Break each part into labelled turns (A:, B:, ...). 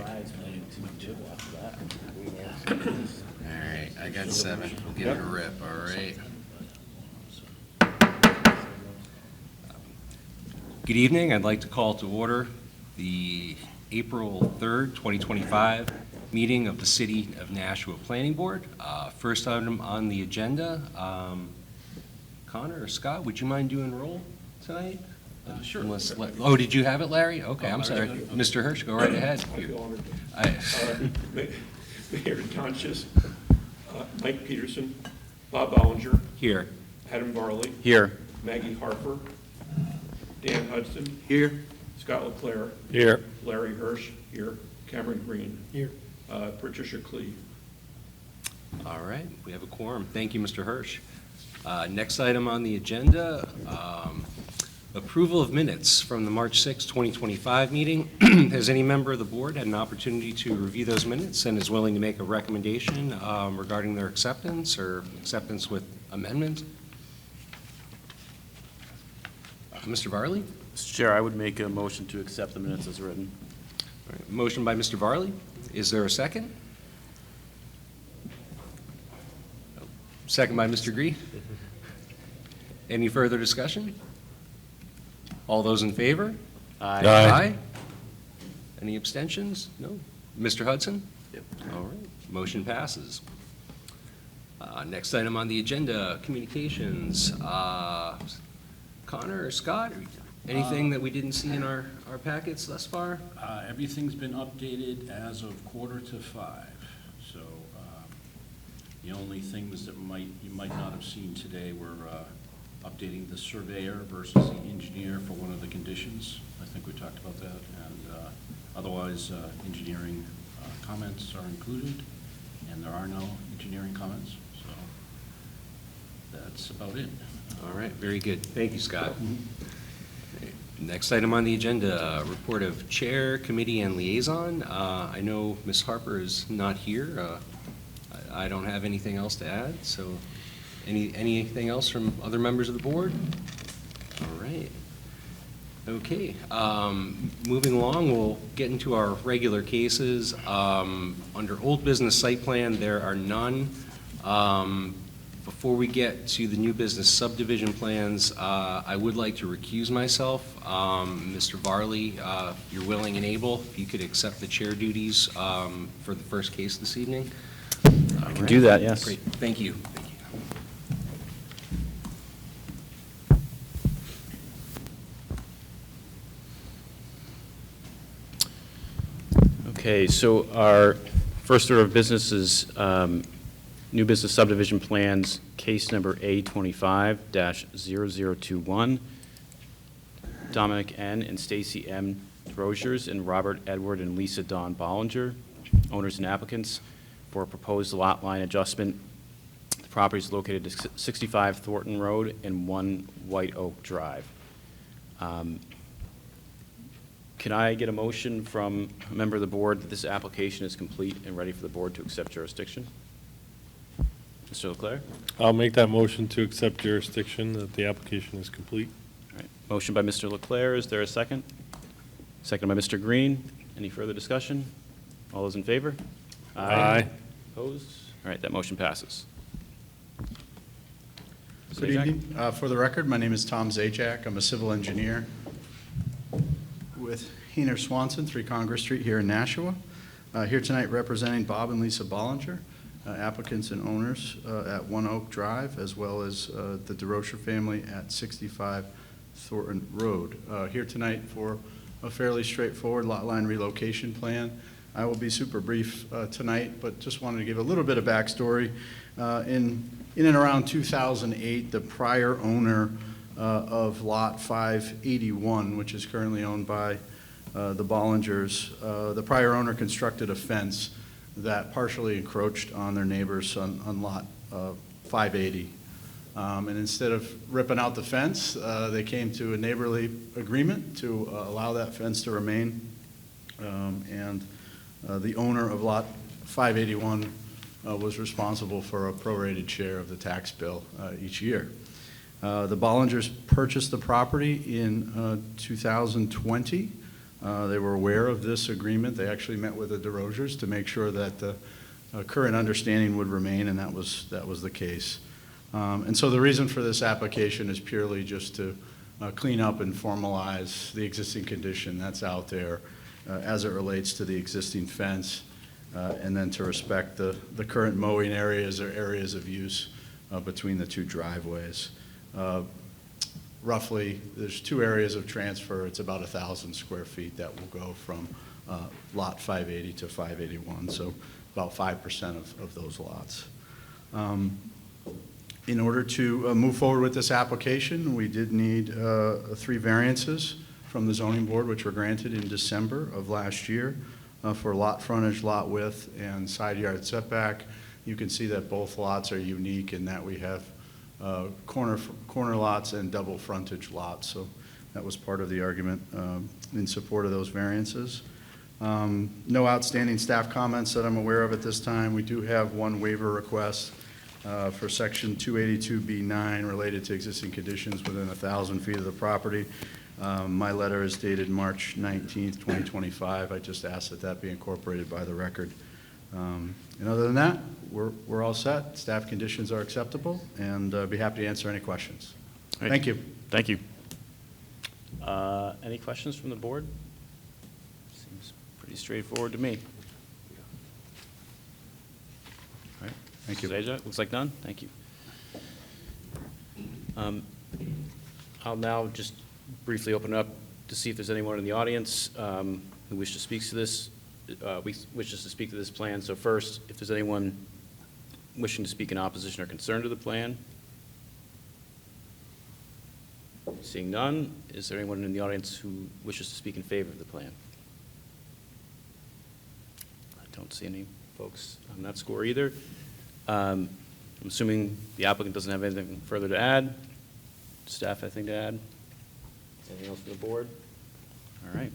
A: All right, I got 7. We'll give it a rip, all right. Good evening. I'd like to call to order the April 3rd, 2025 meeting of the City of Nashua Planning Board. First item on the agenda, Connor or Scott, would you mind doing roll tonight?
B: Sure.
A: Oh, did you have it, Larry? Okay, I'm sorry. Mr. Hirsch, go right ahead.
B: Mayor Conscious, Mike Peterson, Bob Ballinger,
A: Here.
B: Adam Varley,
A: Here.
B: Maggie Harper, Dan Hudson,
A: Here.
B: Scott LeClaire,
C: Here.
B: Larry Hirsch, here, Cameron Green,
C: Here.
B: Patricia Clee.
A: All right, we have a quorum. Thank you, Mr. Hirsch. Next item on the agenda, approval of minutes from the March 6, 2025 meeting. Has any member of the board had an opportunity to review those minutes and is willing to make a recommendation regarding their acceptance or acceptance with amendment? Mr. Varley?
D: Mr. Chair, I would make a motion to accept the minutes as written.
A: All right, motion by Mr. Varley. Is there a second? Second by Mr. Gree. Any further discussion? All those in favor?
D: Aye.
A: Aye. Any abstentions? No. Mr. Hudson?
D: Yep.
A: All right, motion passes. Next item on the agenda, communications. Connor or Scott, anything that we didn't see in our packets thus far?
E: Everything's been updated as of 4:45. So the only things that you might not have seen today were updating the surveyor versus the engineer for one of the conditions. I think we talked about that. And otherwise, engineering comments are included, and there are no engineering comments. So that's about it.
A: All right, very good. Thank you, Scott. Next item on the agenda, report of chair, committee, and liaison. I know Ms. Harper is not here. I don't have anything else to add, so anything else from other members of the board? All right. Okay, moving along, we'll get into our regular cases. Under old business site plan, there are none. Before we get to the new business subdivision plans, I would like to recuse myself. Mr. Varley, if you're willing and able, if you could accept the chair duties for the first case this evening.
D: I can do that, yes.
A: Great, thank you. Thank you.
D: Okay, so our first order of business is new business subdivision plans, case number A25-0021. Dominic N. and Stacy M. Drosiers and Robert Edward and Lisa Dawn Bollinger, owners and applicants, for a proposed lot line adjustment. The property is located at 65 Thornton Road and 1 White Oak Drive. Can I get a motion from a member of the board that this application is complete and ready for the board to accept jurisdiction? Mr. Leclerc?
C: I'll make that motion to accept jurisdiction that the application is complete.
D: All right. Motion by Mr. Leclerc. Is there a second? Second by Mr. Green. Any further discussion? All those in favor?
C: Aye.
D: Opposed? All right, that motion passes.
F: Good evening. For the record, my name is Tom Zajac. I'm a civil engineer with Hayner Swanson, 3 Congress Street here in Nashua. Here tonight representing Bob and Lisa Bollinger, applicants and owners at 1 Oak Drive, as well as the DeRocher family at 65 Thornton Road. Here tonight for a fairly straightforward lot line relocation plan. I will be super brief tonight, but just wanted to give a little bit of backstory. In and around 2008, the prior owner of lot 581, which is currently owned by the Bollingers, the prior owner constructed a fence that partially encroached on their neighbors on lot 580. And instead of ripping out the fence, they came to a neighborly agreement to allow that fence to remain. The owner of lot 581 was responsible for a prorated share of the tax bill each year. The Bollingers purchased the property in 2020 They were aware of this agreement. They actually met with the DeRosiers to make sure that the current understanding would remain, and that was the case. And so the reason for this application is purely just to clean up and formalize the existing condition that's out there as it relates to the existing fence, and then to respect the current mowing areas or areas of use between the two driveways. Roughly, there's 2 areas of transfer. It's about 1,000 square feet that will go from lot 580 to 581, so about 5% of those lots. In order to move forward with this application, we did need 3 variances from the zoning board, which were granted in December of last year for lot frontage, lot width, and side yard setback. You can see that both lots are unique in that we have corner lots and double frontage lots. So that was part of the argument in support of those variances. No outstanding staff comments that I'm aware of at this time. We do have 1 waiver request for section 282B9 related to existing conditions within 1,000 feet of the property. My letter is dated March 19th, 2025. I just asked that that be incorporated by the record. And other than that, we're all set. Staff conditions are acceptable, and be happy to answer any questions.
D: Great.
F: Thank you.
D: Thank you. Any questions from the board? Seems pretty straightforward to me. All right.
F: Thank you.
D: Mrs. Aja, looks like none. Thank you. I'll now just briefly open up to see if there's anyone in the audience who wishes to speak to this. Wishes to speak to this plan. So first, if there's anyone wishing to speak in opposition or concern to the plan. Seeing none, is there anyone in the audience who wishes to speak in favor of the plan? I don't see any folks on that score either. I'm assuming the applicant doesn't have anything further to add. Staff, anything to add? Anything else from the board? All right.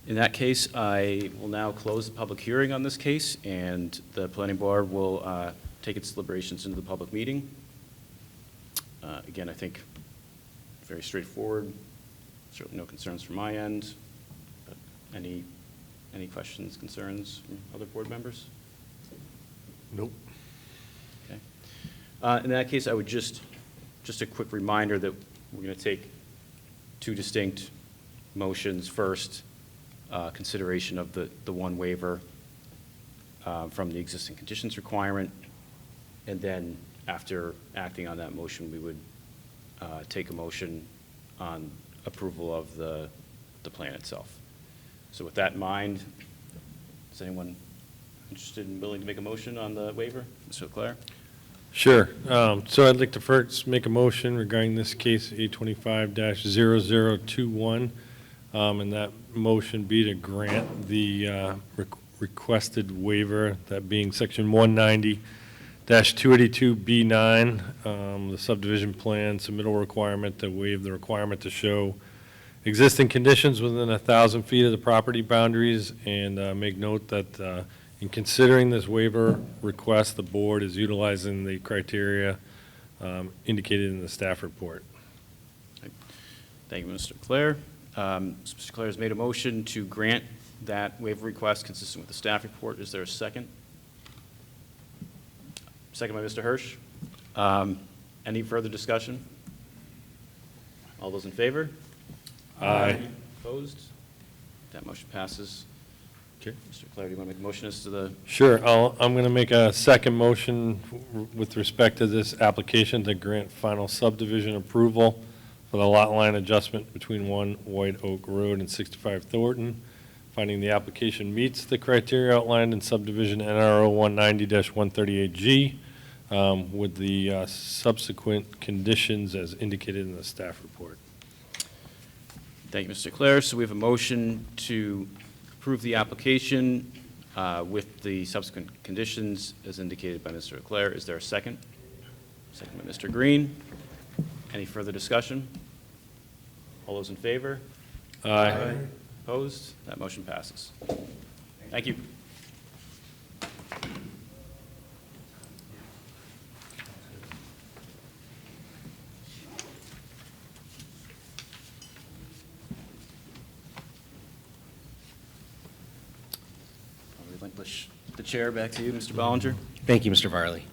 D: In that case, I will now close the public hearing on this case, and the planning board will take its deliberations into the public meeting. Again, I think very straightforward. Certainly no concerns from my end. But any questions, concerns from other board members?
C: Nope.
D: Okay. In that case, I would just a quick reminder that we're going to take 2 distinct motions. First, consideration of the 1 waiver from the existing conditions requirement, and then after acting on that motion, we would take a motion on approval of the plan itself. So with that in mind, is anyone interested and willing to make a motion on the waiver? Mr. Leclerc?
C: Sure. So I'd like to first make a motion regarding this case, 825-0021, and that motion be to grant the requested waiver, that being section 190-282B9, the subdivision plan submittal requirement to waive the requirement to show existing conditions within 1,000 feet of the property boundaries, and make note that in considering this waiver request, the board is utilizing the criteria indicated in the staff report.
D: Thank you, Mr. Clare. Mr. Clare has made a motion to grant that waiver request consistent with the staff report. Is there a second? Second by Mr. Hirsch. Any further discussion? All those in favor?
C: Aye.
D: Opposed? That motion passes.
C: Okay.
D: Mr. Clare, do you want to make a motion as to the?
C: Sure. I'm going to make a second motion with respect to this application to grant final subdivision approval for the lot line adjustment between 1 White Oak Road and 65 Thornton, finding the application meets the criteria outlined in subdivision NRO 190-138G with the subsequent conditions as indicated in the staff report.
D: Thank you, Mr. Clare. So we have a motion to approve the application with the subsequent conditions as indicated by Mr. Clare. Is there a second? Second by Mr. Green. Any further discussion? All those in favor?
C: Aye.
D: Opposed? That motion passes. Thank you. Push the chair back to you, Mr. Ballinger.
A: Thank you, Mr. Varley.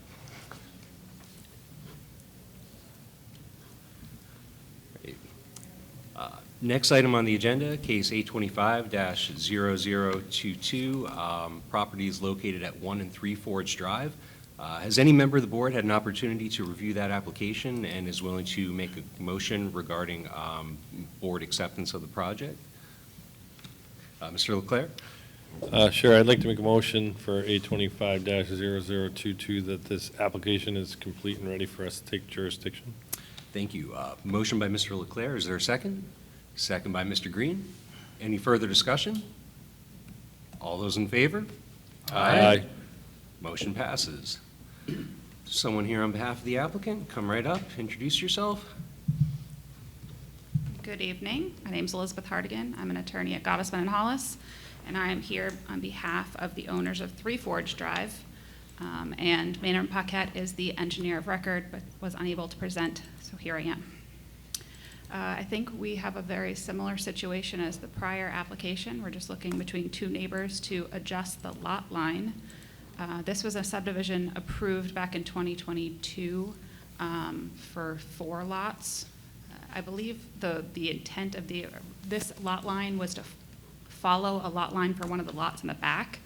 A: Next item on the agenda, case 825-0022, properties located at 1 and 3 Forge Drive. Has any member of the board had an opportunity to review that application and is willing to make a motion regarding board acceptance of the project? Mr. Leclerc?
C: Sure, I'd like to make a motion for 825-0022 that this application is complete and ready for us to take jurisdiction.
A: Thank you. Motion by Mr. Leclerc. Is there a second? Second by Mr. Green. Any further discussion? All those in favor?
C: Aye.
A: Motion passes. Someone here on behalf of the applicant, come right up, introduce yourself.
G: Good evening. My name is Elizabeth Hardigan. I'm an attorney at GOV Hollis, and I am here on behalf of the owners of 3 Forge Drive. And Maynard Paquette is the engineer of record, but was unable to present, so here I am. I think we have a very similar situation as the prior application. We're just looking between two neighbors to adjust the lot line. This was a subdivision approved back in 2022 for 4 lots. I believe the intent of this lot line was to follow a lot line for one of the lots in the back.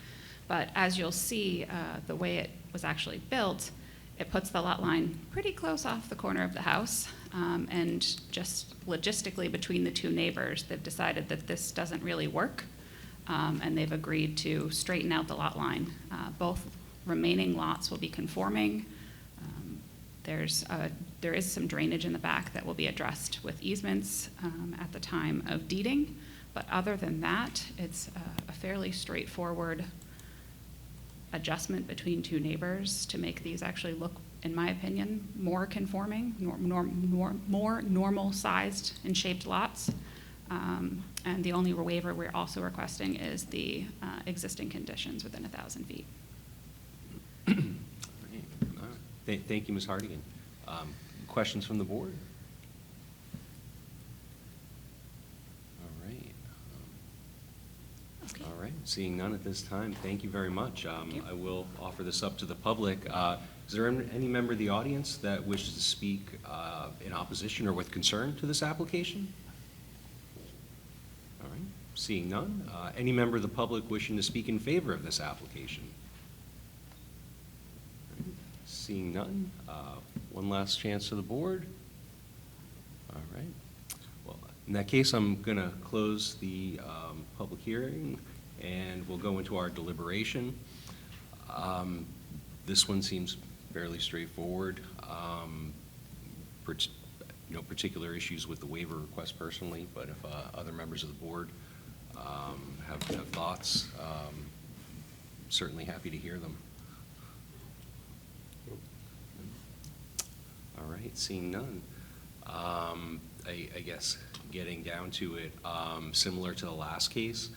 G: But as you'll see, the way it was actually built, it puts the lot line pretty close off the corner of the house. And just logistically between the two neighbors, they've decided that this doesn't really work. And they've agreed to straighten out the lot line. Both remaining lots will be conforming. There is some drainage in the back that will be addressed with easements at the time of deeding. But other than that, it's a fairly straightforward adjustment between two neighbors to make these actually look, in my opinion, more conforming, more normal sized and shaped lots. And the only waiver we're also requesting is the existing conditions within 1,000 feet.
A: Thank you, Ms. Hardigan. Questions from the board? All right.
G: Okay.
A: All right, seeing none at this time, thank you very much.
G: you.
A: I will offer this up to the public. Is there any member of the audience that wishes to speak in opposition or with concern to this application? All right, seeing none. Any member of the public wishing to speak in favor of this application? All right, seeing none. One last chance to the board. All right. Well, in that case, I'm going to close the public hearing, and we'll go into our deliberation. This one seems fairly straightforward. Particular issues with the waiver request personally, but if other members of the board have thoughts, certainly happy to hear them. All right, seeing none. I guess getting down to it, similar to the last case,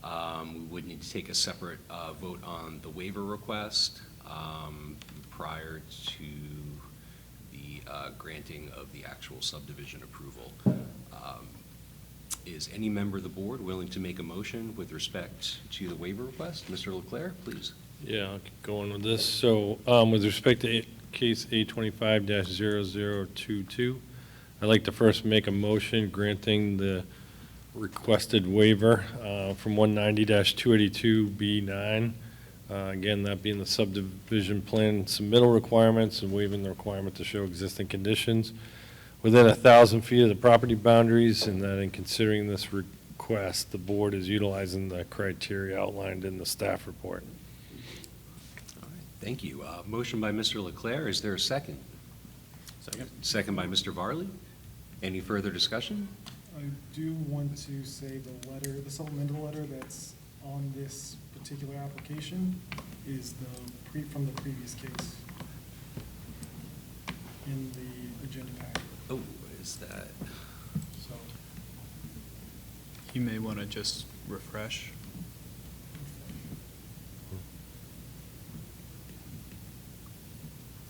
A: we would need to take a separate vote on the waiver request prior to the granting of the actual subdivision approval. Is any member of the board willing to make a motion with respect to the waiver request? Mr. Leclerc, please.
C: Yeah, I'll keep going with this. So with respect to case 825-0022, I'd like to first make a motion granting the requested waiver from 190-282B9. Again, that being the subdivision plan submittal requirements and waiving the requirement to show existing conditions within 1,000 feet of the property boundaries, and that in considering this request, the board is utilizing the criteria outlined in the staff report.
A: All right, thank you. Motion by Mr. Leclerc. Is there a second?
D: Second.
A: Second by Mr. Varley. Any further discussion?
H: I do want to say the supplemental letter that's on this particular application is from the previous case in the agenda packet.
A: Oh, is that?
H: So,
I: You may want to just refresh.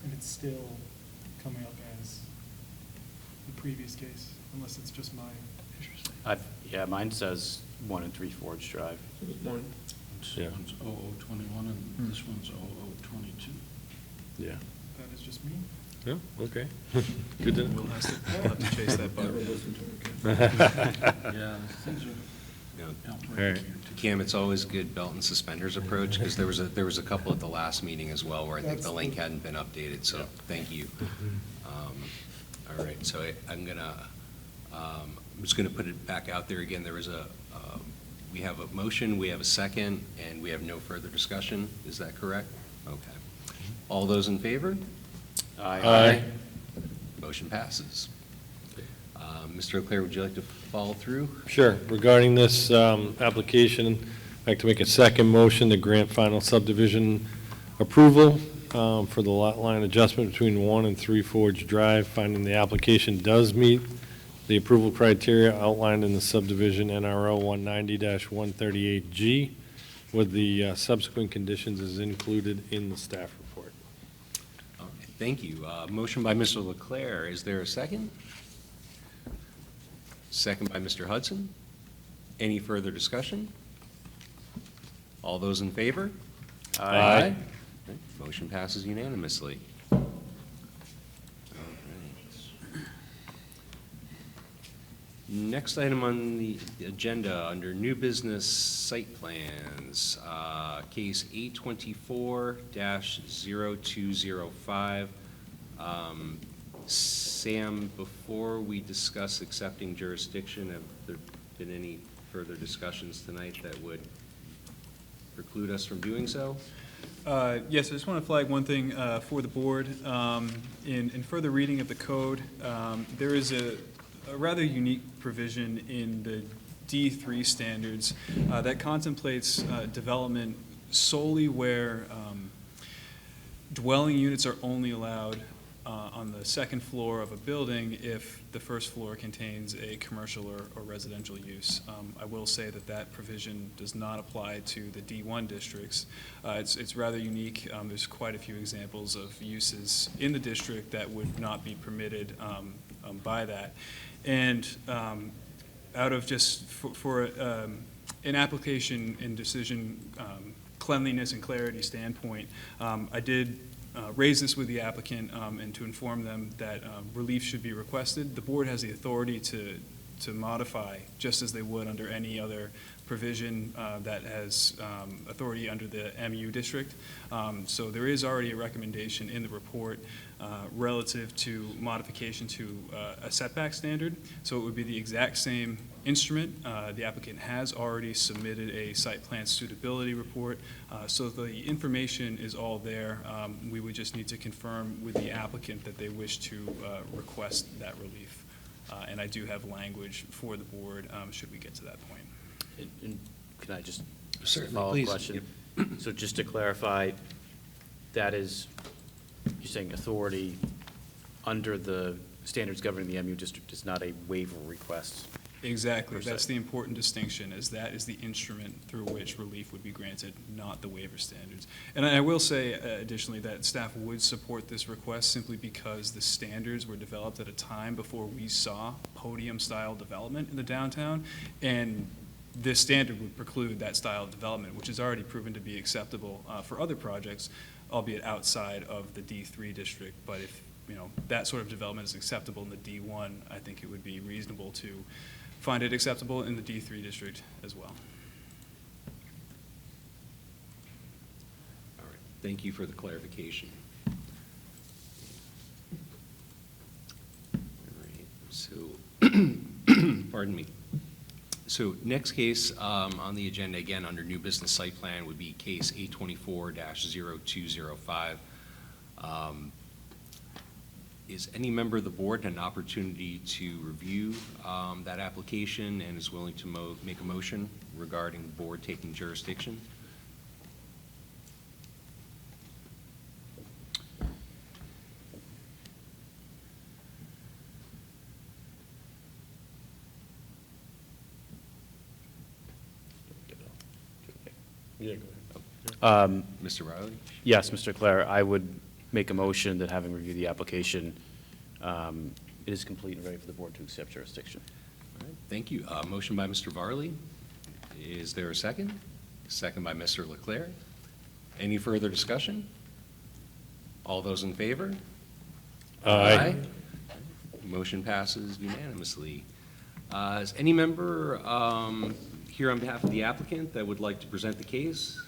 H: and it's still coming up as the previous case, unless it's just mine.
D: Yeah, mine says 1 and 3 Forge Drive.
B: One.
E: This
C: Yeah.
E: one's 0021 and this one's 0022.
C: Yeah.
H: That is just me.
C: Yeah, okay. Good to know.
I: We'll have to chase that
B: Never
I: bug.
B: listen to it again.
E: Yeah, things are
A: No,
E: outbreaking
C: All right.
E: here.
A: Cam, it's always good belt and suspenders approach, because there was a couple at the last meeting as well where I think the link hadn't been updated, so thank you. All right, so I'm just gonna put it back out there again. There was we have a motion, we have a second, and we have no further discussion. Is that correct? Okay. All those in favor?
C: Aye.
A: Motion passes. Mr. Leclerc, would you like to follow through?
C: Sure. Regarding this application, I'd like to make a second motion to grant final subdivision approval for the lot line adjustment between 1 and 3 Forge Drive, finding the application does meet the approval criteria outlined in the subdivision NRO 190-138G, with the subsequent conditions as included in the staff report.
A: Okay, thank you. Motion by Mr. Leclerc. Is there a second? Second by Mr. Hudson. Any further discussion? All those in favor?
C: Aye.
A: Okay, motion passes unanimously. All right. Next item on the agenda, under new business site plans, case 824-0205. Sam, before we discuss accepting jurisdiction, have there been any further discussions tonight that would preclude us from doing so?
I: Yes, I just want to flag one thing for the board. In further reading of the code, there is a rather unique provision in the D3 standards that contemplates development solely where dwelling units are only allowed on the second floor of a building if the first floor contains a commercial or residential use. I will say that that provision does not apply to the D1 districts. It's rather unique. There's quite a few examples of uses in the district that would not be permitted by that. And out of just for an application and decision cleanliness and clarity standpoint, I did raise this with the applicant and to inform them that relief should be requested. The board has the authority to modify, just as they would under any other provision that has authority under the MU district. So there is already a recommendation in the report relative to modification to a setback standard. So it would be the exact same instrument. The applicant has already submitted a site plan suitability report. So the information is all there. We would just need to confirm with the applicant that they wish to request that relief. And I do have language for the board should we get to that point.
D: And can I just
A: Certainly,
D: follow-up
A: please.
D: question? So just to clarify, that is, you're saying authority under the standards governing the MU district is not a waiver request?
I: Exactly.
D: Per se.
I: That's the important distinction, is that is the instrument through which relief would be granted, not the waiver standards. And I will say additionally that staff would support this request simply because the standards were developed at a time before we saw podium-style development in the downtown, and this standard would preclude that style of development, which has already proven to be acceptable for other projects, albeit outside of the D3 district. But if that sort of development is acceptable in the D1, I think it would be reasonable to find it acceptable in the D3 district as well.
A: All right, thank you for the clarification. All right, so, pardon me. So next case on the agenda, again, under new business site plan, would be case 824-0205. Is any member of the board had an opportunity to review that application and is willing to make a motion regarding the board taking jurisdiction?
C: Yeah, go ahead.
A: Mr. Riley?
D: Yes, Mr. Clare, I would make a motion that having reviewed the application, it is complete and ready for the board to accept jurisdiction.
A: All right, thank you. Motion by Mr. Varley. Is there a second? Second by Mr. Leclerc. Any further discussion? All those in favor?
C: Aye.
A: Motion passes unanimously. Is any member here on behalf of the applicant that would like to present the case?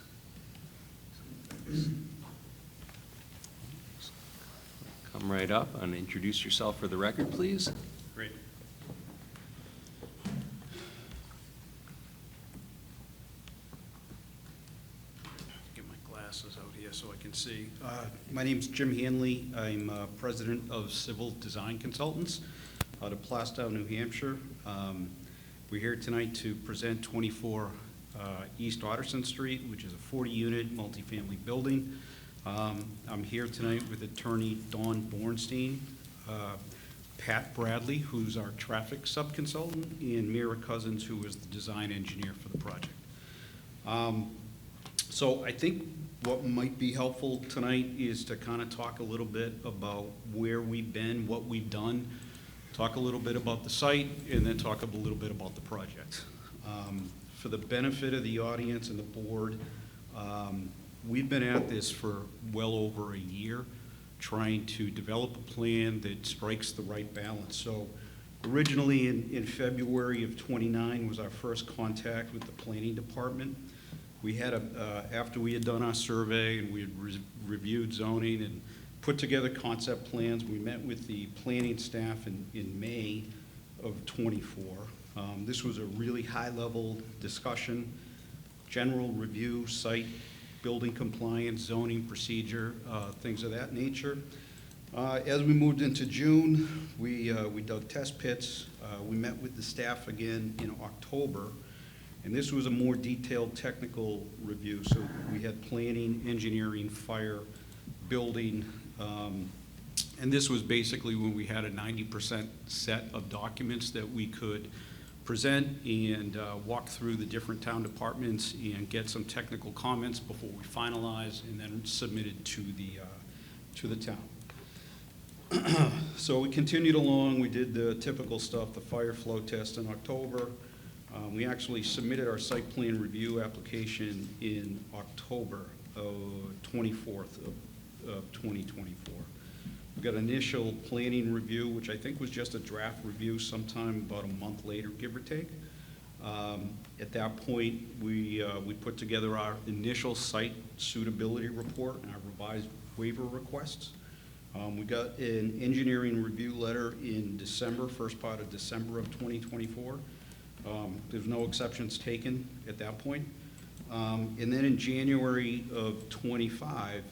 A: Come right up and introduce yourself for the record, please.
J: Great. Get my glasses out here so I can see. My name's Jim Hanley. I'm president of Civil Design Consultants out of Plastow, New Hampshire. We're here tonight to present 24 East Otterson Street, which is a 40-unit multifamily building. I'm here tonight with attorney Dawn Bornstein, Pat Bradley, who's our traffic subconsultant, and Mira Cousins, who is the design engineer for the project. So I think what might be helpful tonight is to kind of talk a little bit about where we've been, what we've done, talk a little bit about the site, and then talk a little bit about the project. For the benefit of the audience and the board, we've been at this for well over a year, trying to develop a plan that strikes the right balance. So originally in February of '29 was our first contact with the planning department. We had after we had done our survey and we had reviewed zoning and put together concept plans, we met with the planning staff in May of '24. This was a really high-level discussion, general review, site, building compliance, zoning procedure, things of that nature. As we moved into June, we dug test pits. We met with the staff again in October, and this was a more detailed technical review. So we had planning, engineering, fire, building, and this was basically when we had a 90% set of documents that we could present and walk through the different town departments and get some technical comments before we finalize and then submit it to the town. So we continued along. We did the typical stuff, the fire flow test in October. We actually submitted our site plan review application in October 24th of 2024. We got initial planning review, which I think was just a draft review sometime about a month later, give or take. At that point, we put together our initial site suitability report and our revised waiver requests. We got an engineering review letter in December, first part of December of 2024. There's no exceptions taken at that point. And then in January of 25,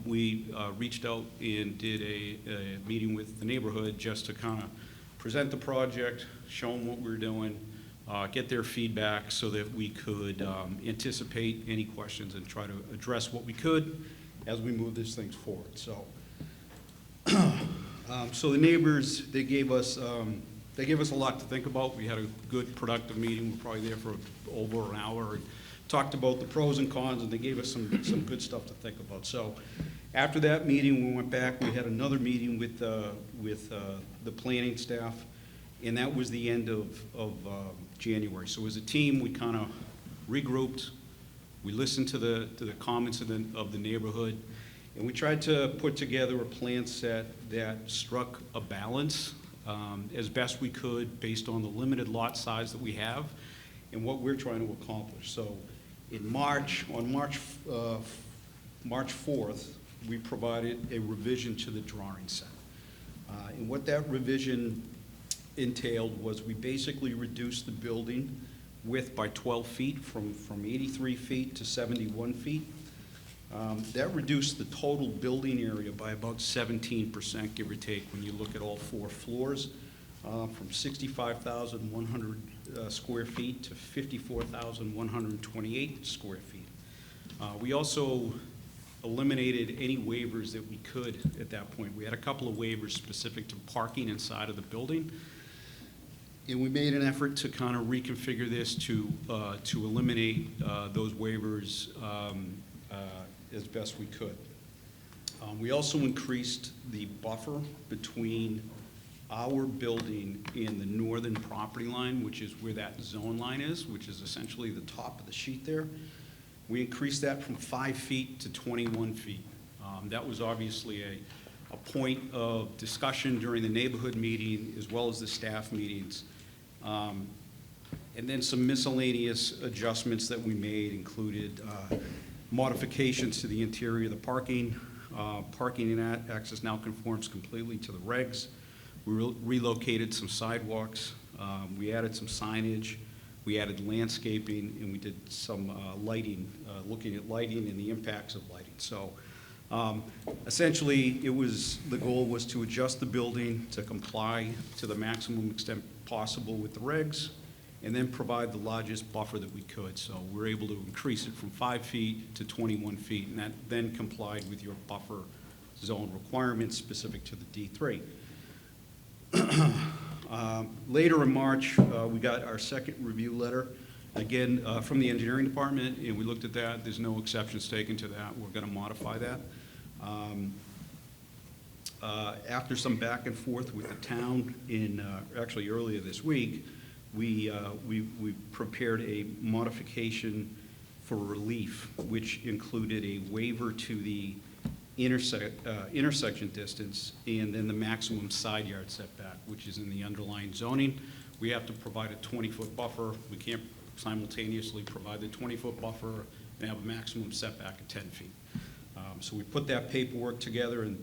J: we reached out and did a meeting with the neighborhood just to kind of present the project, show them what we were doing, get their feedback so that we could anticipate any questions and try to address what we could as we move these things forward. So, so the neighbors, they gave us a lot to think about. We had a good, productive meeting. We were probably there for over an hour and talked about the pros and cons, and they gave us some good stuff to think about. So after that meeting, we went back. We had another meeting with the planning staff, and that was the end of January. So as a team, we kind of regrouped. We listened to the comments of the neighborhood, and we tried to put together a plan set that struck a balance as best we could based on the limited lot size that we have and what we're trying to accomplish. So in March, on March 4th, we provided a revision to the drawing set. And what that revision entailed was we basically reduced the building width by 12 feet from 83 feet to 71 feet. That reduced the total building area by about 17%, give or take, when you look at all 4 floors, from 65,100 square feet to 54,128 square feet. We also eliminated any waivers that we could at that point. We had a couple of waivers specific to parking inside of the building, and we made an effort to kind of reconfigure this to eliminate those waivers as best we could. We also increased the buffer between our building in the northern property line, which is where that zone line is, which is essentially the top of the sheet there. We increased that from 5 feet to 21 feet. That was obviously a point of discussion during the neighborhood meeting as well as the staff meetings. And then some miscellaneous adjustments that we made included modifications to the interior of the parking. Parking and access now conforms completely to the regs. We relocated some sidewalks. We added some signage. We added landscaping, and we did some lighting, looking at lighting and the impacts of lighting. So essentially, the goal was to adjust the building to comply to the maximum extent possible with the regs, and then provide the largest buffer that we could. So we're able to increase it from 5 feet to 21 feet, and that then complied with your buffer zone requirements specific to the D3. Later in March, we got our second review letter, again, from the engineering department, and we looked at that. There's no exceptions taken to that. We're going to modify that. After some back and forth with the town actually earlier this week, we prepared a modification for relief, which included a waiver to the intersection distance and then the maximum side yard setback, which is in the underlying zoning. We have to provide a 20-foot buffer. We can't simultaneously provide the 20-foot buffer and have a maximum setback of 10 feet. So we put that paperwork together, and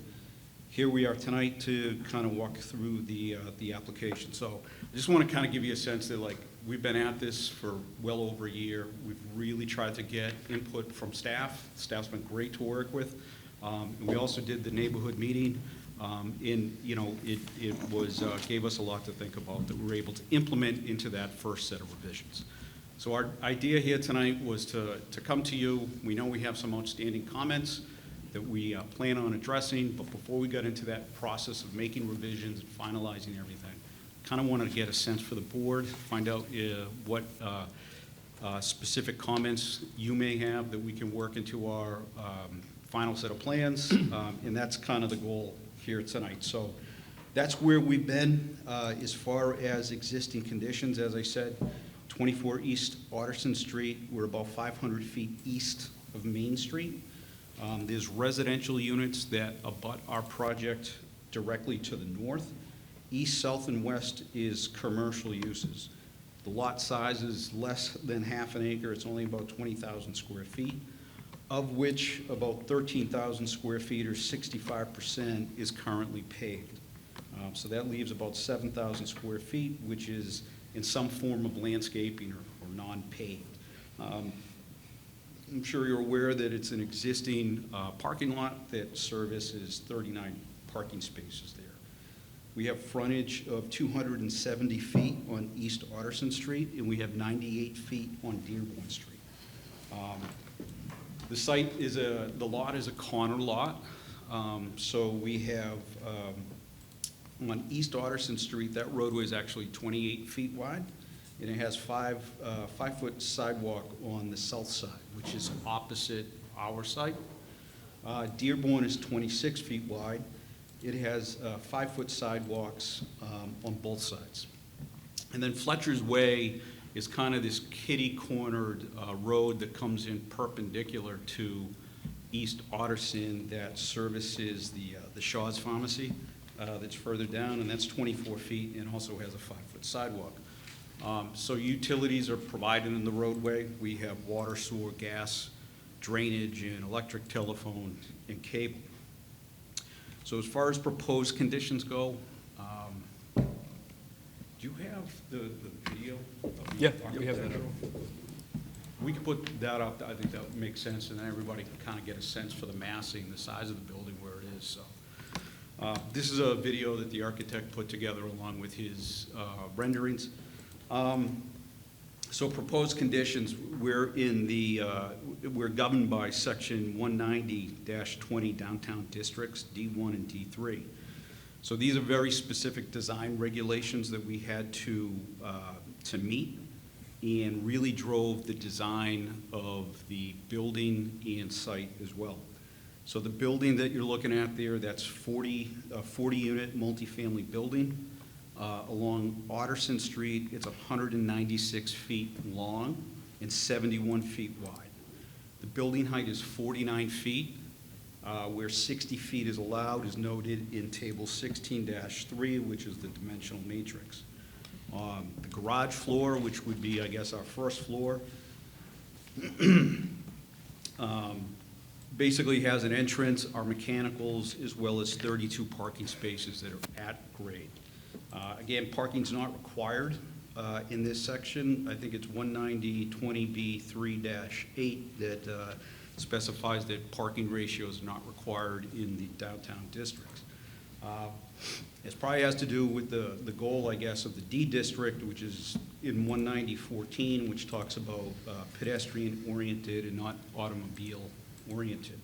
J: here we are tonight to kind of walk through the application. So I just want to kind of give you a sense that, like, we've been at this for well over a year. We've really tried to get input from staff. Staff's been great to work with. And we also did the neighborhood meeting, and you know, it gave us a lot to think about that we were able to implement into that first set of revisions. So our idea here tonight was to come to you. We know we have some outstanding comments that we plan on addressing, but before we got into that process of making revisions and finalizing everything, kind of wanted to get a sense for the board, find out what specific comments you may have that we can work into our final set of plans, and that's kind of the goal here tonight. So that's where we've been as far as existing conditions. As I said, 24 East Otterson Street, we're about 500 feet east of Main Street. There's residential units that abut our project directly to the north. East, south, and west is commercial uses. The lot size is less than half an acre. It's only about 20,000 square feet, of which about 13,000 square feet, or 65%, is currently paved. So that leaves about 7,000 square feet, which is in some form of landscaping or non-paved. I'm sure you're aware that it's an existing parking lot that services 39 parking spaces there. We have frontage of 270 feet on East Otterson Street, and we have 98 feet on Dearborn Street. The site is the lot is a corner lot, so we have on East Otterson Street, that roadway is actually 28 feet wide, and it has 5-foot sidewalk on the south side, which is opposite our site. Dearborn is 26 feet wide. It has 5-foot sidewalks on both sides. And then Fletcher's Way is kind of this kitty-cornered road that comes in perpendicular to East Otterson that services the Shaw's Pharmacy that's further down, and that's 24 feet and also has a 5-foot sidewalk. So utilities are provided in the roadway. We have water, sewer, gas, drainage, and electric, telephone, and cable. So as far as proposed conditions go, do you have the video?
I: Yeah, we have that.
J: We could put that up. I think that would make sense, and then everybody can kind of get a sense for the massing, the size of the building, where it is. So this is a video that the architect put together along with his renderings. So proposed conditions, we're governed by section 190-20 downtown districts, D1 and D3. So these are very specific design regulations that we had to meet, and really drove the design of the building and site as well. So the building that you're looking at there, that's 40-unit multifamily building. along Otterson Street. It's 196 feet long and 71 feet wide. The building height is 49 feet, where 60 feet is allowed, is noted in Table 16-3, which is the dimensional matrix. The garage floor, which would be, I guess, our first floor, basically has an entrance, our mechanicals, as well as 32 parking spaces that are at grade. Again, parking's not required in this section. I think it's 190-20B3-8 that specifies that parking ratios are not required in the downtown districts. It probably has to do with the goal, I guess, of the D district, which is in 190-14, which talks about pedestrian-oriented and not automobile-oriented.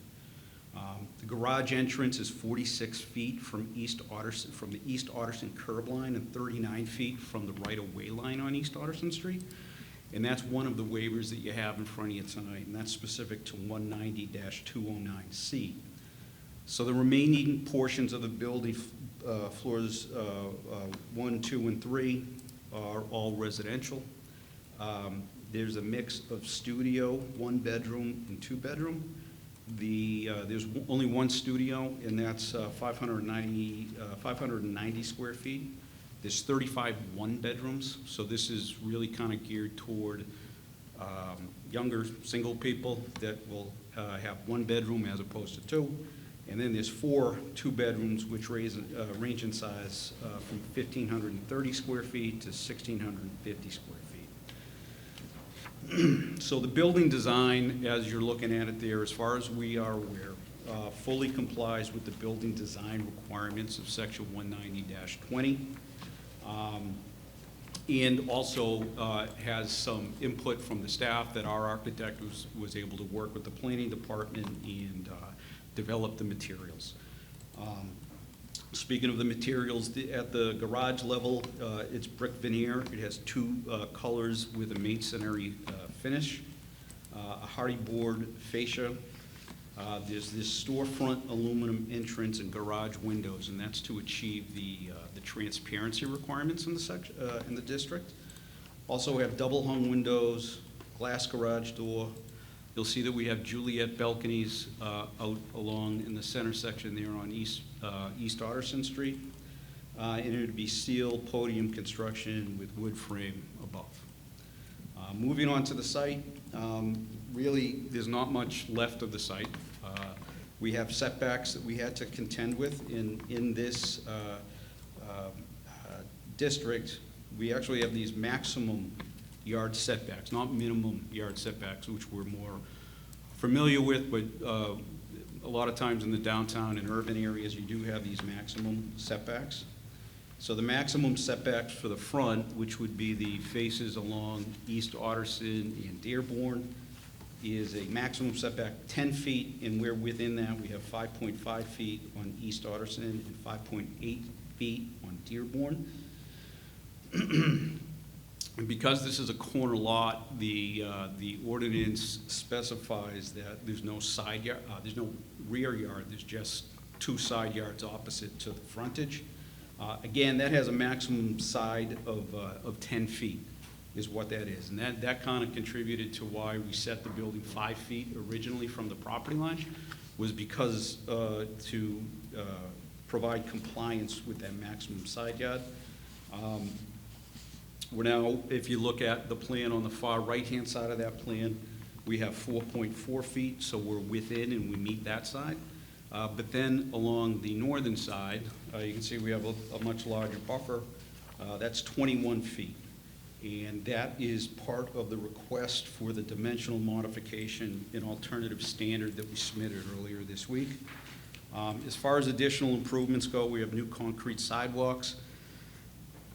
J: The garage entrance is 46 feet from the East Otterson curb line and 39 feet from the right-of-way line on East Otterson Street. And that's one of the waivers that you have in front of you tonight, and that's specific to 190-209C. So the remaining portions of the building, floors 1, 2, and 3, are all residential. There's a mix of studio, 1-bedroom, and 2-bedroom. There's only one studio, and that's 590 square feet. There's 35 1-bedrooms, so this is really kind of geared toward younger single people that will have 1 bedroom as opposed to 2. And then there's 4 2-bedrooms, which range in size from 1,530 square feet to 1,650 square feet. So the building design, as you're looking at it there, as far as we are aware, fully complies with the building design requirements of Section 190-20. And also has some input from the staff that our architect was able to work with the planning department and develop the materials. Speaking of the materials, at the garage level, it's brick veneer. It has 2 colors with a masonry finish, a hardy board fascia. There's this storefront aluminum entrance and garage windows, and that's to achieve the transparency requirements in the district. Also, we have double hung windows, glass garage door. You'll see that we have Juliet balconies out along in the center section there on East Otterson Street. And it would be steel podium construction with wood frame above. Moving on to the site, really there's not much left of the site. We have setbacks that we had to contend with in this district. We actually have these maximum yard setbacks, not minimum yard setbacks, which we're more familiar with, but a lot of times in the downtown and urban areas, you do have these maximum setbacks. So the maximum setbacks for the front, which would be the faces along East Otterson and Dearborn, is a maximum setback 10 feet, and we're within that. We have 5.5 feet on East Otterson and 5.8 feet on Dearborn. And because this is a corner lot, the ordinance specifies that there's no side yard, there's no rear yard. There's just 2 side yards opposite to the frontage. Again, that has a maximum side of 10 feet, is what that is, and that kind of contributed to why we set the building 5 feet originally from the property line, was because to provide compliance with that maximum side yard. We're now, if you look at the plan on the far right-hand side of that plan, we have 4.4 feet, so we're within and we meet that side. But then along the northern side, you can see we have a much larger buffer. That's 21 feet. And that is part of the request for the dimensional modification and alternative standard that we submitted earlier this week. As far as additional improvements go, we have new concrete sidewalks.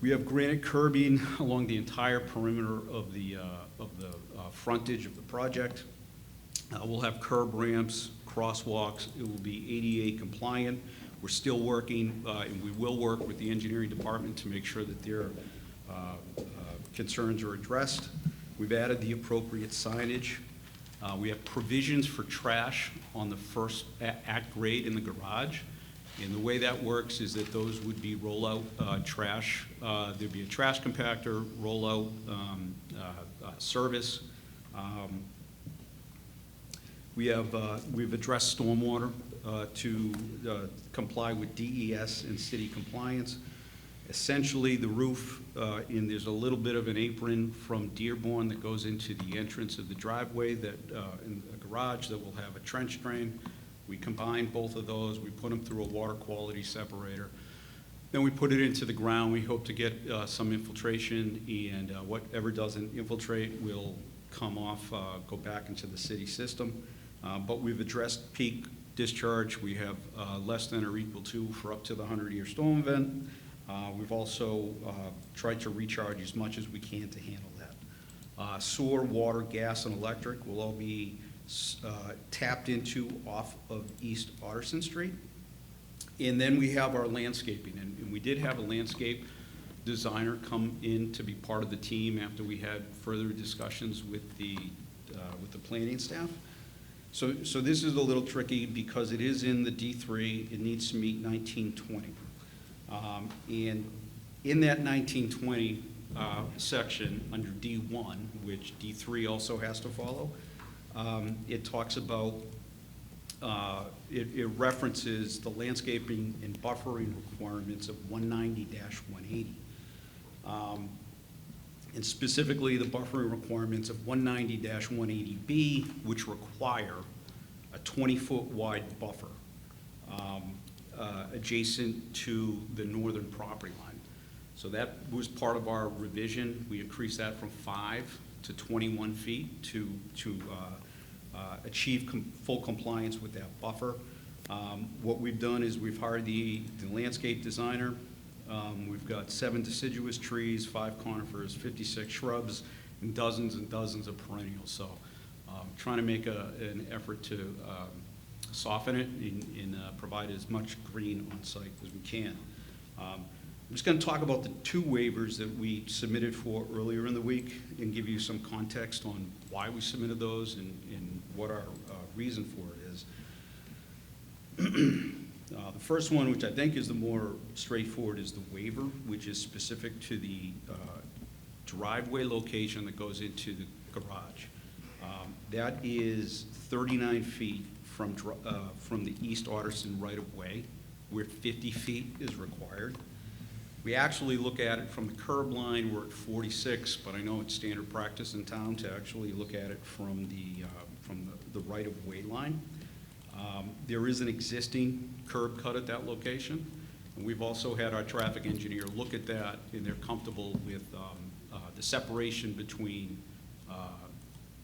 J: We have granite curbing along the entire perimeter of the frontage of the project. We'll have curb ramps, crosswalks. It will be ADA compliant. We're still working, and we will work with the engineering department to make sure that their concerns are addressed. We've added the appropriate signage. We have provisions for trash on the first at grade in the garage. And the way that works is that those would be rollout trash. There'd be a trash compactor, rollout service. We've addressed stormwater to comply with DES and city compliance. Essentially, the roof, and there's a little bit of an apron from Dearborn that goes into the entrance of the driveway that, in the garage, that will have a trench drain. We combine both of those, we put them through a water quality separator. Then we put it into the ground. We hope to get some infiltration, and whatever doesn't infiltrate will come off, go back into the city system. But we've addressed peak discharge. We have less than or equal to for up to the 100-year storm event. We've also tried to recharge as much as we can to handle that. Sewer, water, gas, and electric will all be tapped into off of East Otterson Street. And then we have our landscaping, and we did have a landscape designer come in to be part of the team after we had further discussions with the planning staff. So this is a little tricky because it is in the D3, it needs to meet 1920. And in that 1920 section, under D1, which D3 also has to follow, it talks about, it references the landscaping and buffering requirements of 190-180. And specifically the buffering requirements of 190-180B, which require a 20-foot wide buffer adjacent to the northern property line. So that was part of our revision. We increased that from 5 to 21 feet to achieve full compliance with that buffer. What we've done is we've hired the landscape designer. We've got 7 deciduous trees, 5 conifers, 56 shrubs, and dozens of perennials. So trying to make an effort to soften it and provide as much green on site as we can. I'm just going to talk about the 2 waivers that we submitted for earlier in the week and give you some context on why we submitted those and what our reason for it is. The first one, which I think is the more straightforward, is the waiver, which is specific to the driveway location that goes into the garage. That is 39 feet from the East Otterson right-of-way, where 50 feet is required. We actually look at it from the curb line, we're at 46, but I know it's standard practice in town to actually look at it from the right-of-way line. There is an existing curb cut at that location, and we've also had our traffic engineer look at that, and they're comfortable with the separation between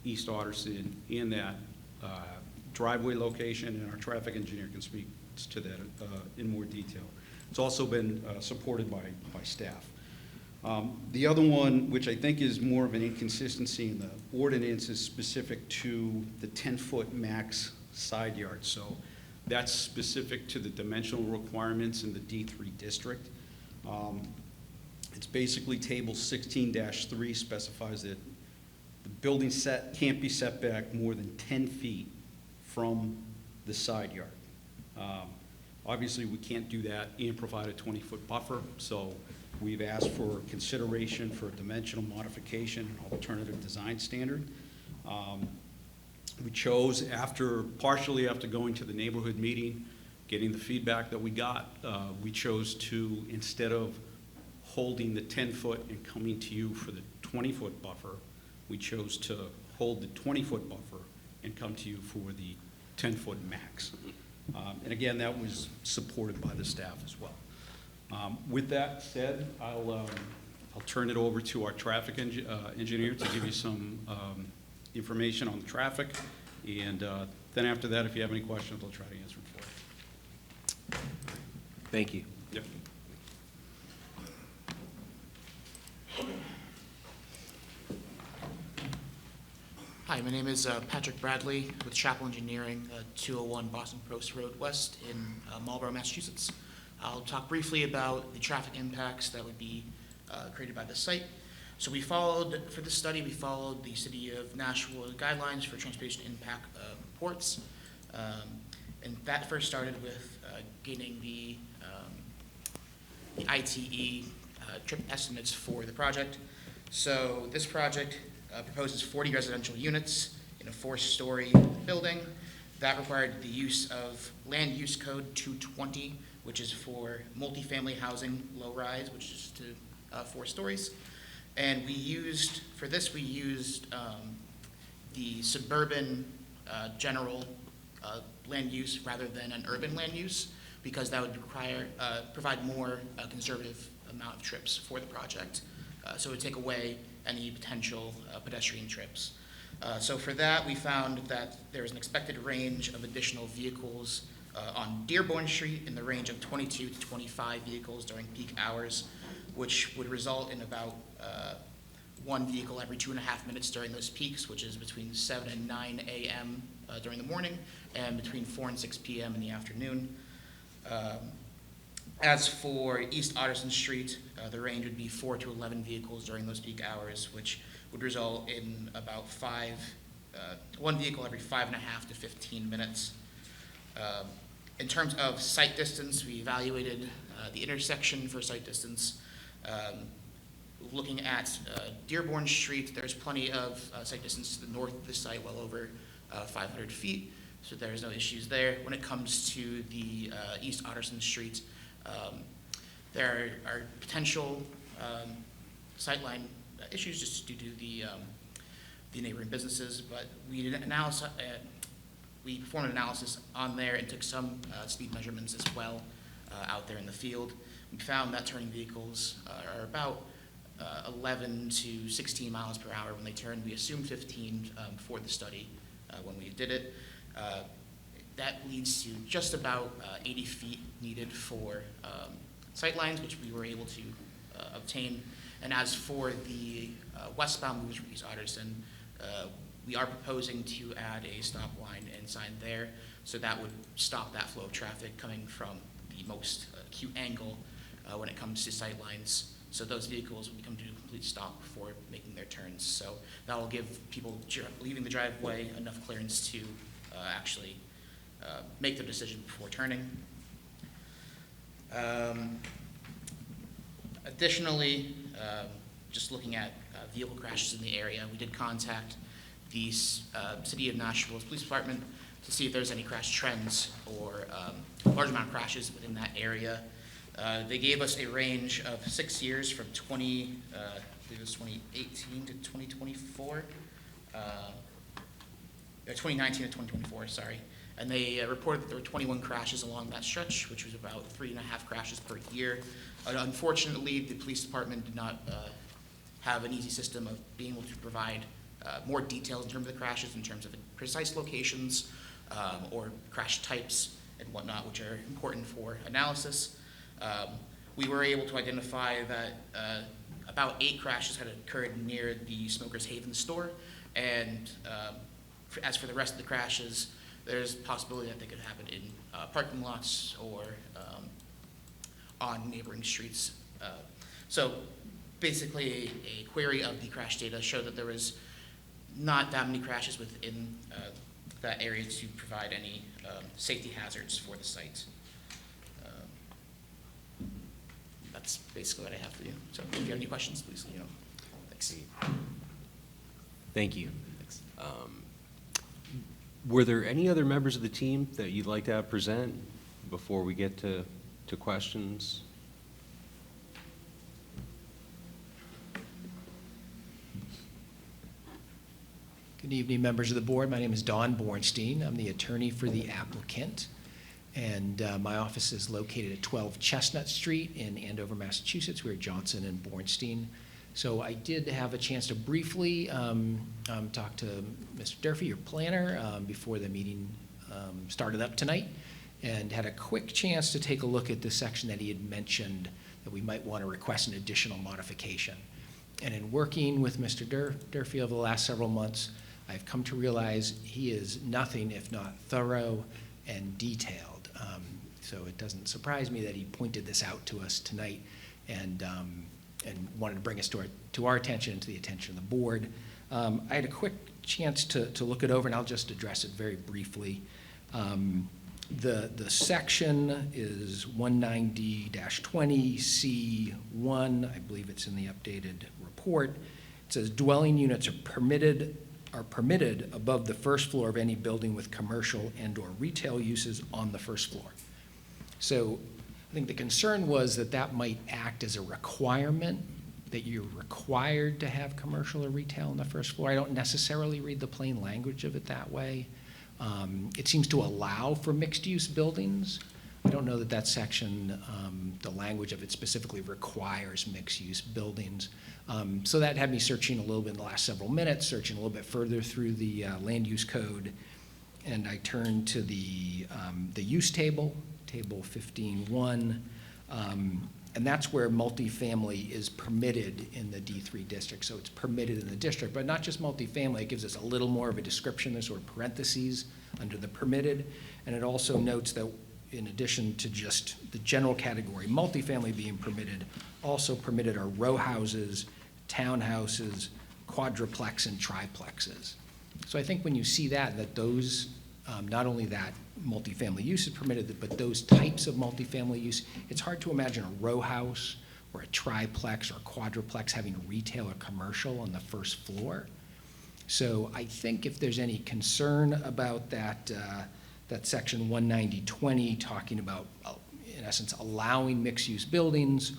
J: East Otterson and that driveway location, and our traffic engineer can speak to that in more detail. It's also been supported by staff. The other one, which I think is more of an inconsistency in the ordinance, is specific to the 10-foot max side yard. So that's specific to the dimensional requirements in the D3 district. It's basically table 16-3 specifies that the building can't be set back more than 10 feet from the side yard. Obviously, we can't do that and provide a 20-foot buffer, so we've asked for consideration for a dimensional modification and alternative design standard. We chose, partially after going to the neighborhood meeting, getting the feedback that we got, we chose to, instead of holding the 10-foot and coming to you for the 20-foot buffer, we chose to hold the 20-foot buffer and come to you for the 10-foot max. And again, that was supported by the staff as well. With that said, I'll turn it over to our traffic engineer to give you some information on the traffic, and then after that, if you have any questions, I'll try to answer them for you.
A: Thank you.
J: Yep.
K: Hi, my name is Patrick Bradley with Chapel Engineering, 201 Boston Post Road West in Marlborough, Massachusetts. I'll talk briefly about the traffic impacts that would be created by the site. So for this study, we followed the City of Nashua guidelines for transportation impact reports. And that first started with getting the ITE trip estimates for the project. So this project proposes 40 residential units in a 4-story building. That required the use of Land Use Code 220, which is for multifamily housing, low-rise, which is to 4 stories. And we used the suburban general land use rather than an urban land use, because that would provide more conservative amount of trips for the project. So it would take away any potential pedestrian trips. So for that, we found that there is an expected range of additional vehicles on Dearborn Street in the range of 22 to 25 vehicles during peak hours, which would result in about 1 vehicle every 2.5 minutes during those peaks, which is between 7 and 9 a.m. During the morning, and between 4 and 6 p.m. in the afternoon. As for East Otterson Street, the range would be 4 to 11 vehicles during those peak hours, which would result in about 1 vehicle every 5.5 to 15 minutes. In terms of site distance, we evaluated the intersection for site distance. Looking at Dearborn Street, there's plenty of site distance to the north of the site, well over 500 feet, so there's no issues there. When it comes to the East Otterson Street, there are potential sightline issues just due to the neighboring businesses, but we performed an analysis on there and took some speed measurements as well out there in the field. We found that turning vehicles are about 11 to 16 miles per hour when they turn. We assumed 15 for the study when we did it. That leads to just about 80 feet needed for sight lines, which we were able to obtain. And as for the westbound moves from East Otterson, we are proposing to add a stop line and sign there, so that would stop that flow of traffic coming from the most acute angle when it comes to sight lines. So those vehicles will come to a complete stop before making their turns. So that will give people leaving the driveway enough clearance to actually make their decision before turning. Additionally, just looking at vehicle crashes in the area, we did contact the City of Nashville's Police Department to see if there's any crash trends or large amount of crashes within that area. They gave us a range of 6 years from 2018 to 2024, 2019 to 2024, sorry. And they reported that there were 21 crashes along that stretch, which was about 3.5 crashes per year. Unfortunately, the police department did not have an easy system of being able to provide more details in terms of the crashes, in terms of precise locations or crash types and whatnot, which are important for analysis. We were able to identify that about 8 crashes had occurred near the Smoker's Haven store, and as for the rest of the crashes, there's a possibility that they could happen in parking lots or on neighboring streets. So basically, a query of the crash data showed that there was not that many crashes within that area to provide any safety hazards for the site. That's basically what I have for you. So if you have any questions, please, thanks.
A: Thank you.
K: Thanks.
A: Were there any other members of the team that you'd like to have present before we get to questions?
B: Good evening, members of the board. My name is Don Bornstein. I'm the attorney for the applicant, and my office is located at 12 Chestnut Street in Andover, Massachusetts. We're Johnson and Bornstein. So I did have a chance to briefly talk to Mr. Durfee, your planner, before the meeting started up tonight, and had a quick chance to take a look at the section that he had mentioned that we might want to request an additional modification. And in working with Mr. Durfee over the last several months, I've come to realize he is nothing if not thorough and detailed. So it doesn't surprise me that he pointed this out to us tonight and wanted to bring us to our attention and to the attention of the board. I had a quick chance to look it over, and I'll just address it very briefly. The section is 190-20C1, I believe it's in the updated report. It says dwelling units are permitted above the first floor of any building with commercial and/or retail uses on the first floor. So I think the concern was that that might act as a requirement, that you're required to have commercial or retail on the first floor. I don't necessarily read the plain language of it that way. It seems to allow for mixed-use buildings. I don't know that that section, the language of it specifically requires mixed-use buildings. So that had me searching a little bit in the last several minutes, searching a little bit further through the land use code, and I turned to the use table, table 15.1, and that's where multifamily is permitted in the D3 district. So it's permitted in the district, but not just multifamily. It gives us a little more of a description. There's sort of parentheses under the permitted, and it also notes that in addition to just the general category, multifamily being permitted, also permitted are row houses, townhouses, quadruplex, and triplexes. So I think when you see that those, not only that multifamily use is permitted, but those types of multifamily use, it's hard to imagine a row house or a triplex or a quadruplex having retail or commercial on the first floor. So I think if there's any concern about that, that section 190-20 talking about, in essence, allowing mixed-use buildings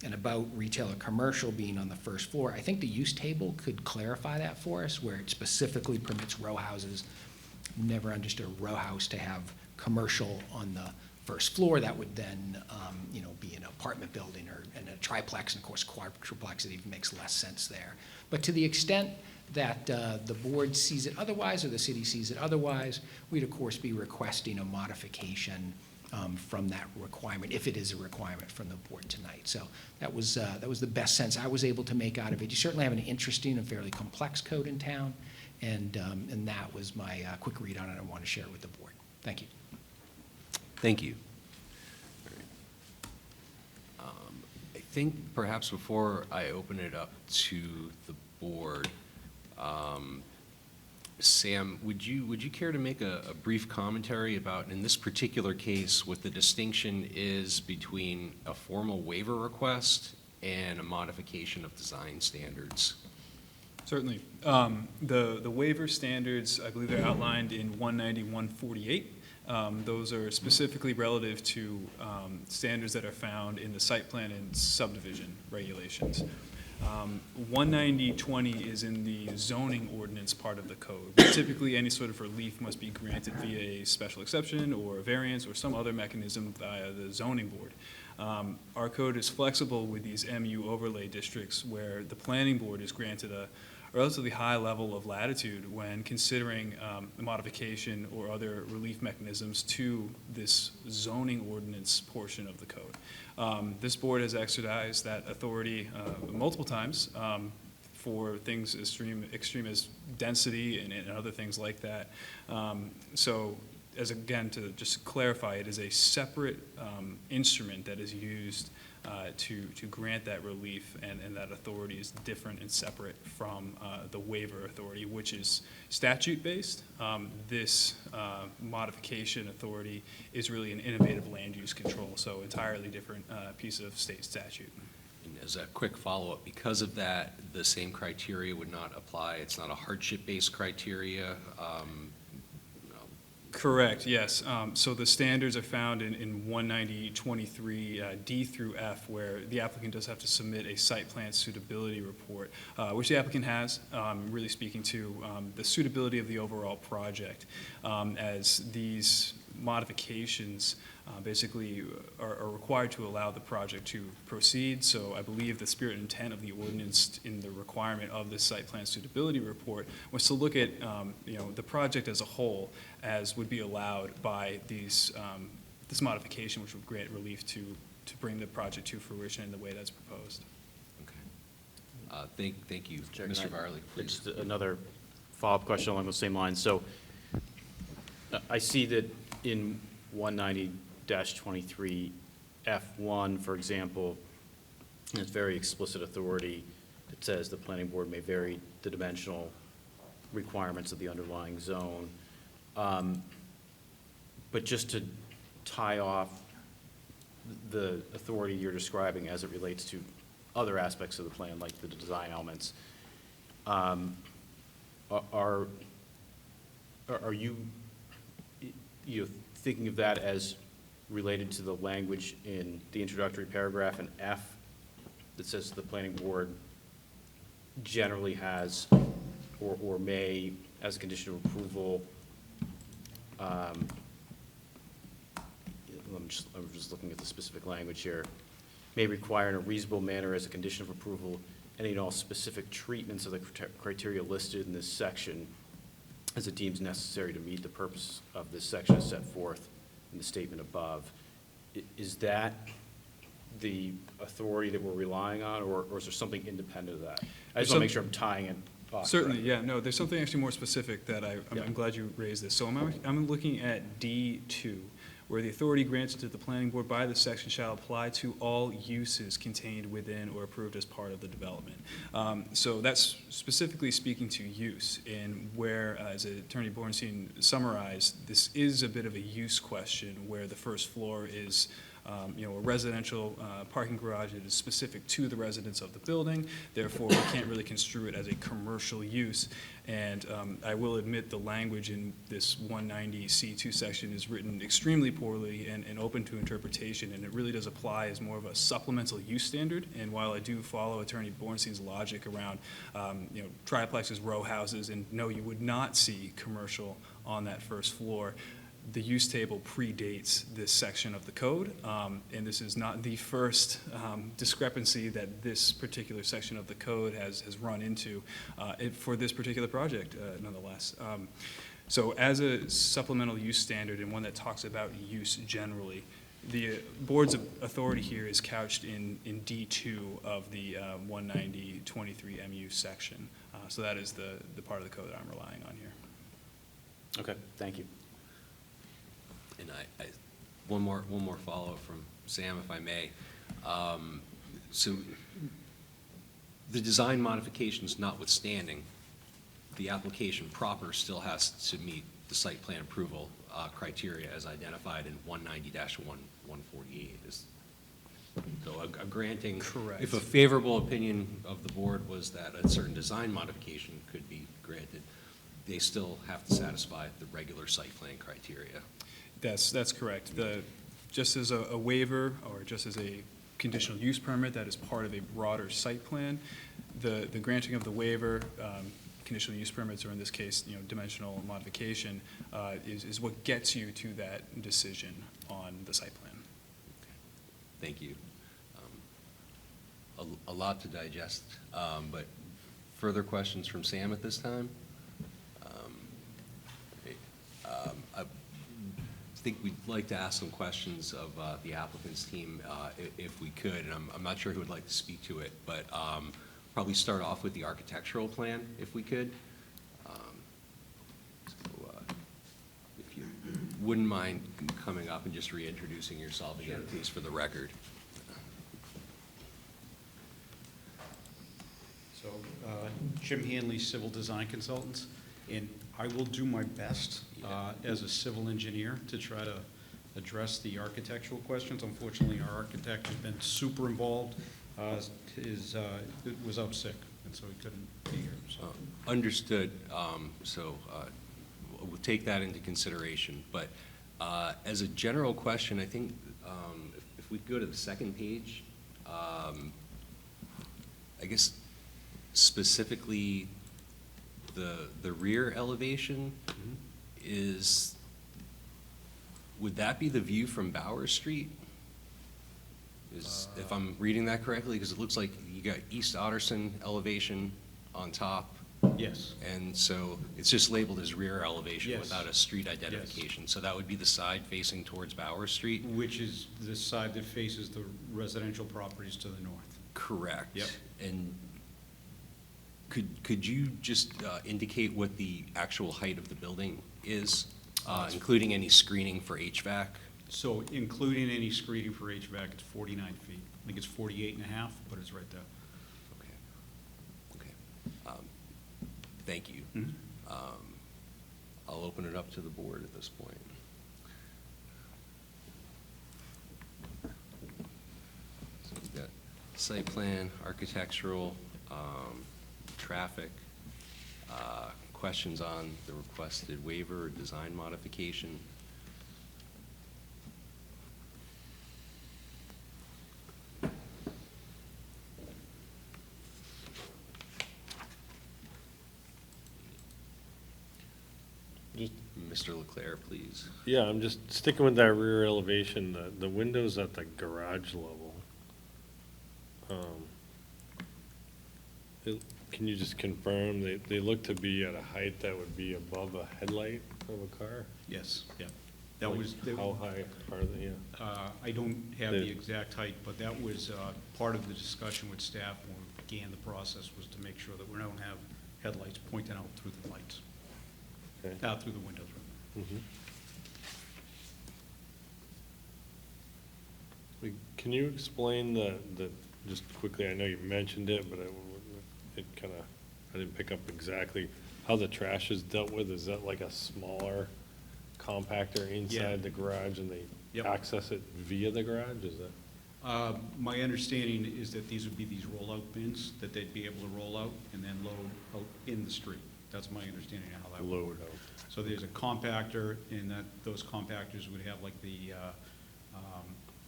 B: and about retail or commercial being on the first floor, I think the use table could clarify that for us, where it specifically permits row houses. Never understood a row house to have commercial on the first floor. That would then, be an apartment building or and a triplex, and of course quadruplex. It even makes less sense there. But to the extent that the board sees it otherwise, or the city sees it otherwise, we'd of course be requesting a modification from that requirement, if it is a requirement from the board tonight. So that was the best sense I was able to make out of it. You certainly have an interesting and fairly complex code in town, and that was my quick read on it. I want to share it with the board. Thank you.
A: Thank you. I think perhaps before I open it up to the board, Sam, would you care to make a brief commentary about, in this particular case, what the distinction is between a formal waiver request and a modification of design standards?
I: Certainly. The waiver standards, I believe they're outlined in 190-148. Those are specifically relative to standards that are found in the site plan and subdivision regulations. 190-20 is in the zoning ordinance part of the code. Typically, any sort of relief must be granted via a special exception or a variance or some other mechanism via the zoning board. Our code is flexible with these MU overlay districts where the planning board is granted a relatively high level of latitude when considering a modification or other relief mechanisms to this zoning ordinance portion of the code. This board has exercised that authority multiple times for things extreme as density and other things like that. So again, to just clarify, it is a separate instrument that is used to grant that relief, and that authority is different and separate from the waiver authority, which is statute-based. This modification authority is really an innovative land use control, so entirely different piece of state statute.
A: And as a quick follow-up, because of that, the same criteria would not apply? It's not a hardship-based criteria?
I: Correct, yes. So the standards are found in 190-23 D through F, where the applicant does have to submit a site plan suitability report, which the applicant has, really speaking to the suitability of the overall project, as these modifications basically are required to allow the project to proceed. So I believe the spirit and intent of the ordinance in the requirement of this site plan suitability report was to look at the project as a whole, as would be allowed by these this modification, which would grant relief to bring the project to fruition in the way that's proposed.
A: Okay. Thank you, Mr. Varley. Please.
D: Just another follow-up question along those same lines. So I see that in 190-23 F1, for example, it's very explicit authority that says the planning board may vary the dimensional requirements of the underlying zone. But just to tie off the authority you're describing as it relates to other aspects of the plan, like the design elements, are you, thinking of that as related to the language in the introductory paragraph in F that says the planning board generally has or may, as a condition of approval, I'm just looking at the specific language here, may require in a reasonable manner as a condition of approval any and all specific treatments of the criteria listed in this section as it deems necessary to meet the purpose of this section as set forth in the statement above. Is that the authority that we're relying on, or is there something independent of that? I just want to make sure I'm tying it off.
I: Certainly,
D: correctly.
I: yeah, no, there's something actually more specific that I'm glad you raised this. So I'm looking at D2, where the authority granted to the planning board by this section shall apply to all uses contained within or approved as part of the development. So that's specifically speaking to use, and where, as Attorney Bornstein summarized, this is a bit of a use question where the first floor is a residential parking garage that is specific to the residents of the building. Therefore, we can't really construe it as a commercial use. And I will admit the language in this 190C2 section is written extremely poorly and open to interpretation, and it really does apply as more of a supplemental use standard. And while I do follow Attorney Bornstein's logic around triplexes, row houses, and no, you would not see commercial on that first floor, the use table predates this section of the code, and this is not the first discrepancy that this particular section of the code has run into for this particular project, nonetheless. So as a supplemental use standard and one that talks about use generally, the board's authority here is couched in D2 of the 190.23 MU section. So that is the part of the code that I'm relying on here.
D: Okay, thank you.
A: And one more follow-up from Sam, if I may. So the design modifications notwithstanding, the application proper still has to meet the site plan approval criteria as identified in 190-148. So a granting.
I: Correct.
A: If a favorable opinion of the board was that a certain design modification could be granted, they still have to satisfy the regular site plan criteria.
I: That's correct. Just as a waiver or just as a conditional use permit that is part of a broader site plan, the granting of the waiver, conditional use permits, or in this case, dimensional modification, is what gets you to that decision on the site plan.
A: Thank you. A lot to digest, but further questions from Sam at this time? I think we'd like to ask some questions of the applicant's team if we could, and I'm not sure who would like to speak to it, but probably start off with the architectural plan if we could. If you wouldn't mind coming up and just reintroducing yourself again, please, for the record.
J: So, Jim Hanley, Civil Design Consultants, and I will do my best as a civil engineer to try to address the architectural questions. Unfortunately, our architect has been super involved. Was out sick, and so he couldn't be here. So.
A: Understood. So we'll take that into consideration. But as a general question, I think if we go to the second page, I guess specifically the rear elevation is, would that be the view from Bauer Street? If I'm reading that correctly, because it looks like you got East Otterson elevation on top.
J: Yes.
A: And so it's just labeled as rear elevation
J: Yes.
A: without a street identification.
J: Yes.
A: So that would be the side facing towards Bauer Street?
J: Which is the side that faces the residential properties to the north.
A: Correct.
J: Yep.
A: And could you just indicate what the actual height of the building is, including any screening for HVAC?
J: So including any screening for HVAC, it's 49 feet. I think it's 48 and a half, but it's right there.
A: Okay. Thank you.
J: Mhm.
A: I'll open it up to the board at this point. site plan, architectural, traffic, questions on the requested waiver or design modification.
C: Just,
A: Mr. Leclerc, please.
C: yeah, I'm just sticking with that rear elevation, the windows at the garage level. Can you just confirm, they look to be at a height that would be above a headlight of a car?
J: Yes, yeah. That
C: Like,
J: was,
C: how high are they, yeah?
J: I don't have the
C: The-
J: exact height, but that was part of the discussion with staff when we began the process, was to make sure that we don't have headlights pointing out through the lights,
C: Okay.
J: out through the windows.
C: Mhm. Can you explain just quickly, I know you mentioned it, but it kind of, I didn't pick up exactly how the trash is dealt with. Is that like a smaller compactor
J: Yeah.
C: inside the garage and they
J: Yep.
C: access it via the garage? Is that?
J: My understanding is that these would be these rollout bins that they'd be able to roll out and then load out in the street. That's my understanding of how that would
C: Load
J: work.
C: out.
J: So there's a compactor, and those compactors would have like the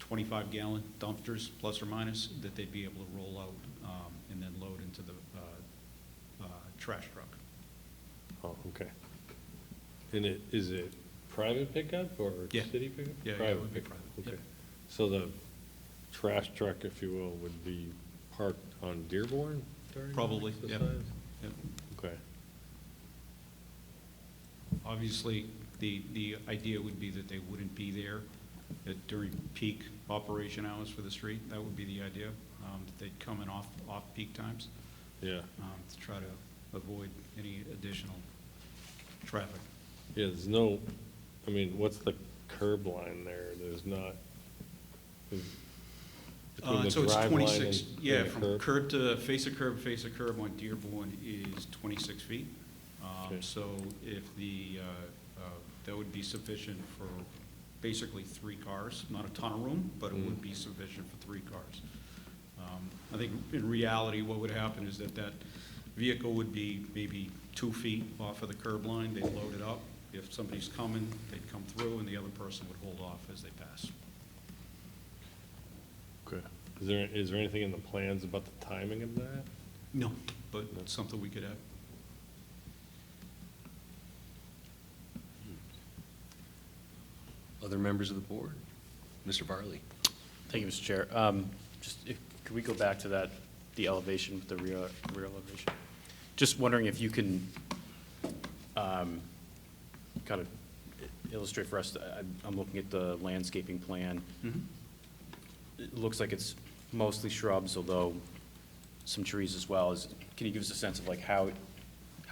J: 25-gallon dumpsters, plus or minus, that they'd be able to roll out and then load into the trash truck.
C: Oh, okay. And is it private pickup or
J: Yeah.
C: city pickup?
J: Yeah, it would be private,
C: Okay.
J: yep.
C: So the trash truck, if you will, would be parked on Dearborn during
J: Probably, yeah.
C: exercise?
J: Yep.
C: Okay.
J: Obviously, the idea would be that they wouldn't be there during peak operation hours for the street. That would be the idea, that they'd come in off-peak times
C: Yeah.
J: to try to avoid any additional traffic.
C: Yeah, there's no, I mean, what's the curb line there? There's not, between the
J: So it's
C: drive line
J: 26,
C: and
J: yeah,
C: the
J: from curb to face of curb on Dearborn is 26 feet.
C: Okay.
J: So if that would be sufficient for basically 3 cars, not a ton of room, but it would be sufficient for 3 cars. I think in reality, what would happen is that vehicle would be maybe 2 feet off of the curb line, they'd load it up. If somebody's coming, they'd come through, and the other person would hold off as they pass.
C: Okay. Is there anything in the plans about the timing of that?
J: No, but it's something we could add.
A: Other members of the board? Mr. Barley?
D: Thank you, Mr. Chair. Could we go back to that, the elevation with the rear elevation? Just wondering if you can kind of illustrate for us, I'm looking at the landscaping plan. It looks like it's mostly shrubs, although some trees as well. Can you give us a sense of like how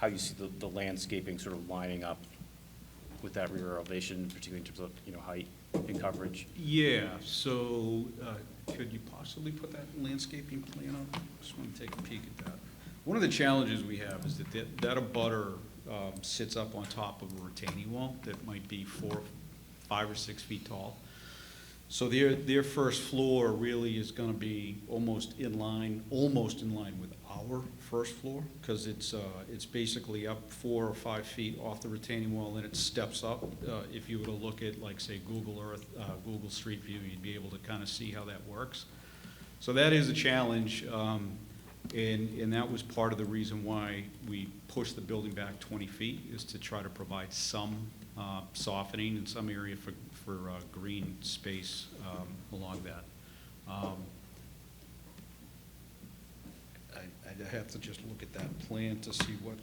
D: you see the landscaping sort of lining up with that rear elevation, particularly in terms of, height and coverage?
J: Yeah, so could you possibly put that landscaping plan up? Just want to take a peek at that. One of the challenges we have is that that abutter sits up on top of a retaining wall that might be 5 or 6 feet tall. So their first floor really is going to be almost in line with our first floor, because it's basically up 4 or 5 feet off the retaining wall, and it steps up. If you were to look at, like, say, Google Earth, Google Street View, you'd be able to kind of see how that works. So that is a challenge, and that was part of the reason why we pushed the building back 20 feet, is to try to provide some softening in some area for green space along that. I'd have to just look at that plan to see what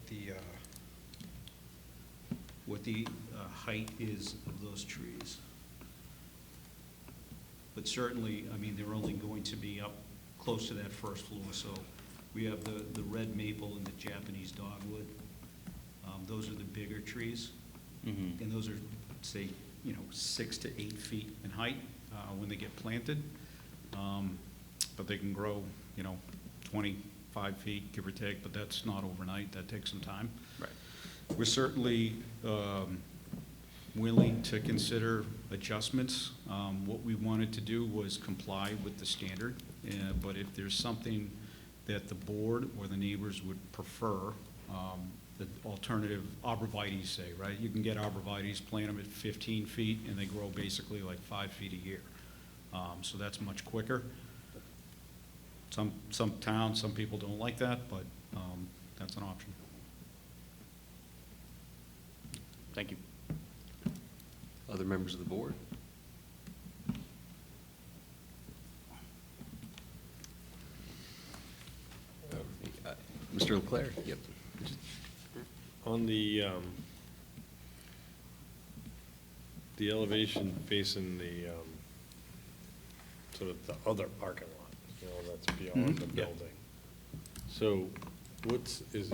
J: the height is of those trees. But certainly, I mean, they're only going to be up close to that first floor, so we have the red maple and the Japanese dogwood. Those are the bigger trees, and those are, say, 6 to 8 feet in height when they get planted. But they can grow, 25 feet, give or take, but that's not overnight. That takes some time.
D: Right.
J: We're certainly willing to consider adjustments. What we wanted to do was comply with the standard, but if there's something that the board or the neighbors would prefer, the alternative, arborvitaes say, right? You can get arborvitaes, plant them at 15 feet, and they grow basically like 5 feet a year. So that's much quicker. Some towns, some people don't like that, but that's an option.
D: Thank you.
A: Other members of the board? Mr. Leclerc, yep.
C: On the elevation facing the, sort of the other parking lot, you know, that's beyond the
J: Yeah.
C: building. So is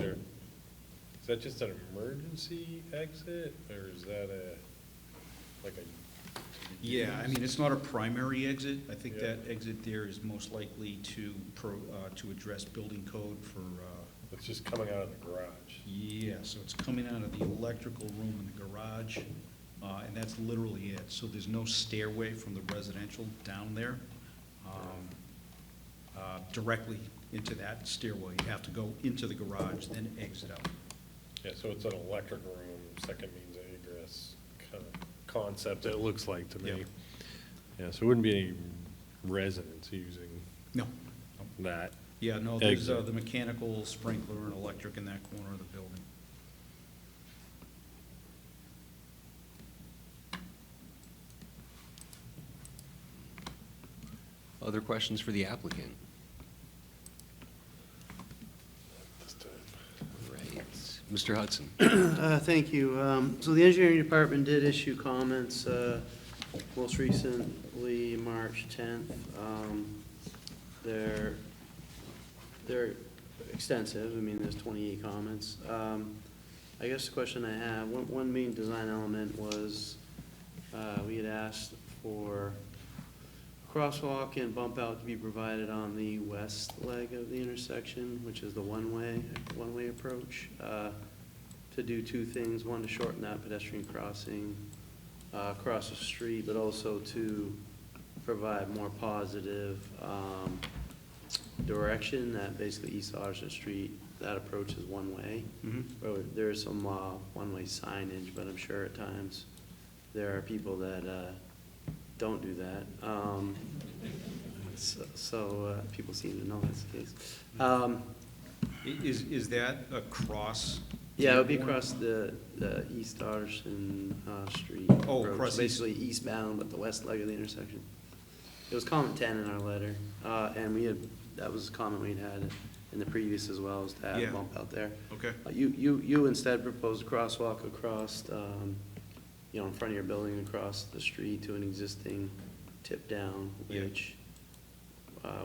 C: that just an emergency exit, or is that like a?
J: Yeah, I mean, it's not a primary exit. I think
C: Yeah.
J: that exit there is most likely to address building code for,
C: It's just coming out of the garage.
J: yeah, so it's coming out of the electrical room in the garage, and that's literally it. So there's no stairway from the residential down there directly into that stairway. You have to go into the garage, then exit out.
C: Yeah, so it's an electric room, second means of egress kind of concept, it looks like to me.
J: Yeah.
C: Yeah, so it wouldn't be any residents using
J: No.
C: that.
J: Yeah, no, there's
C: Exit.
J: the mechanical, sprinkler, and electric in that corner of the building.
A: Other questions for the applicant? Right. Mr. Hudson?
L: Thank you. So the engineering department did issue comments, most recently, March 10th. They're extensive. I mean, there's 28 comments. I guess the question I have, one main design element was, we had asked for crosswalk and bump out to be provided on the west leg of the intersection, which is the one-way approach, to do two things. One, to shorten that pedestrian crossing across the street, but also to provide more positive direction that basically East Austin Street, that approach is one way. There is some one-way signage, but I'm sure at times there are people that don't do that. So people seem to know that's the case.
J: Is that across?
L: Yeah, it would be
J: Dearborn?
L: across the East Artisan Street.
J: Oh,
L: approach,
J: across
L: basically eastbound, but the west leg of the intersection. It was comment 10 in our letter, and that was a comment we'd had in the previous as well, as to have a
J: Yeah.
L: bump out there.
J: Okay.
L: You instead proposed a crosswalk across, in front of your building, across the street to an existing tip down,
J: Yeah.
L: which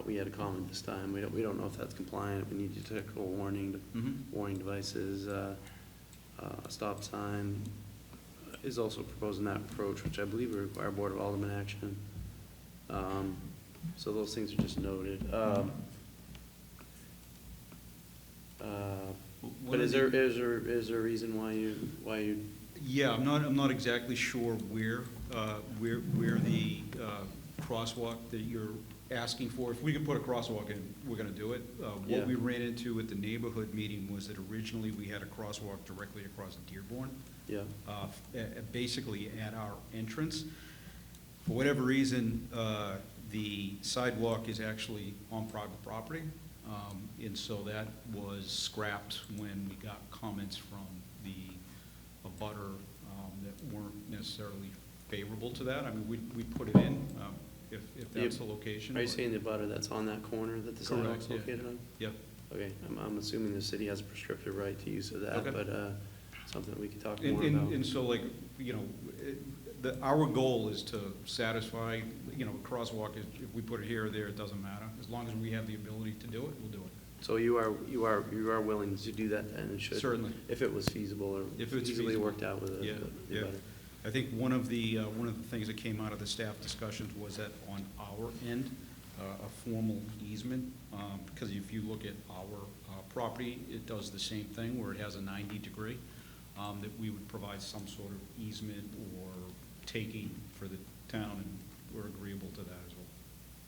L: we had a comment this time. We don't know if that's compliant. We need technical warning devices. A stop sign is also proposing that approach, which I believe would require Board of Alderman action. So those things are just noted. But is there a reason why you?
J: Yeah, I'm not exactly sure where the crosswalk that you're asking for. If we can put a crosswalk in, we're gonna do it.
L: Yeah.
J: What we ran into at the neighborhood meeting was that originally we had a crosswalk directly across Dearborn,
L: Yeah,
J: basically at our entrance. For whatever reason, the sidewalk is actually on private property, and so that was scrapped when we got comments from the abutter that weren't necessarily favorable to that. I mean, we put it in, if that's the location.
L: are you
J: but-
L: saying the butter that's on that corner that the sidewalk's
J: Correct, yeah.
L: located on?
J: Yep.
L: Okay, I'm assuming the city has a prescriptive right to use of that,
J: Okay.
L: but something we could talk
J: And,
L: more
J: and,
L: about.
J: and so like, our goal is to satisfy, a crosswalk, if we put it here or there, it doesn't matter. As long as we have the ability to do it, we'll do it.
L: So you are willing to do that then, and should?
J: Certainly.
L: If it was feasible or
J: If it's
L: feasibly
J: feasible.
L: worked out with the
J: Yeah,
L: the
J: yeah.
L: butter.
J: I think one of the things that came out of the staff discussions was that on our end, a formal easement, because if you look at our property, it does the same thing, where it has a 90-degree. that we would provide some sort of easement or taking for the town, and we're agreeable to that as well.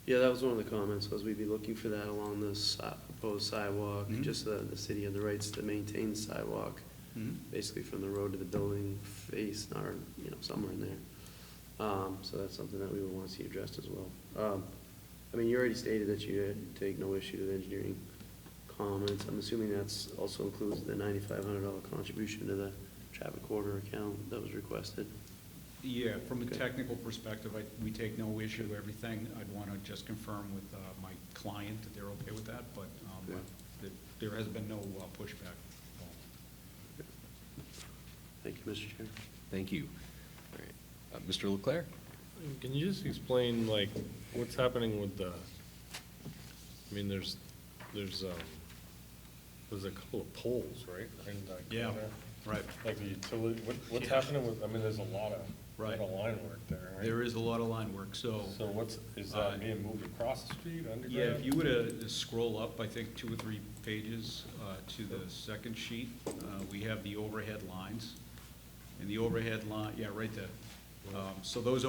L: Yeah, that was one of the comments, was we'd be looking for that along this proposed sidewalk,
J: Mhm.
L: just so that the city had the rights to maintain the sidewalk, basically from the road to the building face, or, somewhere in there. So that's something that we would want to see addressed as well. I mean, you already stated that you take no issue with engineering comments. I'm assuming that's also includes the $9,500 contribution to the traffic corridor account that was requested.
J: Yeah, from a
L: Okay.
J: technical perspective, we take no issue with everything. I'd want to just confirm with my client that they're okay with that, but
L: Okay.
J: there has been no pushback.
L: Thank you, Mr. Chair.
A: Thank you. All right. Mr. Leclerc?
C: Can you just explain, like, what's happening with the, I mean, there's a couple of poles, right? in that
J: Yeah,
C: corner?
J: right.
C: Like the utility, what's
J: Yeah.
C: happening with, I mean, there's a lot of
J: Right.
C: line work there, right?
J: There is a lot of line work, so.
C: So is that being moved across the street, underground?
J: Yeah, if you were to scroll up, I think 2 or 3 pages to the second sheet, we have the overhead lines. And the overhead line, yeah, right there. So those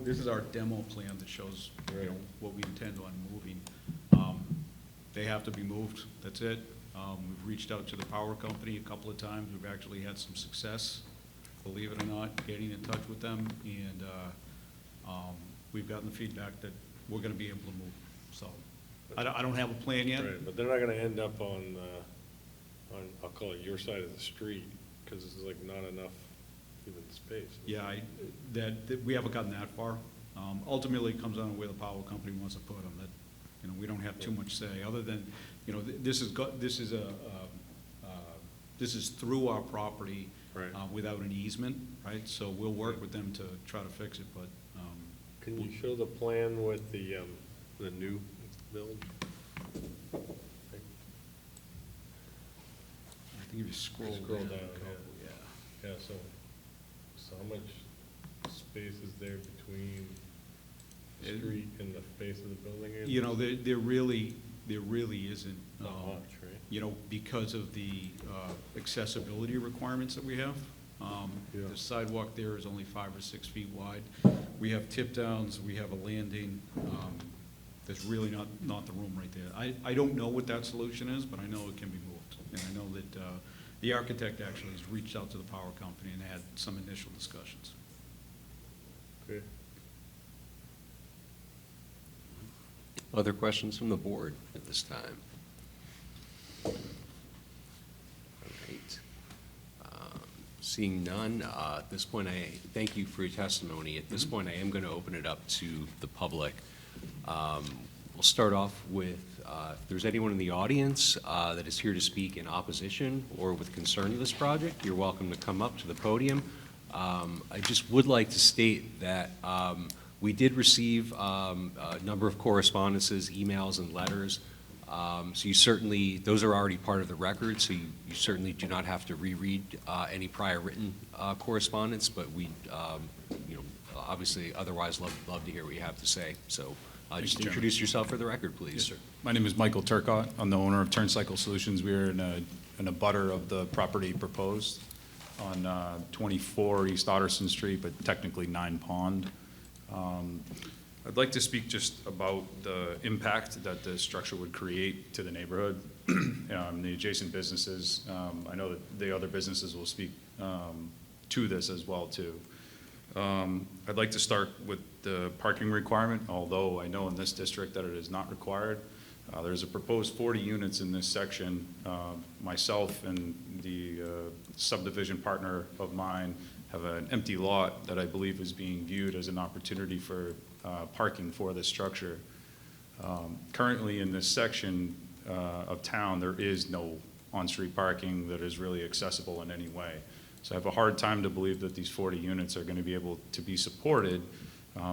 J: this is our demo plan that shows,
C: Right.
J: what we intend on moving. They have to be moved, that's it. We've reached out to the power company a couple of times. We've actually had some success, believe it or not, getting in touch with them. And we've gotten the feedback that we're gonna be able to move. So I don't have a plan yet.
C: Right, but they're not gonna end up on, I'll call it your side of the street, because it's like not enough even space.
J: Yeah, that we haven't gotten that far. Ultimately, it comes down to where the power company wants to put them. That, we don't have too much say, other than, this is through our property.
C: Right.
J: Without an easement, right? So we'll work with them to try to fix it, but.
C: Can you show the plan with the new build?
J: I think if you scroll
C: Scroll
J: down.
C: down,
J: yeah.
C: Yeah, so how much space is there between the
J: It-
C: street and the face of the building?
J: There really isn't.
C: Not much, right?
J: Because of the accessibility requirements that we have.
C: Yeah.
J: The sidewalk there is only 5 or 6 feet wide. We have tip downs, we have a landing. There's really not the room right there. I don't know what that solution is, but I know it can be moved. And I know that the architect actually has reached out to the power company and had some initial discussions.
C: Okay.
A: Other questions from the board at this time? All right. Seeing none, at this point, I thank you for your testimony. At this point, I am going to open it up to the public. We'll start off with, if there's anyone in the audience that is here to speak in opposition or with concern to this project, you're welcome to come up to the podium. I just would like to state that we did receive a number of correspondences, emails, and letters. So you certainly, those are already part of the record, so you certainly do not have to reread any prior written correspondence, but we, obviously otherwise love to hear what you have to say. So just
M: Chairman.
A: introduce yourself for the record, please.
M: Yes, sir. My name is Michael Turcott. I'm the owner of Turncycle Solutions. We are in a butter of the property proposed on 24 East Otterson Street, but technically 9 Pond. I'd like to speak just about the impact that the structure would create to the neighborhood, the adjacent businesses. I know that the other businesses will speak to this as well, too. I'd like to start with the parking requirement, although I know in this district that it is not required. There's a proposed 40 units in this section. Myself and the subdivision partner of mine have an empty lot that I believe is being viewed as an opportunity for parking for this structure. Currently in this section of town, there is no on-street parking that is really accessible in any way. So I have a hard time to believe that these 40 units are going to be able to be supported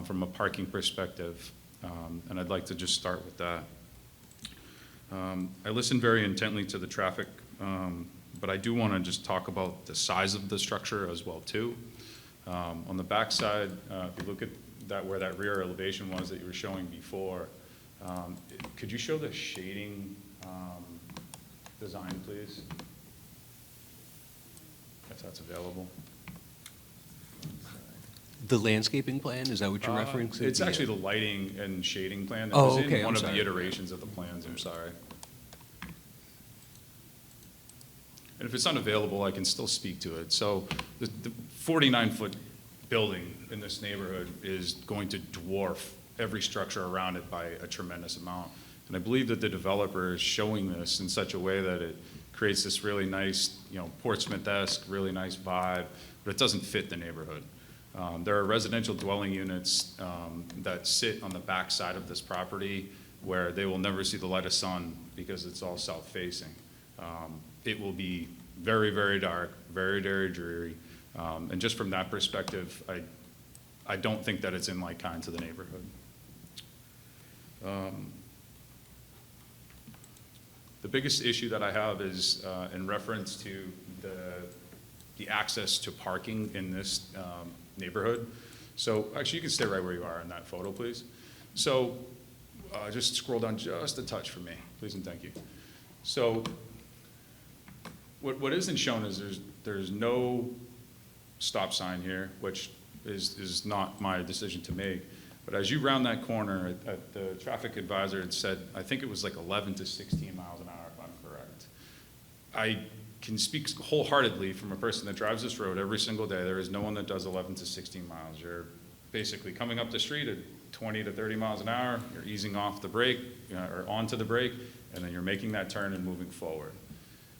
M: from a parking perspective, and I'd like to just start with that. I listened very intently to the traffic, but I do want to just talk about the size of the structure as well, too. On the back side, if you look at where that rear elevation was that you were showing before, could you show the shading design, please? That's that's available.
A: The landscaping plan, is that what you're referring to?
M: It's actually the lighting and shading plan that
A: Oh,
M: was
A: okay,
M: in
A: I'm
M: one of
A: sorry.
M: the iterations of the plans, I'm sorry. And if it's unavailable, I can still speak to it. So the 49-foot building in this neighborhood is going to dwarf every structure around it by a tremendous amount. And I believe that the developer is showing this in such a way that it creates this really nice, Portsmouth-esque, really nice vibe, but it doesn't fit the neighborhood. There are residential dwelling units that sit on the back side of this property where they will never see the light of sun because it's all south-facing. It will be very, very dark, very, very dreary. And just from that perspective, I don't think that it's in like kind to the neighborhood. The biggest issue that I have is in reference to the access to parking in this neighborhood. So actually, you can stay right where you are in that photo, please. So just scroll down just a touch for me, please and thank you. So what isn't shown is there's no stop sign here, which is not my decision to make. But as you round that corner, the traffic advisor had said, I think it was like 11 to 16 miles an hour, if I'm correct. I can speak wholeheartedly from a person that drives this road every single day. There is no one that does 11 to 16 miles. You're basically coming up the street at 20 to 30 miles an hour, you're easing off the brake, or onto the brake, and then you're making that turn and moving forward.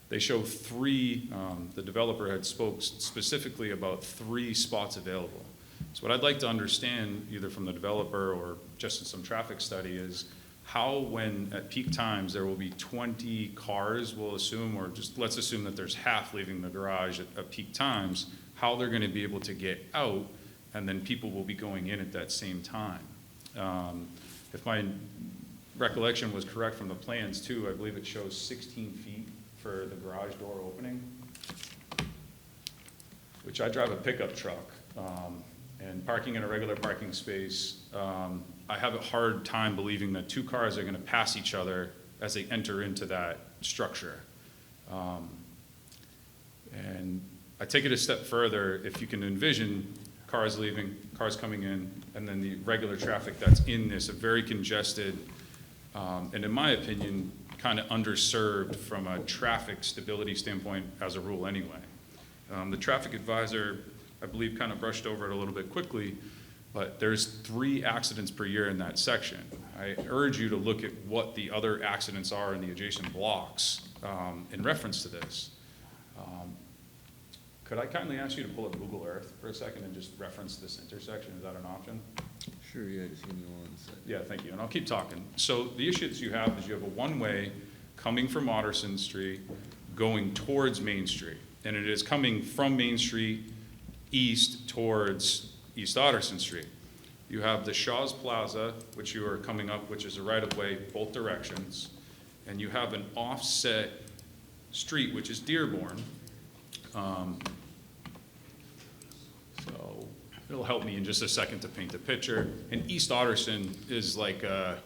M: They show three, the developer had spoke specifically about 3 spots available. So what I'd like to understand, either from the developer or just in some traffic study, is how, when at peak times there will be 20 cars, we'll assume, or just let's assume that there's half leaving the garage at peak times, how they're going to be able to get out, and then people will be going in at that same time. If my recollection was correct from the plans too, I believe it shows 16 feet for the garage door opening, which I drive a pickup truck. And parking in a regular parking space, I have a hard time believing that 2 cars are going to pass each other as they enter into that structure. And I take it a step further, if you can envision cars leaving, cars coming in, and then the regular traffic that's in this, a very congested, and in my opinion, kind of underserved from a traffic stability standpoint as a rule anyway. The traffic advisor, I believe, kind of brushed over it a little bit quickly, but there's 3 accidents per year in that section. I urge you to look at what the other accidents are in the adjacent blocks in reference to this. Could I kindly ask you to pull up Google Earth for a second and just reference this intersection? Is that an option?
N: Sure, yeah, just give me 1 second.
M: Yeah, thank you, and I'll keep talking. So the issue that you have is you have a one-way coming from Otterson Street going towards Main Street, and it is coming from Main Street east towards East Otterson Street. You have the Shaw's Plaza, which you are coming up, which is a right-of-way both directions, and you have an offset street, which is Dearborn. So it'll help me in just a second to paint the picture. And East Otterson is like a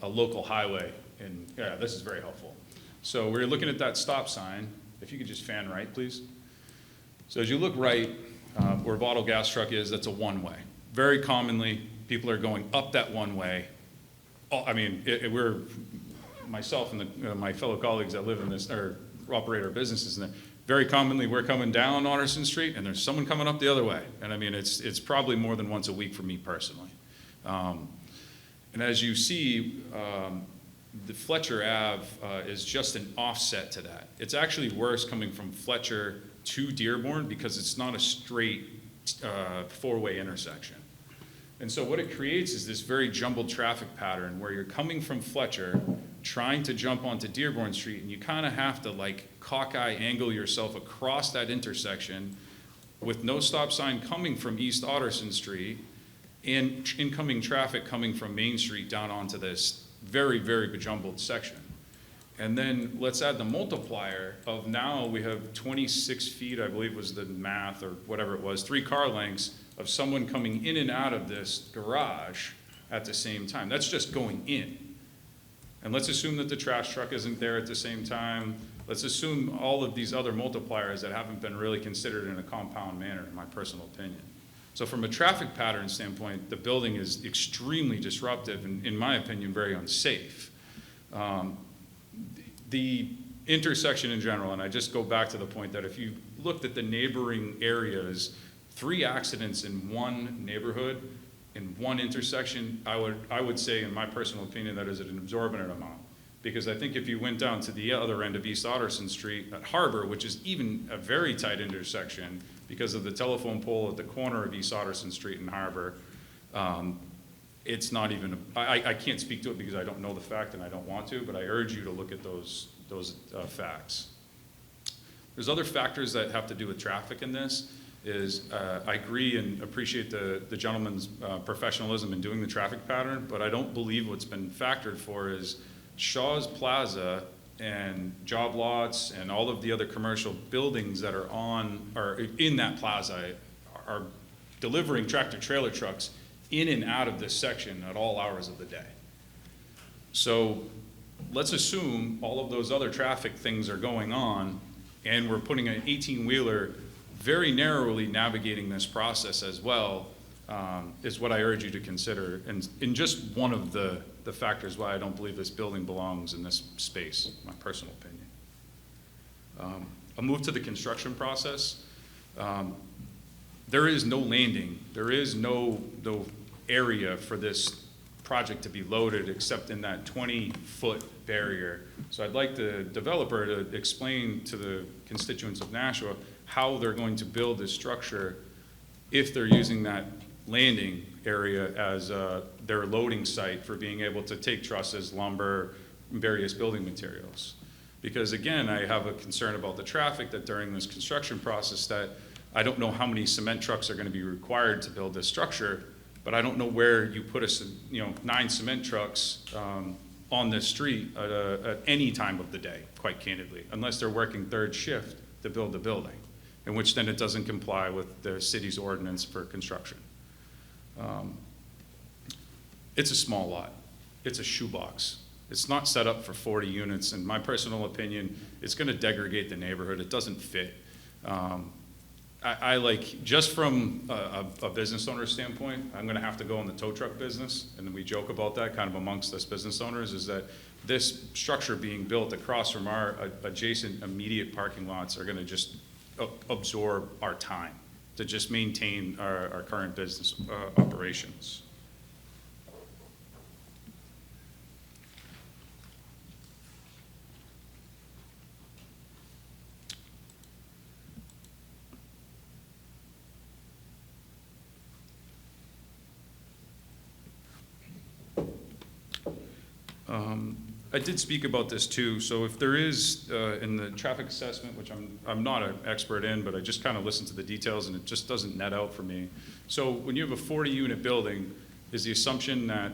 M: local highway, and yeah, this is very helpful. So we're looking at that stop sign. If you could just fan right, please. So as you look right, where Bottle Gas Truck is, that's a one-way. Very commonly, people are going up that one-way. I mean, we're, myself and my fellow colleagues that live in this, or operate our businesses in there, very commonly we're coming down Otterson Street and there's someone coming up the other way. And I mean, it's probably more than once a week for me personally. And as you see, the Fletcher Ave is just an offset to that. It's actually worse coming from Fletcher to Dearborn because it's not a straight 4-way intersection. And so what it creates is this very jumbled traffic pattern where you're coming from Fletcher, trying to jump onto Dearborn Street, and you kind of have to like cockeye angle yourself across that intersection with no stop sign coming from East Otterson Street and incoming traffic coming from Main Street down onto this very, very bejumbled section. And then let's add the multiplier of now we have 26 feet, I believe was the math or whatever it was, 3 car lengths of someone coming in and out of this garage at the same time. That's just going in. And let's assume that the trash truck isn't there at the same time. let's assume all of these other multipliers that haven't been really considered in a compound manner, in my personal opinion. So from a traffic pattern standpoint, the building is extremely disruptive and, in my opinion, very unsafe. The intersection in general, and I just go back to the point that if you looked at the neighboring areas, 3 accidents in one neighborhood, in one intersection, I would say, in my personal opinion, that is an exorbitant amount. Because I think if you went down to the other end of East Otterson Street at Harbor, which is even a very tight intersection because of the telephone pole at the corner of East Otterson Street and Harbor, it's not even, I can't speak to it because I don't know the fact and I don't want to, but I urge you to look at those facts. There's other factors that have to do with traffic in this. I agree and appreciate the gentleman's professionalism in doing the traffic pattern, but I don't believe what's been factored for is Shaw's Plaza and job lots and all of the other commercial buildings that are in that plaza are delivering tractor trailer trucks in and out of this section at all hours of the day. So let's assume all of those other traffic things are going on and we're putting an 18-wheeler very narrowly navigating this process as well, is what I urge you to consider, and in just one of the factors why I don't believe this building belongs in this space, my personal opinion. A move to the construction process. There is no landing. There is no area for this project to be loaded except in that 20-foot barrier. So I'd like the developer to explain to the constituents of Nashua how they're going to build this structure if they're using that landing area as their loading site for being able to take trusses, lumber, and various building materials. Because again, I have a concern about the traffic that during this construction process that I don't know how many cement trucks are going to be required to build this structure, but I don't know where you put 9 cement trucks on this street at any time of the day, quite candidly, unless they're working 3rd shift to build the building, in which then it doesn't comply with the city's ordinance for construction. It's a small lot. It's a shoebox. It's not set up for 40 units. In my personal opinion, it's going to degrade the neighborhood. It doesn't fit. I like, just from a business owner standpoint, I'm going to have to go in the tow truck business, and we joke about that kind of amongst us business owners, is that this structure being built across from our adjacent immediate parking lots are going to just absorb our time to just maintain our current business operations. I did speak about this too. So if there is in the traffic assessment, which I'm not an expert in, but I just kind of listened to the details and it just doesn't net out for me. So when you have a 40-unit building, is the assumption that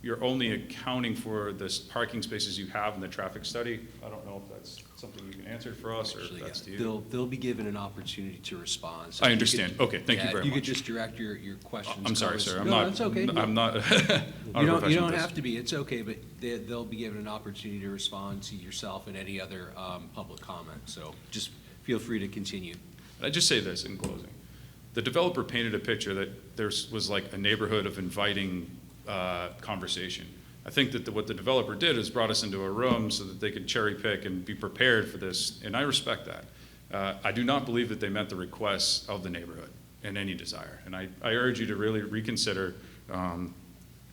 M: you're only accounting for the parking spaces you have in the traffic study? I don't know if that's something you can answer for us, or if that's to you.
A: They'll be given an opportunity to respond. So
M: I understand. Okay, thank you very much.
A: You could just direct your questions.
M: I'm sorry,
A: comments.
M: sir.
A: It's okay.
M: I'm not.
A: You don't have to be. It's okay, but they'll be given an opportunity to respond to yourself and any other public comment. So just feel free to continue.
M: I just say this in closing. The developer painted a picture that there was like a neighborhood of inviting conversation. I think that what the developer did is brought us into a room so that they could cherry pick and be prepared for this, and I respect that. I do not believe that they met the requests of the neighborhood and any desire, and I urge you to really reconsider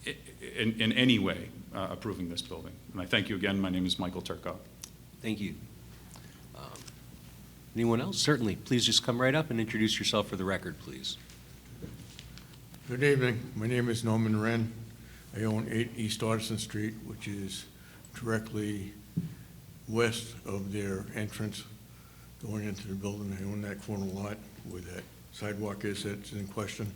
M: in any way approving this building. And I thank you again. My name is Michael Turcotte.
A: Thank you. Anyone else? Certainly. Please just come right up and introduce yourself for the record, please.
O: Good evening. My name is Norman Wren. I own 8 East Otterson Street, which is directly west of their entrance going into the building. I own that corner lot where that sidewalk is that's in question.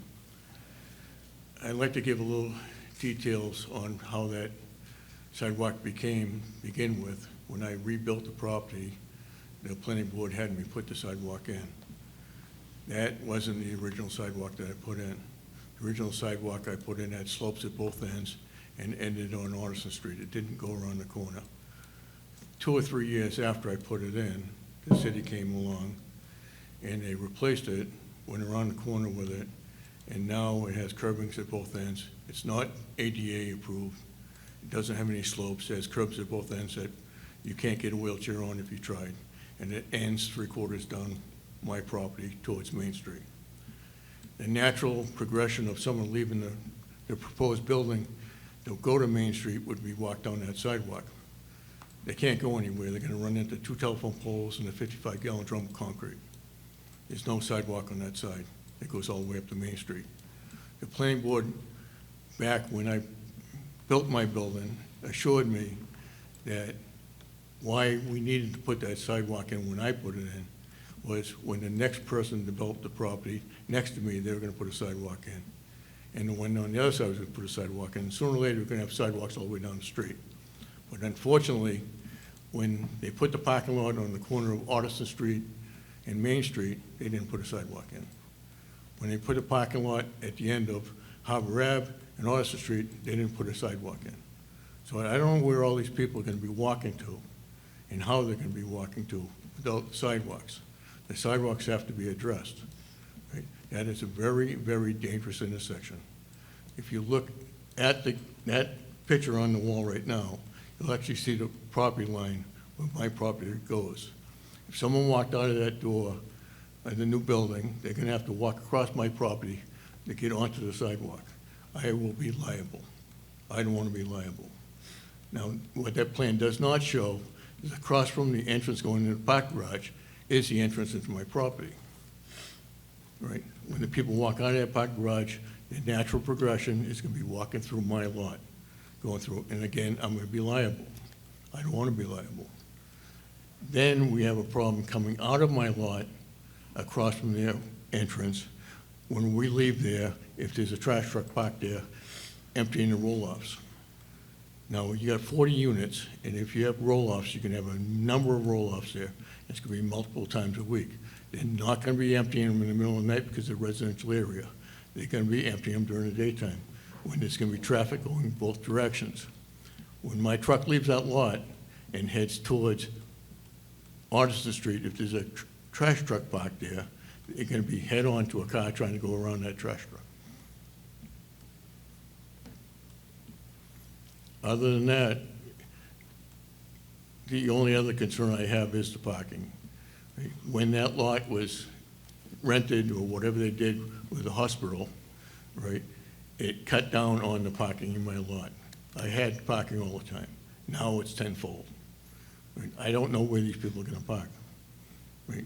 O: I'd like to give a little details on how that sidewalk begin with. When I rebuilt the property, the planning board had me put the sidewalk in. That wasn't the original sidewalk that I put in. The original sidewalk I put in had slopes at both ends and ended on Otterson Street. It didn't go around the corner. 2 or 3 years after I put it in, the city came along and they replaced it, went around the corner with it, and now it has curbings at both ends. It's not ADA approved. It doesn't have any slopes. It has curbs at both ends that you can't get a wheelchair on if you tried. And it ends 3/4 down my property towards Main Street. The natural progression of someone leaving the proposed building to go to Main Street would be walk down that sidewalk. They can't go anywhere. They're gonna run into 2 telephone poles and a 55-gallon drum of concrete. There's no sidewalk on that side. It goes all the way up to Main Street. The planning board, back when I built my building, assured me that why we needed to put that sidewalk in when I put it in was when the next person developed the property next to me, they were gonna put a sidewalk in. And the one on the other side was gonna put a sidewalk in. Sooner or later, we're gonna have sidewalks all the way down the street. But unfortunately, when they put the parking lot on the corner of Otterson Street and Main Street, they didn't put a sidewalk in. When they put a parking lot at the end of Harbor Ave and Otterson Street, they didn't put a sidewalk in. So I don't know where all these people are gonna be walking to and how they're gonna be walking to without sidewalks. The sidewalks have to be addressed. Right? That is a very, very dangerous intersection. If you look at that picture on the wall right now, you'll actually see the property line where my property goes. If someone walked out of that door of the new building, they're gonna have to walk across my property to get onto the sidewalk. I will be liable. I don't wanna be liable. Now, what that plan does not show is across from the entrance going into the parking garage is the entrance into my property. Right? When the people walk out of that parking garage, the natural progression is gonna be walking through my lot, going through, and again, I'm gonna be liable. I don't wanna be liable. Then we have a problem coming out of my lot across from their entrance. When we leave there, if there's a trash truck parked there, emptying the roll-offs. Now, you got 40 units, and if you have roll-offs, you can have a number of roll-offs there. It's gonna be multiple times a week. They're not gonna be emptying them in the middle of the night because they're residential area. They're gonna be emptying them during the daytime, when there's gonna be traffic going both directions. When my truck leaves that lot and heads towards Otterson Street, if there's a trash truck parked there, they're gonna be head-on to a car trying to go around that trash truck. Other than that, the only other concern I have is the parking. When that lot was rented, or whatever they did with the hospital, right, it cut down on the parking in my lot. I had parking all the time. Now it's tenfold. Right? I don't know where these people are gonna park. Right?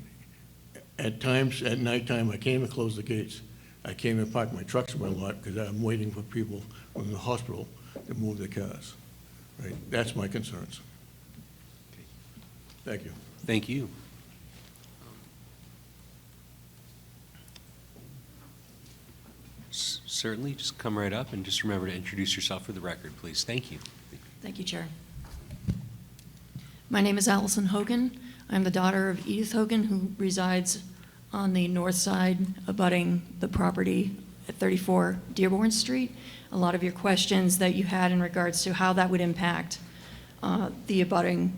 O: At times, at nighttime, I can't even close the gates. I can't even park my trucks in my lot because I'm waiting for people from the hospital to move their cars. Right? That's my concerns. Thank you.
A: Thank you. Certainly, just come right up and just remember to introduce yourself for the record, please. Thank you.
P: Thank you, Chair. My name is Allison Hogan. I'm the daughter of Edith Hogan, who resides on the north side abutting the property at 34 Dearborn Street. A lot of your questions that you had in regards to how that would impact the abutting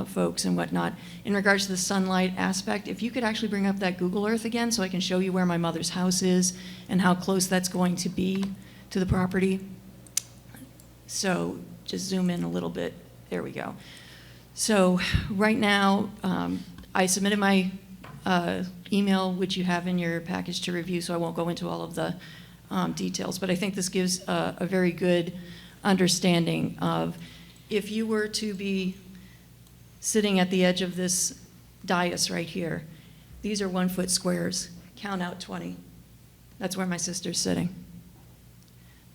P: folks and whatnot. In regards to the sunlight aspect, if you could actually bring up that Google Earth again so I can show you where my mother's house is and how close that's going to be to the property. So just zoom in a little bit. There we go. So right now, I submitted my email, which you have in your package to review, so I won't go into all of the details, but I think this gives a very good understanding of if you were to be sitting at the edge of this dais right here, these are 1-foot squares, count out 20. That's where my sister's sitting.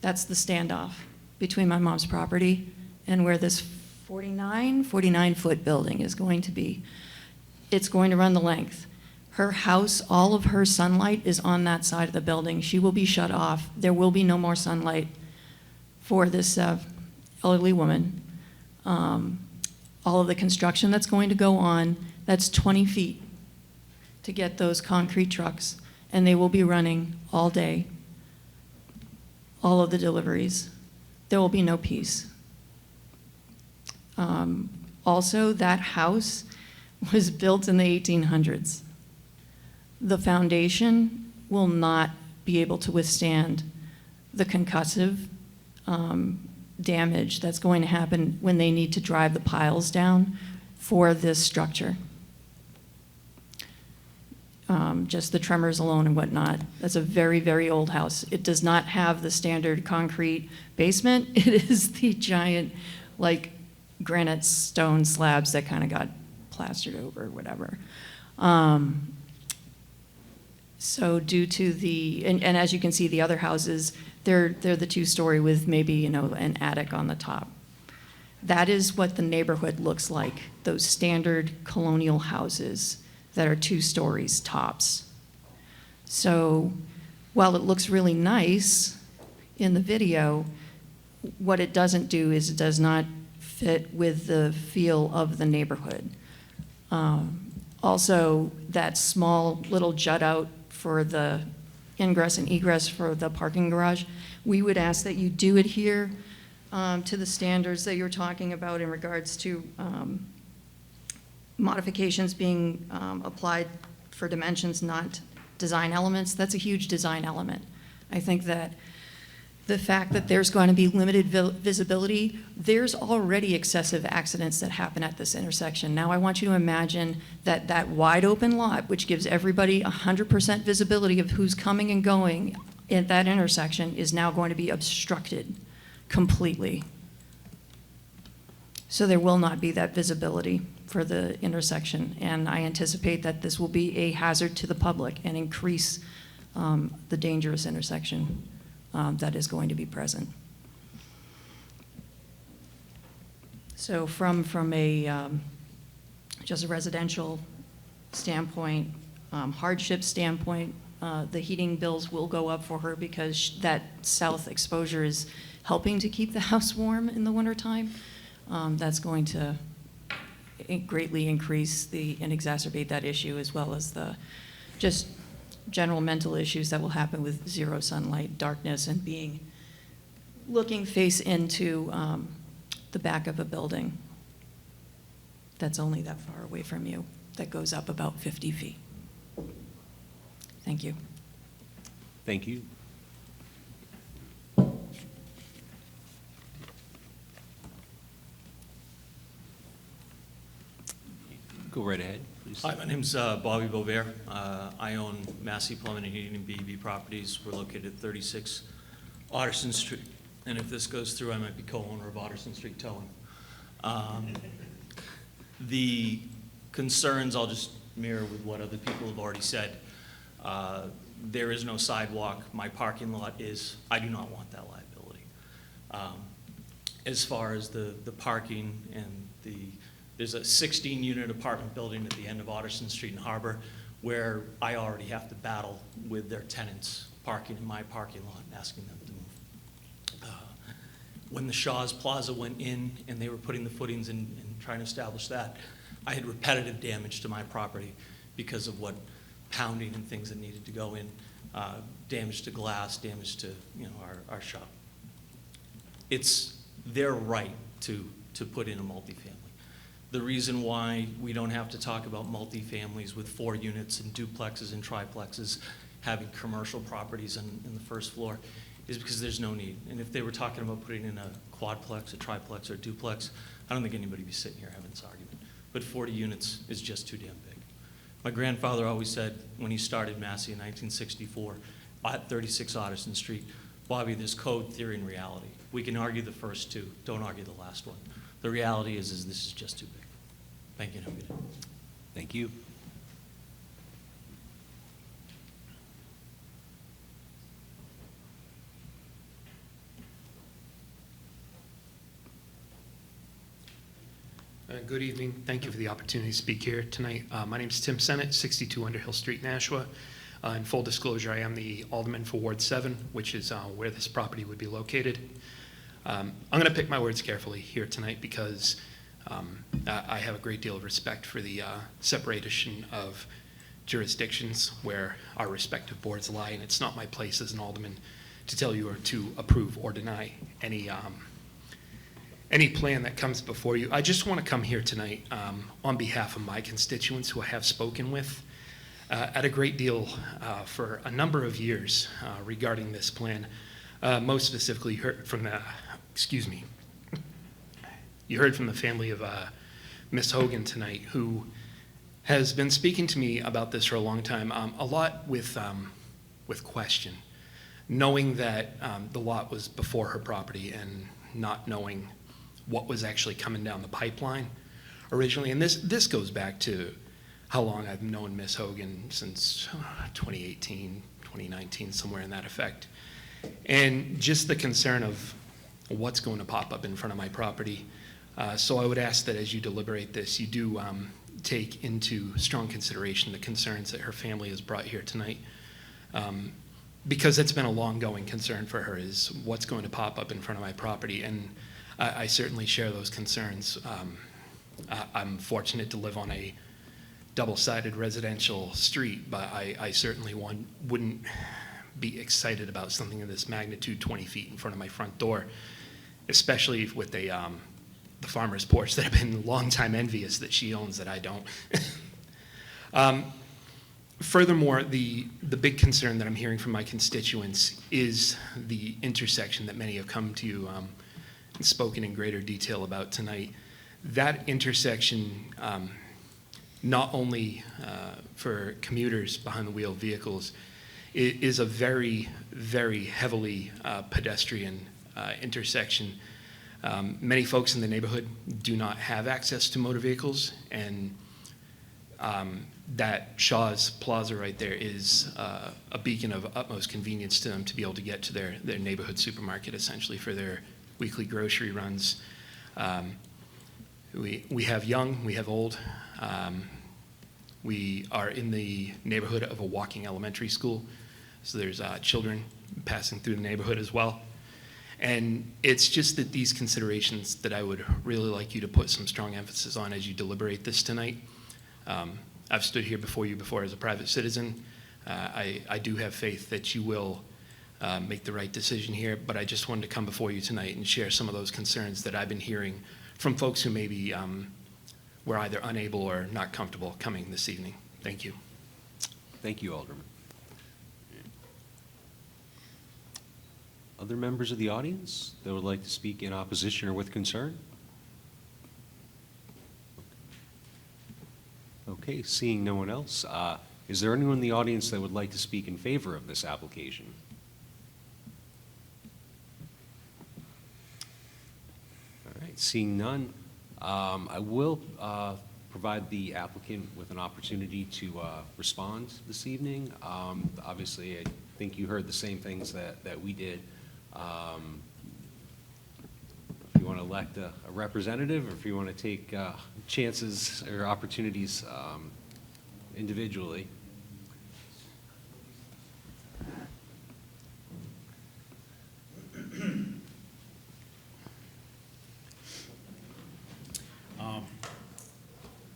P: That's the standoff between my mom's property and where this 49-foot building is going to be. It's going to run the length. Her house, all of her sunlight is on that side of the building. She will be shut off. There will be no more sunlight for this elderly woman. All of the construction that's going to go on, that's 20 feet to get those concrete trucks, and they will be running all day, all of the deliveries. There will be no peace. Also, that house was built in the 1800s. The foundation will not be able to withstand the concussive damage that's going to happen when they need to drive the piles down for this structure. Just the tremors alone and whatnot. That's a very, very old house. It does not have the standard concrete basement. It is the giant, like, granite stone slabs that kind of got plastered over or whatever. So due to the, and as you can see, the other houses, they're the two-story with maybe, you know, an attic on the top. That is what the neighborhood looks like, those standard colonial houses that are 2 stories tops. So while it looks really nice in the video, what it doesn't do is it does not fit with the feel of the neighborhood. Also, that small little jut out for the ingress and egress for the parking garage, we would ask that you do adhere to the standards that you're talking about in regards to modifications being applied for dimensions, not design elements. That's a huge design element. I think that the fact that there's going to be limited visibility, there's already excessive accidents that happen at this intersection. Now I want you to imagine that that wide open lot, which gives everybody 100% visibility of who's coming and going at that intersection, is now going to be obstructed completely. So there will not be that visibility for the intersection, and I anticipate that this will be a hazard to the public and increase the dangerous intersection that is going to be present. So from a just a residential standpoint, hardship standpoint, the heating bills will go up for her because that south exposure is helping to keep the house warm in the wintertime. That's going to greatly increase and exacerbate that issue, as well as the just general mental issues that will happen with zero sunlight, darkness, and looking face into the back of a building that's only that far away from you, that goes up about 50 feet. Thank you.
A: Thank you. Go right ahead, please.
Q: Hi, my name's Bobby Bovair. I own Massey Plumbing and Heating and B&B Properties. We're located at 36 Otterson Street. And if this goes through, I might be co-owner of Otterson Street Towing. The concerns, I'll just mirror with what other people have already said. There is no sidewalk. My parking lot is, I do not want that liability. As far as the parking and there's a 16-unit apartment building at the end of Otterson Street in Harbor where I already have to battle with their tenants parking in my parking lot and asking them to move. When the Shaw's Plaza went in and they were putting the footings in and trying to establish that, I had repetitive damage to my property because of what pounding and things that needed to go in, damage to glass, damage to our shop. It's their right to put in a multifamily. The reason why we don't have to talk about multifamilies with 4 units and duplexes and triplexes having commercial properties in the first floor is because there's no need. And if they were talking about putting in a quadplex, a triplex, or a duplex, I don't think anybody would be sitting here having this argument. But 40 units is just too damn big. My grandfather always said when he started Massey in 1964 at 36 Otterson Street, Bobby, there's code, theory, and reality. We can argue the first 2, don't argue the last one. The reality is this is just too big. Thank you. Have a good day.
A: Thank you.
R: Good evening. Thank you for the opportunity to speak here tonight. My name is Tim Sennett, 62 Underhill Street, Nashua. In full disclosure, I am the alderman for Ward 7, which is where this property would be located. I'm going to pick my words carefully here tonight because I have a great deal of respect for the separation of jurisdictions where our respective boards lie, and it's not my place as an alderman to tell you or to approve or deny any any plan that comes before you. I just want to come here tonight on behalf of my constituents who I have spoken with at a great deal for a number of years regarding this plan. Most specifically, heard from the, you heard from the family of Miss Hogan tonight, who has been speaking to me about this for a long time, a lot with question, knowing that the lot was before her property and not knowing what was actually coming down the pipeline originally. And this goes back to how long I've known Miss Hogan, since 2018, 2019, somewhere in that effect. And just the concern of what's going to pop up in front of my property. So I would ask that as you deliberate this, you do take into strong consideration the concerns that her family has brought here tonight. Because it's been a long-going concern for her, is what's going to pop up in front of my property. And I certainly share those concerns. I'm fortunate to live on a double-sided residential street, but I certainly wouldn't be excited about something of this magnitude 20 feet in front of my front door, especially with the farmer's porch that I've been a long time envious that she owns that I don't. Furthermore, the big concern that I'm hearing from my constituents is the intersection that many have come to you and spoken in greater detail about tonight. That intersection, not only for commuters behind the wheel vehicles, is a very, very heavily pedestrian intersection. Many folks in the neighborhood do not have access to motor vehicles, and that Shaw's Plaza right there is a beacon of utmost convenience to them to be able to get to their neighborhood supermarket, essentially, for their weekly grocery runs. We have young, we have old. We are in the neighborhood of a walking elementary school, so there's children passing through the neighborhood as well. And it's just that these considerations that I would really like you to put some strong emphasis on as you deliberate this tonight. I've stood here before you before as a private citizen. I do have faith that you will make the right decision here, but I just wanted to come before you tonight and share some of those concerns that I've been hearing from folks who maybe were either unable or not comfortable coming this evening. Thank you.
A: Thank you, Alderman. Other members of the audience that would like to speak in opposition or with concern? Okay, seeing no one else, is there anyone in the audience that would like to speak in favor of this application? All right, seeing none, I will provide the applicant with an opportunity to respond this evening. Obviously, I think you heard the same things that we did. If you want to elect a representative, or if you want to take chances or opportunities individually.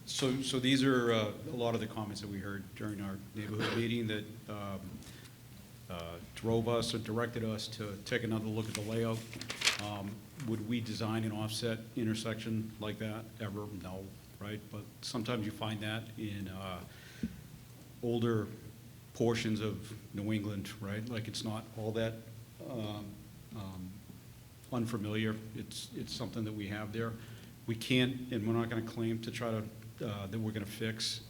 J: So these are a lot of the comments that we heard during our neighborhood meeting that drove us or directed us to take another look at the layout. Would we design an offset intersection like that ever? No, right? But sometimes you find that in older portions of New England, right? Like it's not all that unfamiliar. It's something that we have there. We can't, and we're not going to claim to try to that we're going to fix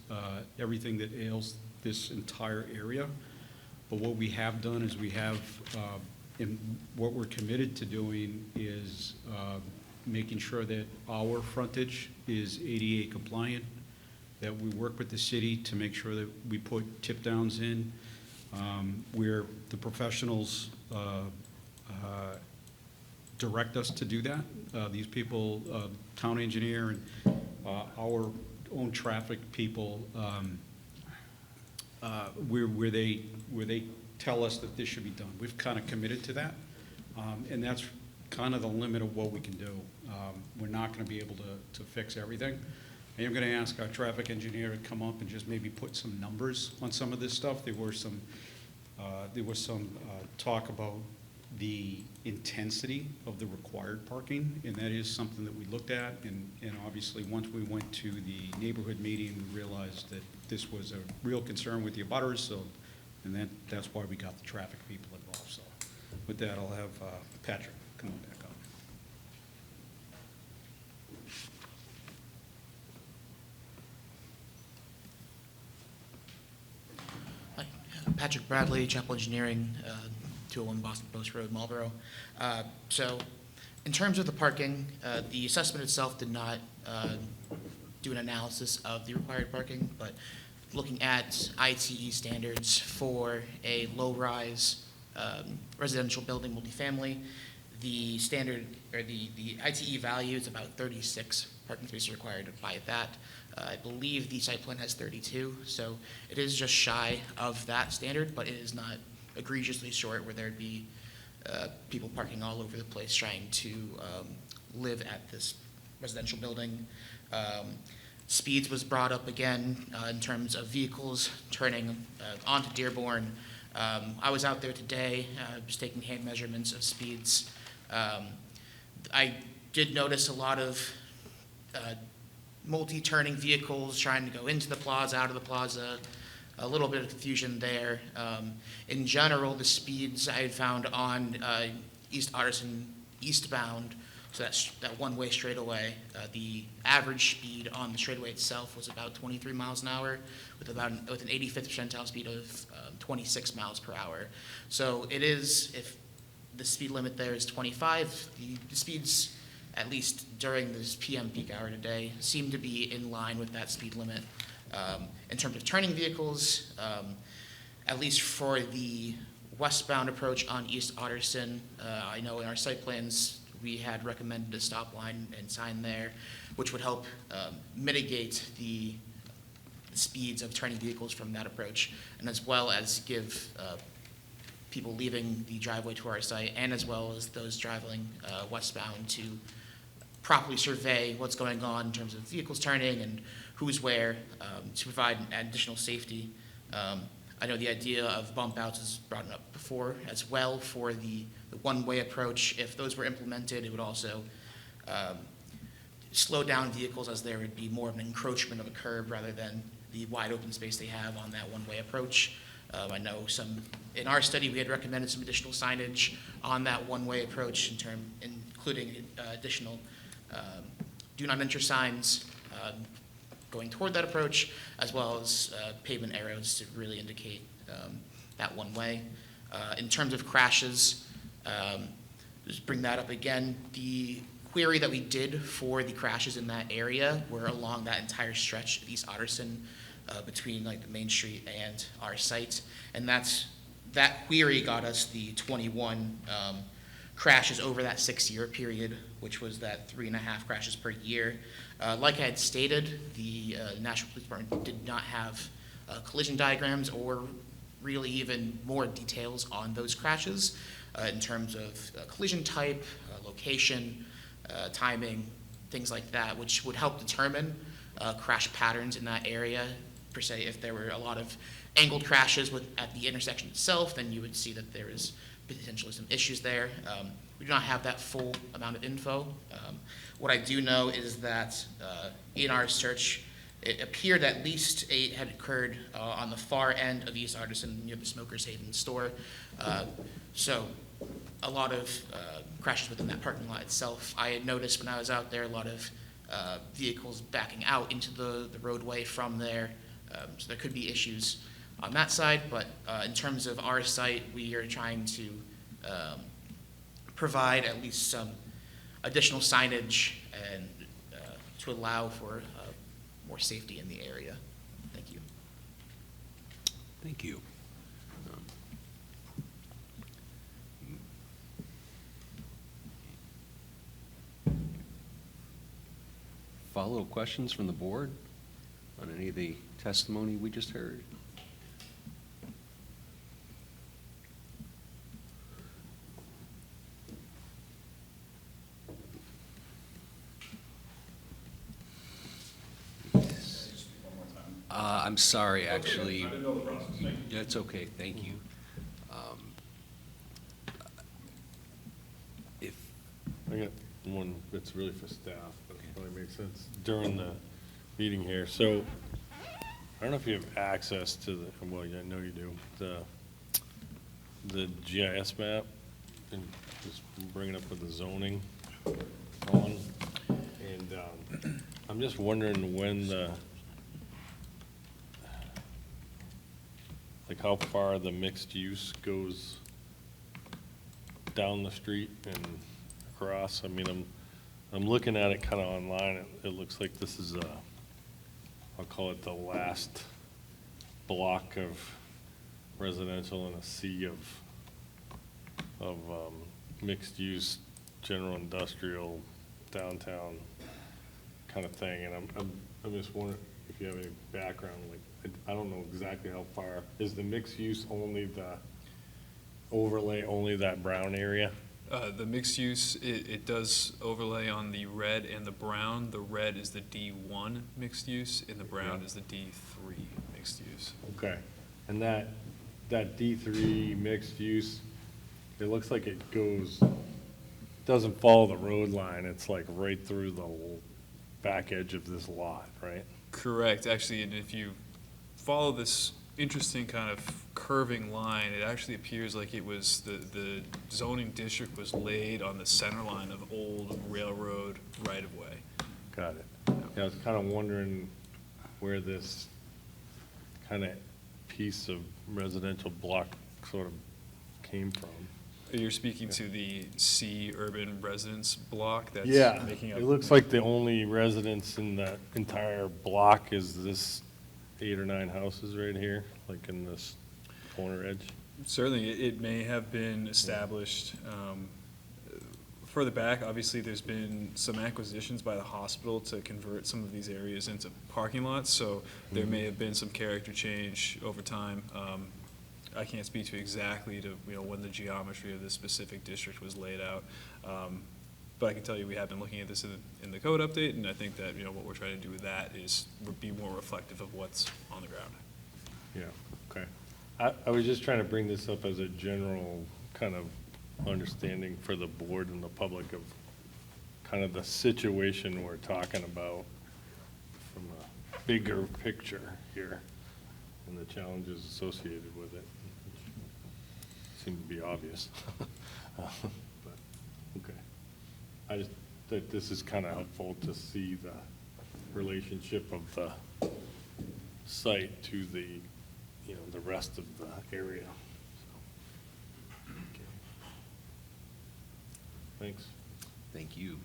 J: everything that ails this entire area. But what we have done is we have, and what we're committed to doing is making sure that our frontage is ADA compliant, that we work with the city to make sure that we put tip downs in, where the professionals direct us to do that. These people, town engineer and our own traffic people, where they tell us that this should be done. We've kind of committed to that, and that's kind of the limit of what we can do. We're not going to be able to fix everything. I am going to ask our traffic engineer to come up and just maybe put some numbers on some of this stuff. There was some talk about the intensity of the required parking, and that is something that we looked at, and obviously, once we went to the neighborhood meeting, we realized that this was a real concern with the abutters, so, and that's why we got the traffic people involved. So with that, I'll have Patrick come on back up.
K: Hi, Patrick Bradley, Chapel Engineering, 201 Boston Post Road, Marlboro. So in terms of the parking, the assessment itself did not do an analysis of the required parking, but looking at ITE standards for a low-rise residential building multifamily, the standard, or the ITE value is about 36 parking spaces required by that. I believe the site plan has 32, so it is just shy of that standard, but it is not egregiously short where there'd be people parking all over the place trying to live at this residential building. Speeds was brought up again in terms of vehicles turning onto Dearborn. I was out there today, just taking hand measurements of speeds. I did notice a lot of multi-turning vehicles trying to go into the plaza, out of the plaza, a little bit of confusion there. In general, the speeds I had found on East Otterson eastbound, so that's that one-way straightaway, the average speed on the straightaway itself was about 23 miles an hour with an 85th percentile speed of 26 miles per hour. So it is, if the speed limit there is 25, the speeds, at least during this PM peak hour today, seem to be in line with that speed limit. In terms of turning vehicles, at least for the westbound approach on East Otterson, I know in our site plans we had recommended a stop line and sign there, which would help mitigate the speeds of turning vehicles from that approach, and as well as give people leaving the driveway to our site, and as well as those traveling westbound, to properly survey what's going on in terms of vehicles turning and who's where, to provide additional safety. I know the idea of bump outs is brought up before as well for the one-way approach. If those were implemented, it would also slow down vehicles, as there would be more of an encroachment of a curb rather than the wide open space they have on that one-way approach. I know in our study, we had recommended some additional signage on that one-way approach, including additional do not enter signs going toward that approach, as well as pavement arrows to really indicate that one way. In terms of crashes, just bring that up again. The query that we did for the crashes in that area were along that entire stretch of East Otterson, between like the main street and our site, and that query got us the 21 crashes over that 6-year period, which was that 3.5 crashes per year. Like I had stated, the National Police Department did not have collision diagrams or really even more details on those crashes in terms of collision type, location, timing, things like that, which would help determine crash patterns in that area. Per se, if there were a lot of angled crashes at the intersection itself, then you would see that there is potentially some issues there. We do not have that full amount of info. What I do know is that in our search, it appeared at least 8 had occurred on the far end of East Otterson near the Smokers Haven store. So a lot of crashes within that parking lot itself. I had noticed when I was out there a lot of vehicles backing out into the roadway from there. So there could be issues on that side, but in terms of our site, we are trying to provide at least some additional signage and to allow for more safety in the area. Thank you.
A: Thank you. Follow-up questions from the board on any of the testimony we just heard? I'm sorry, actually.
J: I didn't know the process. Thank you.
A: That's okay, thank you.
C: I got one that's really for staff, but it probably makes sense during the meeting here. So, I don't know if you have access to the, well, I know you do, the GIS map, and just bring it up with the zoning on. And I'm just wondering when like how far the mixed use goes down the street and across. I mean, I'm looking at it kind of online. It looks like this is I'll call it the last block of residential in a sea of mixed use, general industrial, downtown kind of thing. And I'm just wondering if you have any background, like, I don't know exactly how far. Is the mixed use only the overlay, only that brown area?
I: The mixed use, it does overlay on the red and the brown. The red is the D1 mixed use, and the brown is the D3 mixed use.
C: Okay. And that D3 mixed use, it looks like it doesn't follow the road line. It's like right through the back edge of this lot, right?
I: Correct, actually, and if you follow this interesting kind of curving line, it actually appears like it was, the zoning district was laid on the center line of old railroad right-of-way.
C: Got it. Yeah, I was kind of wondering where this kind of piece of residential block sort of came from.
I: You're speaking to the C urban residence block that's making up.
C: It looks like the only residence in that entire block is this 8 or 9 houses right here, like in this corner edge.
I: Certainly, it may have been established further back. Obviously, there's been some acquisitions by the hospital to convert some of these areas into parking lots, so there may have been some character change over time. I can't speak to exactly when the geometry of this specific district was laid out. But I can tell you we have been looking at this in the code update, and I think that what we're trying to do with that is be more reflective of what's on the ground.
C: Yeah, okay. I was just trying to bring this up as a general kind of understanding for the board and the public of kind of the situation we're talking about from a bigger picture here and the challenges associated with it. Seem to be obvious. But, okay. I just think this is kind of helpful to see the relationship of the site to the, the rest of the area. So, okay. Thanks.
A: Thank you.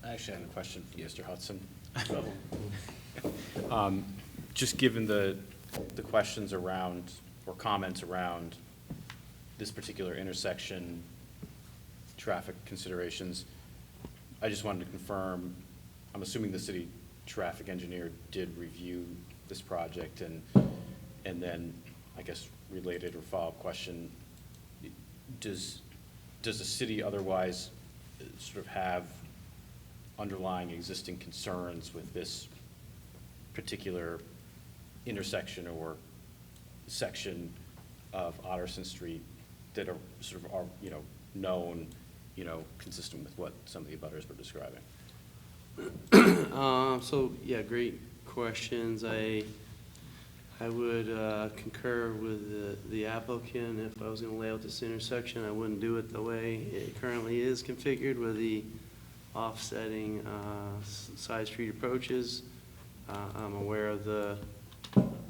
D: I actually have a question for Mr. Hudson. Just given the questions around, or comments around this particular intersection, traffic considerations, I just wanted to confirm, I'm assuming the city traffic engineer did review this project, and then, I guess, related or follow-up question, does the city otherwise sort of have underlying existing concerns with this particular intersection or section of Otterson Street that are sort of known, consistent with what some of the abutters were describing?
L: So, yeah, great questions. I would concur with the applicant. If I was going to lay out this intersection, I wouldn't do it the way it currently is configured with the offsetting side street approaches. I'm aware of the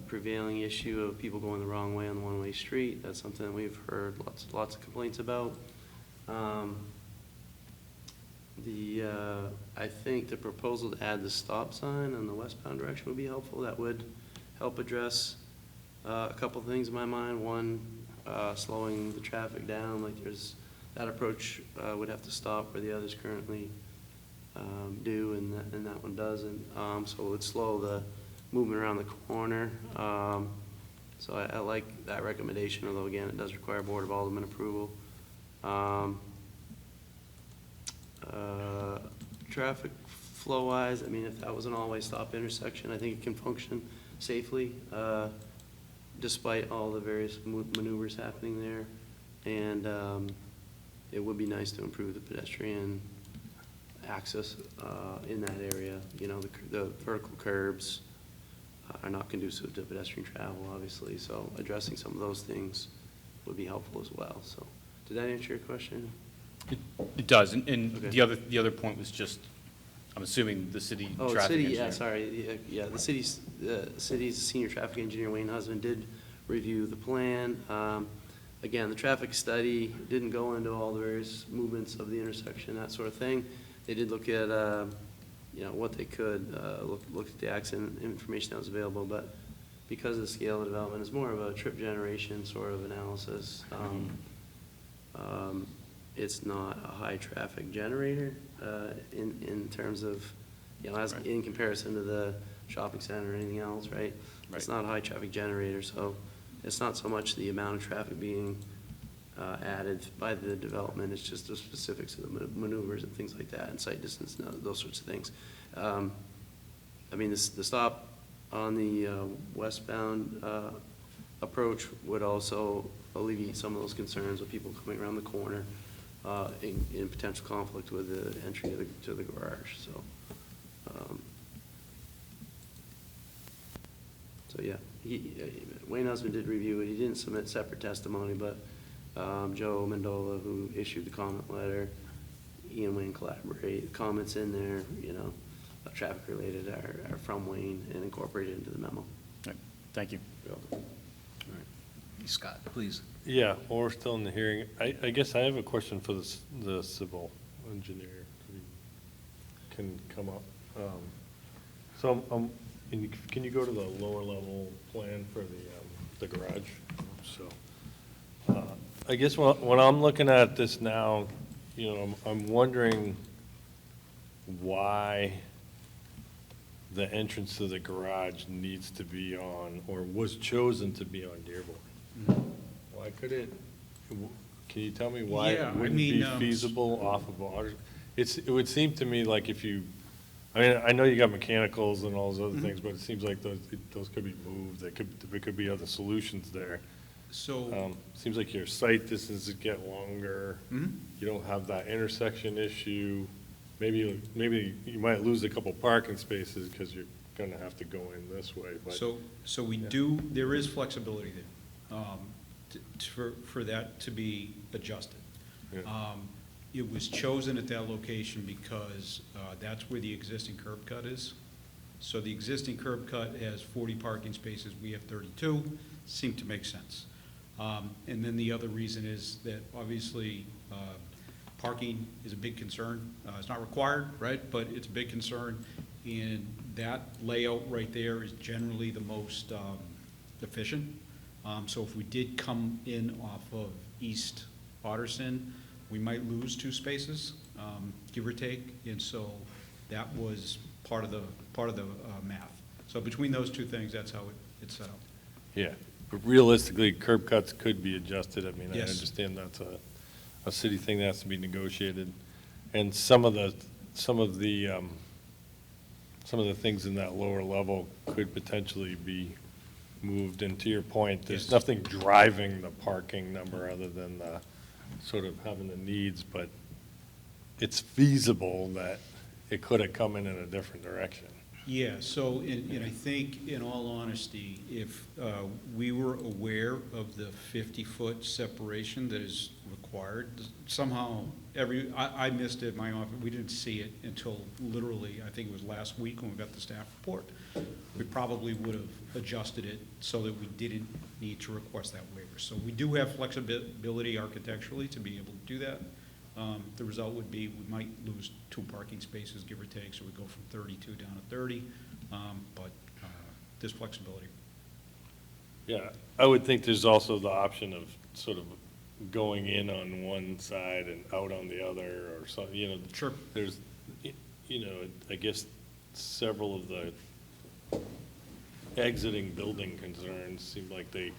L: prevailing issue of people going the wrong way on the one-way street. That's something that we've heard lots of complaints about. I think the proposal to add the stop sign on the westbound direction would be helpful. That would help address a couple things in my mind. One, slowing the traffic down, like that approach would have to stop where the others currently do, and that one doesn't. So it would slow the movement around the corner. So I like that recommendation, although again, it does require Board of Alderman approval. Traffic flow-wise, I mean, if that was an always stop intersection, I think it can function safely, despite all the various maneuvers happening there. And it would be nice to improve the pedestrian access in that area. You know, the vertical curbs are not conducive to pedestrian travel, obviously, so addressing some of those things would be helpful as well. So, did that answer your question?
D: It does, and
L: Okay.
D: the other point was just, I'm assuming the city
L: Oh,
D: traffic
L: city,
D: engineer.
L: yeah, sorry, yeah, the city's senior traffic engineer, Wayne Husband, did review the plan. Again, the traffic study didn't go into all the various movements of the intersection, that sort of thing. They did look at, you know, what they could, look at the accident information that was available, but because of the scale of development, it's more of a trip generation sort of analysis. It's not a high traffic generator, in terms of, you know, as in comparison to the shopping center or anything else, right? It's not a high traffic generator, so it's not so much the amount of traffic being added by the development, it's just the specifics of the maneuvers and things like that, and sight distance, and those sorts of things. I mean, the stop on the westbound approach would also alleviate some of those concerns of people coming around the corner in potential conflict with the entry to the garage, so. So, yeah, Wayne Husband did review it. He didn't submit separate testimony, but Joe Mendola, who issued the comment letter, he and Wayne collaborate. Comments in there, you know, traffic related are from Wayne and incorporated into the memo.
D: All right, thank you.
L: You're welcome.
A: All right. Scott, please.
C: Yeah, well, we're still in the hearing. I guess I have a question for the civil engineer. Can come up. So, can you go to the lower level plan for the garage? So, I guess when I'm looking at this now, you know, I'm wondering why the entrance to the garage needs to be on, or was chosen to be on Dearborn. Why could it, can you tell me why
J: Yeah,
C: it
J: I
C: wouldn't be
J: mean,
C: feasible off of Water? It would seem to me like if you, I mean, I know you got mechanicals and all those other things, but it seems like those could be moved, there could be other solutions there.
J: So,
C: Seems like your sight distances get longer. You don't have that intersection issue. Maybe you might lose a couple parking spaces because you're gonna have to go in this way, but.
J: so we do, there is flexibility there, for that to be adjusted.
C: Yeah.
J: It was chosen at that location because that's where the existing curb cut is. So the existing curb cut has 40 parking spaces, we have 32, seemed to make sense. And then the other reason is that obviously parking is a big concern. It's not required, right, but it's a big concern. And that layout right there is generally the most efficient. So if we did come in off of East Otterson, we might lose 2 spaces, give or take. And so that was part of the math. So between those two things, that's how it's set up.
C: Yeah, but realistically, curb cuts could be adjusted. I mean, I
J: Yes.
C: understand that's a city thing that has to be negotiated. And some of the things in that lower level could potentially be moved. And to your point, there's
J: Yes.
C: nothing driving the parking number other than the sort of having the needs, but it's feasible that it could have come in a different direction.
J: Yeah, so, and I think, in all honesty, if we were aware of the 50-foot separation that is required, somehow, I missed it in my office, we didn't see it until literally, I think it was last week when we got the staff report. We probably would have adjusted it so that we didn't need to request that waiver. So we do have flexibility architecturally to be able to do that. The result would be we might lose 2 parking spaces, give or take, so we go from 32 down to 30, but there's flexibility.
C: Yeah, I would think there's also the option of sort of going in on one side and out on the other, or something, you know.
J: Sure.
C: There's, you know, I guess several of the exiting building concerns seem like they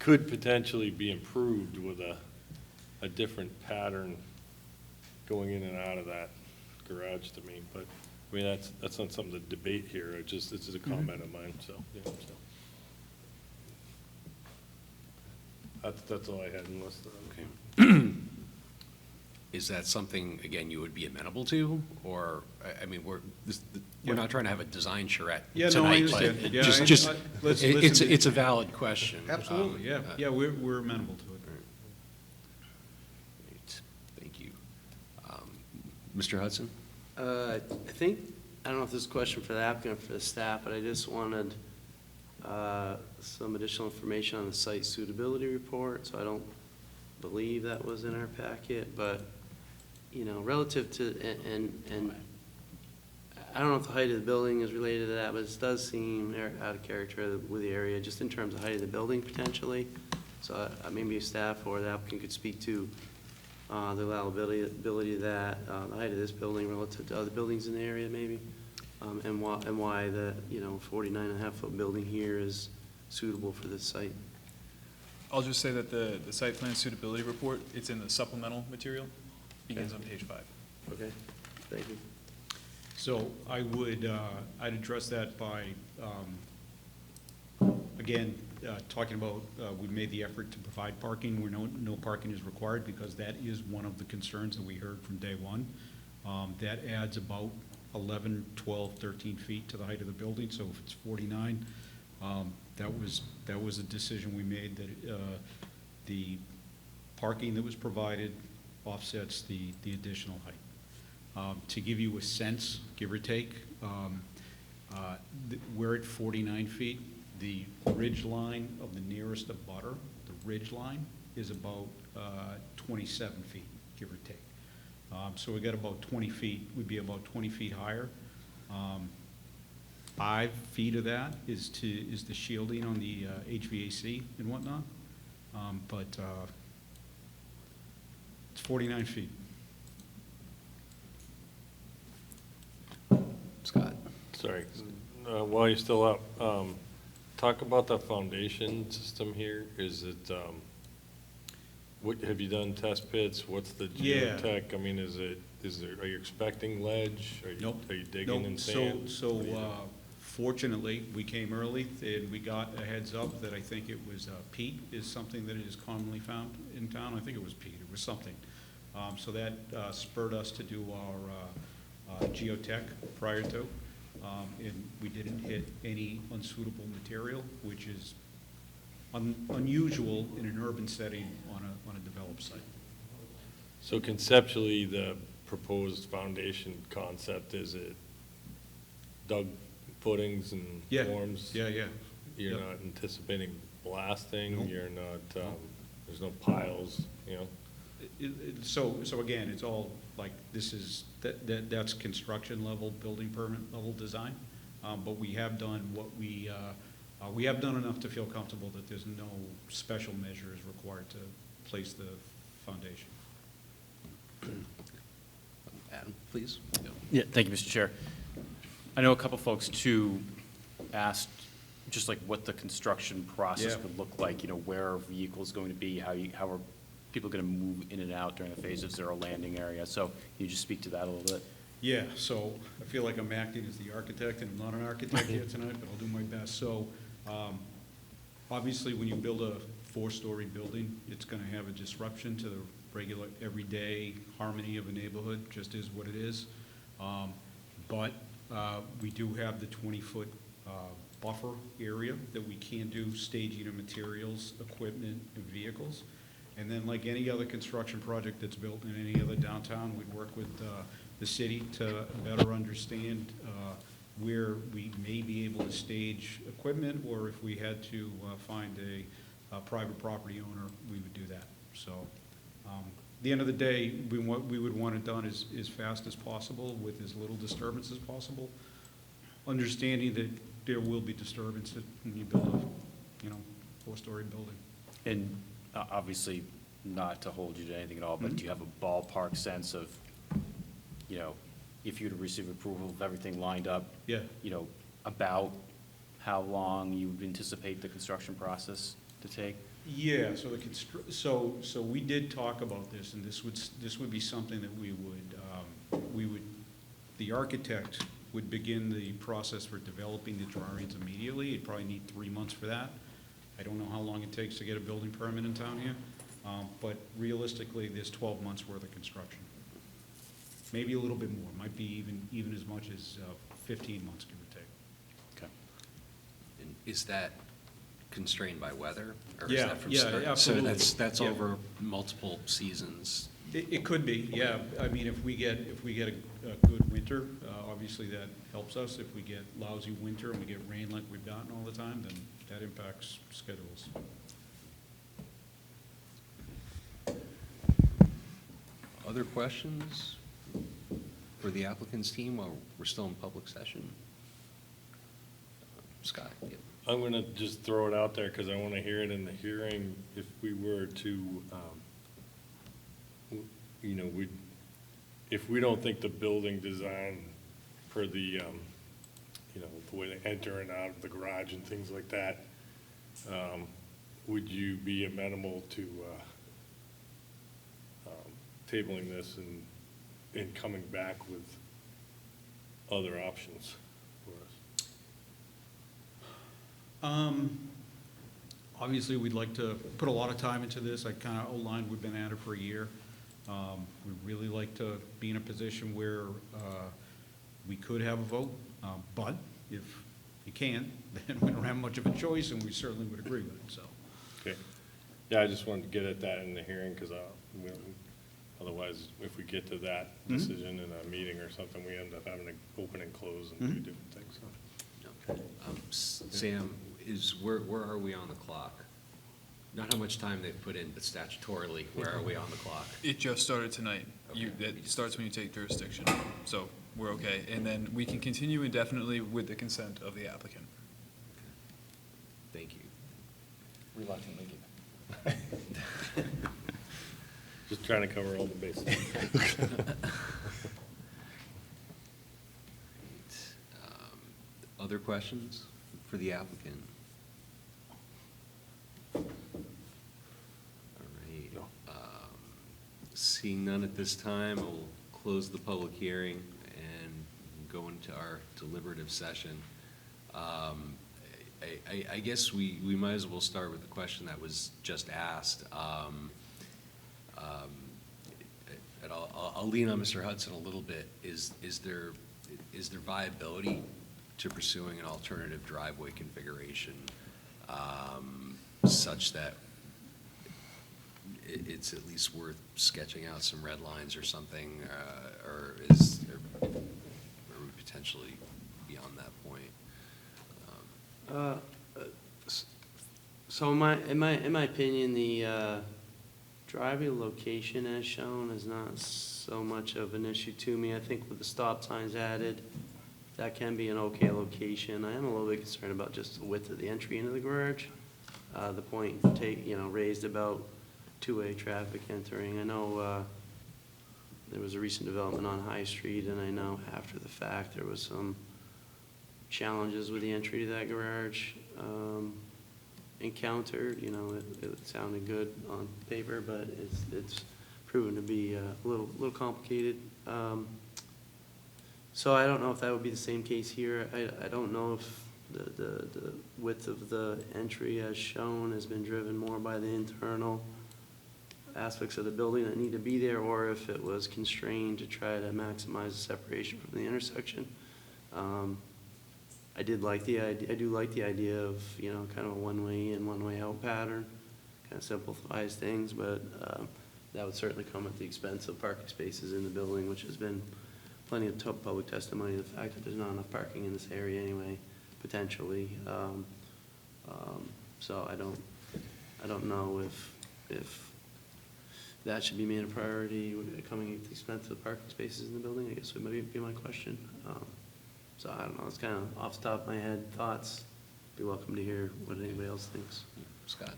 C: could potentially be improved with a different pattern going in and out of that garage to me, but, I mean, that's not something to debate here, it's just a comment of mine, so, yeah, so. That's all I had unless, okay.
A: Is that something, again, you would be amenable to? Or, I mean, we're not trying to have a design charrette
J: Yeah, no, I
A: tonight, but
J: understand. Yeah,
A: it's a valid question.
J: Absolutely, yeah, yeah, we're amenable to it.
A: Great. Thank you. Mr. Hudson?
L: I think, I don't know if this is a question for the applicant or for the staff, but I just wanted some additional information on the site suitability report. So I don't believe that was in our packet, but, you know, relative to, and I don't know if the height of the building is related to that, but it does seem out of character with the area, just in terms of height of the building potentially. So maybe staff or the applicant could speak to the allowability of that, the height of this building relative to other buildings in the area maybe, and why the, 49.5-foot building here is suitable for this site.
I: I'll just say that the site plan suitability report, it's in the supplemental material, begins on page 5.
L: Okay, thank you.
J: So I would, I'd address that by, again, talking about, we made the effort to provide parking where no parking is required, because that is one of the concerns that we heard from day one. That adds about 11, 12, 13 feet to the height of the building, so if it's 49, that was a decision we made, that the parking that was provided offsets the additional height. To give you a sense, give or take, we're at 49 feet. The ridge line of the nearest abutter, the ridge line, is about 27 feet, give or take. So we got about 20 feet, we'd be about 20 feet higher. 5 feet of that is the shielding on the HVAC and whatnot. But it's 49 feet.
A: Scott?
C: Sorry, while you're still up, talk about the foundation system here. Is it, what, have you done test pits? What's the geotech? I mean, are you expecting ledge?
J: Nope.
C: Are you digging in sand?
J: So fortunately, we came early and we got a heads up that I think it was peat is something that is commonly found in town. I think it was peat, it was something. So that spurred us to do our geotech prior to. And we didn't hit any unsuitable material, which is unusual in an urban setting on a developed site.
C: So conceptually, the proposed foundation concept, is it dug footings and forms?
J: Yeah.
C: You're not anticipating blasting?
J: Nope.
C: You're not, there's no piles,
J: So again, it's all like, this is, that's construction level, building permit level design. But we have done what we have done enough to feel comfortable that there's no special measures required to place the foundation.
A: Adam, please.
D: Yeah, thank you, Mr. Chair. I know a couple folks too asked just like what the construction process would look like, where are vehicles going to be, how are people going to move in and out during the phase? Is there a landing area? So can you just speak to that a little bit?
J: Yeah, so I feel like I'm acting as the architect, and I'm not an architect here tonight, but I'll do my best. So obviously, when you build a 4-story building, it's going to have a disruption to the regular, everyday harmony of a neighborhood, just is what it is. But we do have the 20-foot buffer area that we can do staging of materials, equipment, and vehicles. And then like any other construction project that's built in any other downtown, we'd work with the city to better understand where we may be able to stage equipment, or if we had to find a private property owner, we would do that. So at the end of the day, we would want it done as fast as possible with as little disturbance as possible, understanding that there will be disturbance when you build a 4-story building.
D: And obviously, not to hold you to anything at all, but do you have a ballpark sense of, if you were to receive approval of everything lined up, about how long you would anticipate the construction process to take?
J: Yeah, so we did talk about this, and this would be something that we would the architect would begin the process for developing the drawings immediately. You'd probably need 3 months for that. I don't know how long it takes to get a building permit in town here. But realistically, there's 12 months worth of construction. Maybe a little bit more, might be even as much as 15 months, give or take.
A: Okay. And is that constrained by weather? Or
J: Yeah,
A: is that from
J: yeah,
A: start?
J: absolutely.
A: So that's
J: Yeah.
A: over multiple seasons?
J: It could be, yeah. I mean, if we get a good winter, obviously that helps us. If we get lousy winter and we get rain like we've gotten all the time, then that impacts schedules.
A: Other questions for the applicant's team while we're still in public session? Scott? Yep.
C: I'm gonna just throw it out there because I want to hear it in the hearing. If we were to, you know, if we don't think the building design for the, you know, the way they enter and out of the garage and things like that, would you be amenable to tabling this and coming back with other options for us?
J: Obviously, we'd like to put a lot of time into this. I kind of outlined, we've been at it for a year. We'd really like to be in a position where we could have a vote, but if you can't, then we don't have much of a choice, and we certainly would agree with it, so.
C: Okay. Yeah, I just wanted to get at that in the hearing, because otherwise, if we get to that decision in a meeting or something, we end up having to open and close and do different things, so.
A: Okay. Sam, where are we on the clock? Not how much time they've put in, but statutorily, where are we on the clock?
I: It just started tonight.
A: Okay.
I: It starts when you take jurisdiction, so we're okay. And then we can continue indefinitely with the consent of the applicant.
A: Thank you.
I: Reluctantly given.
C: Just trying to cover all the bases.
A: Other questions for the applicant? All right. Seeing none at this time, we'll close the public hearing and go into our deliberative session. I guess we might as well start with the question that was just asked. And I'll lean on Mr. Hudson a little bit. Is there viability to pursuing an alternative driveway configuration such that it's at least worth sketching out some red lines or something, or are we potentially beyond that point?
L: So in my opinion, the driveway location as shown is not so much of an issue to me. I think with the stop signs added, that can be an okay location. I am a little bit concerned about just the width of the entry into the garage. The point raised about two-way traffic entering. I know there was a recent development on High Street, and I know after the fact there was some challenges with the entry to that garage encountered. It sounded good on paper, but it's proven to be a little complicated. So I don't know if that would be the same case here. I don't know if the width of the entry as shown has been driven more by the internal aspects of the building that need to be there, or if it was constrained to try to maximize the separation from the intersection. I do like the idea of, kind of a one-way in, one-way out pattern. Kind of simplifies things, but that would certainly come at the expense of parking spaces in the building, which has been plenty of public testimony to the fact that there's not enough parking in this area anyway, potentially. So I don't know if that should be made a priority, coming at the expense of the parking spaces in the building, I guess would maybe be my question. So I don't know, it's kind of off the top of my head thoughts. Be welcome to hear what anybody else thinks.
A: Scott?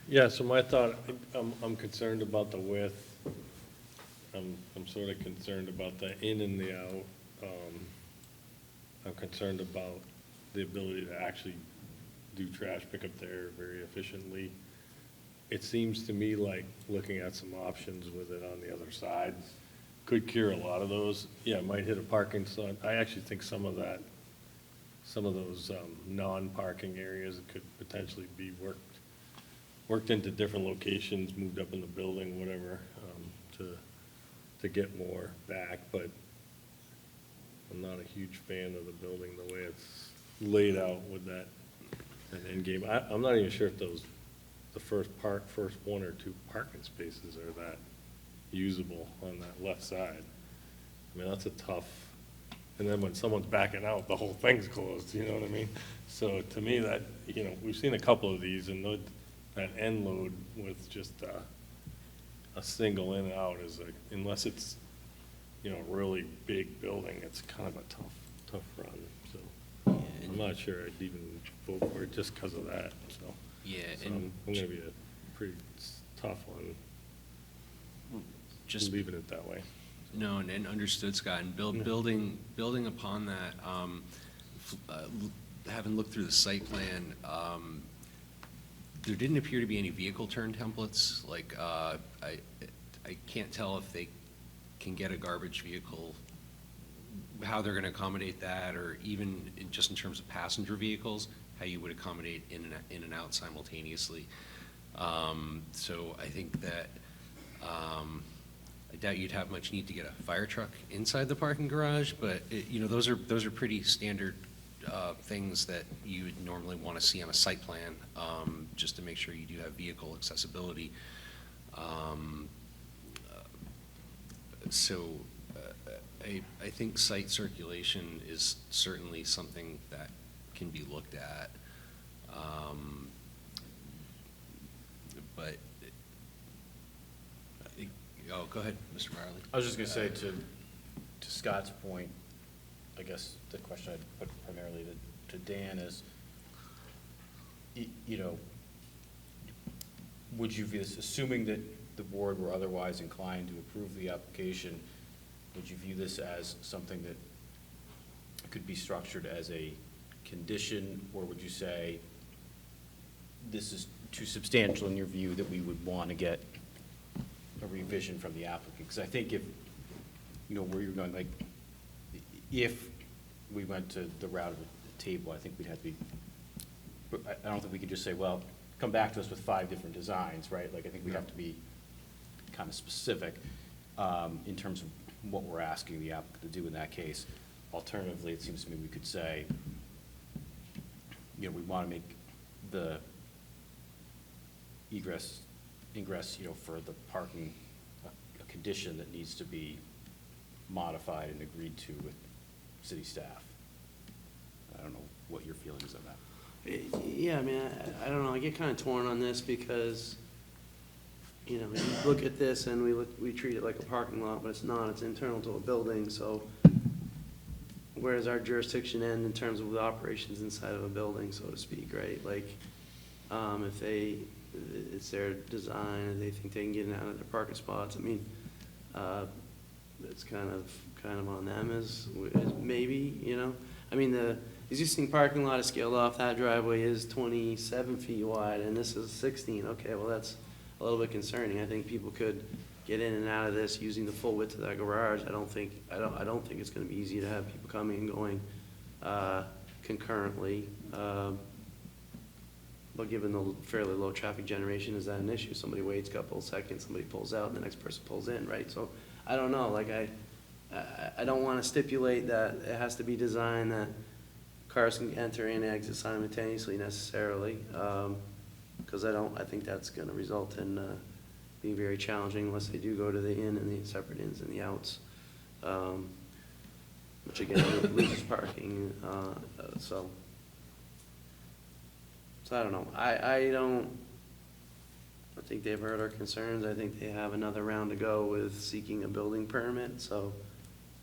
C: Yeah, so my thought, I'm concerned about the width. I'm sort of concerned about the in and the out. I'm concerned about the ability to actually do trash pickup there very efficiently. It seems to me like looking at some options with it on the other side could cure a lot of those. Yeah, it might hit a parking slot. I actually think some of those non-parking areas could potentially be worked worked into different locations, moved up in the building, whatever, to get more back, but I'm not a huge fan of the building, the way it's laid out with that end game. I'm not even sure if the first one or two parking spaces are that usable on that left side. I mean, that's a tough, and then when someone's backing out, the whole thing's closed, you know what I mean? So to me, that, you know, we've seen a couple of these, and that end load with just a single in and out is unless it's, you know, a really big building, it's kind of a tough run, so. I'm not sure I'd even vote for it just because of that, so.
A: Yeah,
C: So
A: and
C: I'm gonna be a pretty tough on
A: just
C: leaving it that way.
A: No, and understood, Scott, and building upon that, having looked through the site plan, there didn't appear to be any vehicle turn templates, like, I can't tell if they can get a garbage vehicle, how they're gonna accommodate that, or even just in terms of passenger vehicles, how you would accommodate in and out simultaneously. So I think that, I doubt you'd have much need to get a fire truck inside the parking garage, but you know, those are pretty standard things that you would normally want to see on a site plan, just to make sure you do have vehicle accessibility. So I think site circulation is certainly something that can be looked at. But oh, go ahead, Mr. Marley.
D: I was just gonna say to Scott's point, I guess the question I'd put primarily to Dan is, you know, would you view this, assuming that the board were otherwise inclined to approve the application, would you view this as something that could be structured as a condition, or would you say this is too substantial in your view that we would want to get a revision from the applicant? Because I think if, you know, where you're going, like, if we went to the route of the table, I think we'd have to be, but I don't think we could just say, well, come back to us with 5 different designs, right? Like, I think we'd have to be kind of specific in terms of what we're asking the applicant to do in that case. Alternatively, it seems to me we could say, you know, we want to make the ingress, you know, for the parking a condition that needs to be modified and agreed to with city staff. I don't know what your feelings on that.
L: Yeah, I mean, I don't know, I get kind of torn on this because, you know, you look at this and we treat it like a parking lot, but it's not, it's internal to a building, so where does our jurisdiction end in terms of the operations inside of a building, so to speak, right? Like, if it's their design and they think they can get in and out of their parking spots, I mean, it's kind of on them as maybe, you know? I mean, the existing parking lot is scaled off, that driveway is 27 feet wide, and this is 16. Okay, well, that's a little bit concerning. I think people could get in and out of this using the full width of that garage. I don't think it's gonna be easy to have people coming and going concurrently. But given the fairly low traffic generation, is that an issue? Somebody waits a couple of seconds, somebody pulls out, and the next person pulls in, right? So I don't know, like I don't want to stipulate that it has to be designed that cars can enter and exit simultaneously necessarily, because I think that's going to result in being very challenging unless they do go to the in and the separate ins and the outs, which again loses parking. So I don't know. I think they've heard our concerns. I think they have another round to go with seeking a building permit. So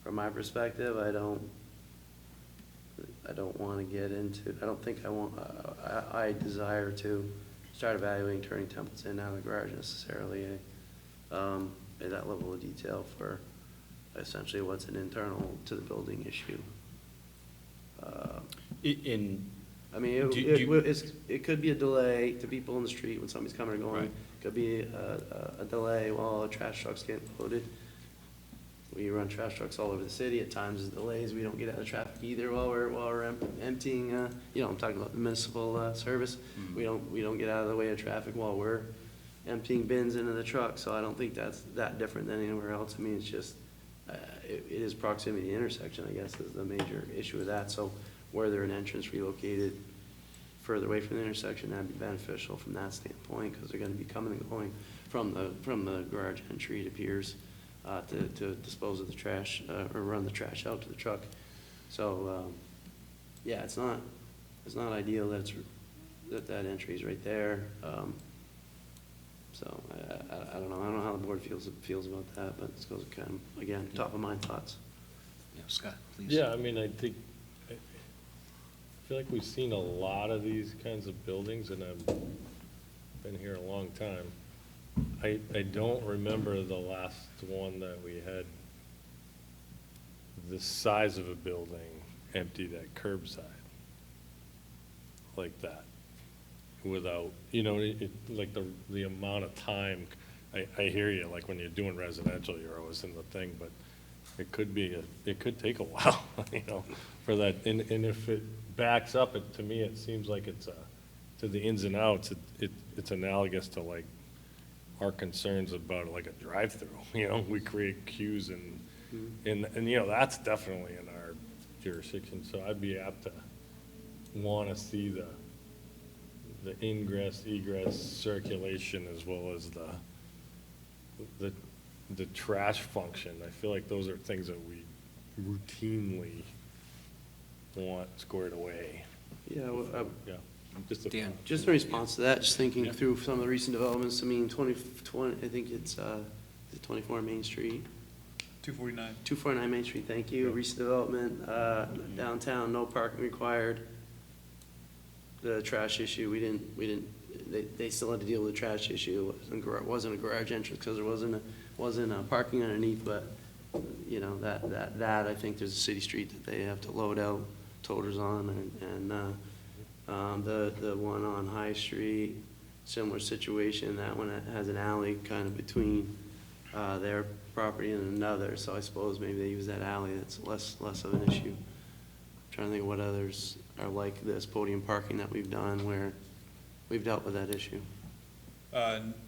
L: from my perspective, I don't want to get into, I desire to start evaluating turning templates in and out of the garage necessarily at that level of detail for essentially what's an internal to the building issue. I mean, it could be a delay to people in the street when somebody's coming or going.
D: Right.
L: Could be a delay while trash trucks get loaded. We run trash trucks all over the city. At times, there's delays. We don't get out of traffic either while we're emptying, I'm talking about the municipal service. We don't get out of the way of traffic while we're emptying bins into the truck, so I don't think that's that different than anywhere else. I mean, it's just, it is proximity to intersection, I guess, is the major issue with that. So were there an entrance relocated further away from the intersection, that'd be beneficial from that standpoint, because they're gonna be coming and going from the garage entry, it appears, to dispose of the trash, or run the trash out to the truck. So, yeah, it's not ideal that that entry's right there. So I don't know. I don't know how the board feels about that, but this goes kind of, again, top of mind thoughts.
A: Yeah, Scott, please.
C: Yeah, I mean, I feel like we've seen a lot of these kinds of buildings, and I've been here a long time. I don't remember the last one that we had the size of a building emptied at curbside like that, without, like the amount of time. I hear you, like when you're doing residential, you're always in the thing, but it could take a while, for that. And if it backs up, to me, it seems like it's, to the ins and outs, it's analogous to like our concerns about like a drive-through, we create queues and that's definitely in our jurisdiction. So I'd be apt to want to see the ingress, egress, circulation, as well as the trash function. I feel like those are things that we routinely want squared away.
L: Yeah,
C: Yeah.
A: Dan.
L: just in response to that, just thinking through some of the recent developments, I mean, 2020, I think it's, 24 Main Street.
I: 249.
L: 249 Main Street, thank you. Recent development, downtown, no parking required. The trash issue, they still had to deal with the trash issue. It wasn't a garage entrance because there wasn't a parking underneath, but, that, I think there's a city street that they have to load out toters on, and the one on High Street, similar situation. That one has an alley kind of between their property and another, so I suppose maybe they use that alley. That's less of an issue. Trying to think of what others are like this podium parking that we've done where we've dealt with that issue.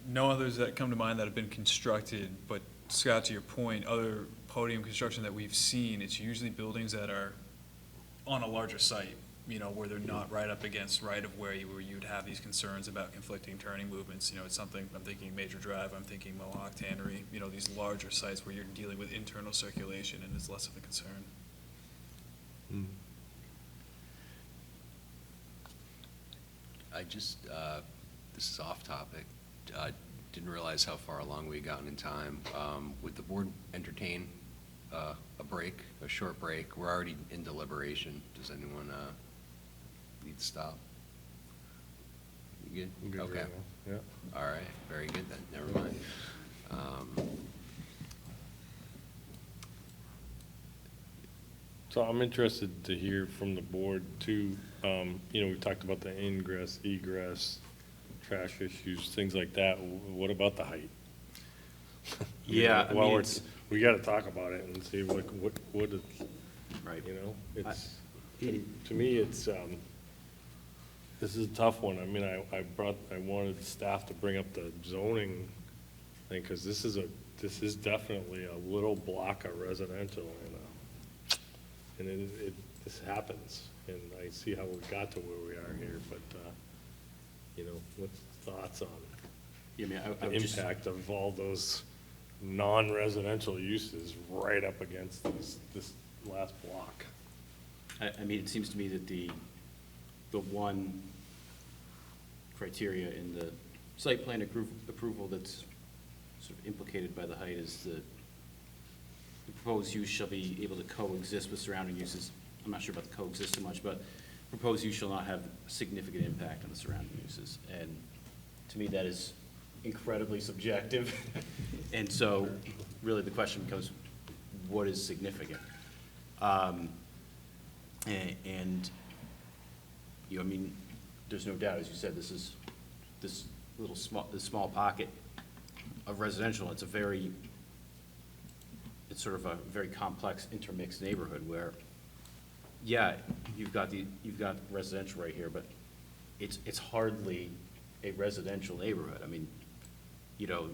I: No others that come to mind that have been constructed, but Scott, to your point, other podium construction that we've seen, it's usually buildings that are on a larger site, where they're not right up against right-of-way, where you'd have these concerns about conflicting turning movements. It's something, I'm thinking Major Drive, I'm thinking Mohawk Tannery, these larger sites where you're dealing with internal circulation and it's less of a concern.
A: I just, this is off topic, didn't realize how far along we'd gotten in time. Would the board entertain a break, a short break? We're already in deliberation. Does anyone need to stop? You good? Okay.
C: Yeah.
A: All right, very good then, never mind.
C: So I'm interested to hear from the board too. We talked about the ingress, egress, trash issues, things like that. What about the height?
D: Yeah,
C: Well, we got to talk about it and see what is,
D: Right.
C: it's, to me, it's, this is a tough one. I mean, I wanted staff to bring up the zoning thing, because this is definitely a little block of residential, and this happens, and I see how we got to where we are here, but, what's thoughts on
D: Yeah, I mean,
C: the impact of all those non-residential uses right up against this last block?
D: I mean, it seems to me that the one criteria in the site plan approval that's sort of implicated by the height is the proposed use shall be able to coexist with surrounding uses. I'm not sure about the coexist so much, but proposed use shall not have significant impact on the surrounding uses. And to me, that is incredibly subjective. And so really the question becomes, what is significant? I mean, there's no doubt, as you said, this small pocket of residential. It's sort of a very complex intermixed neighborhood where yeah, you've got residential right here, but it's hardly a residential neighborhood. I mean, you know,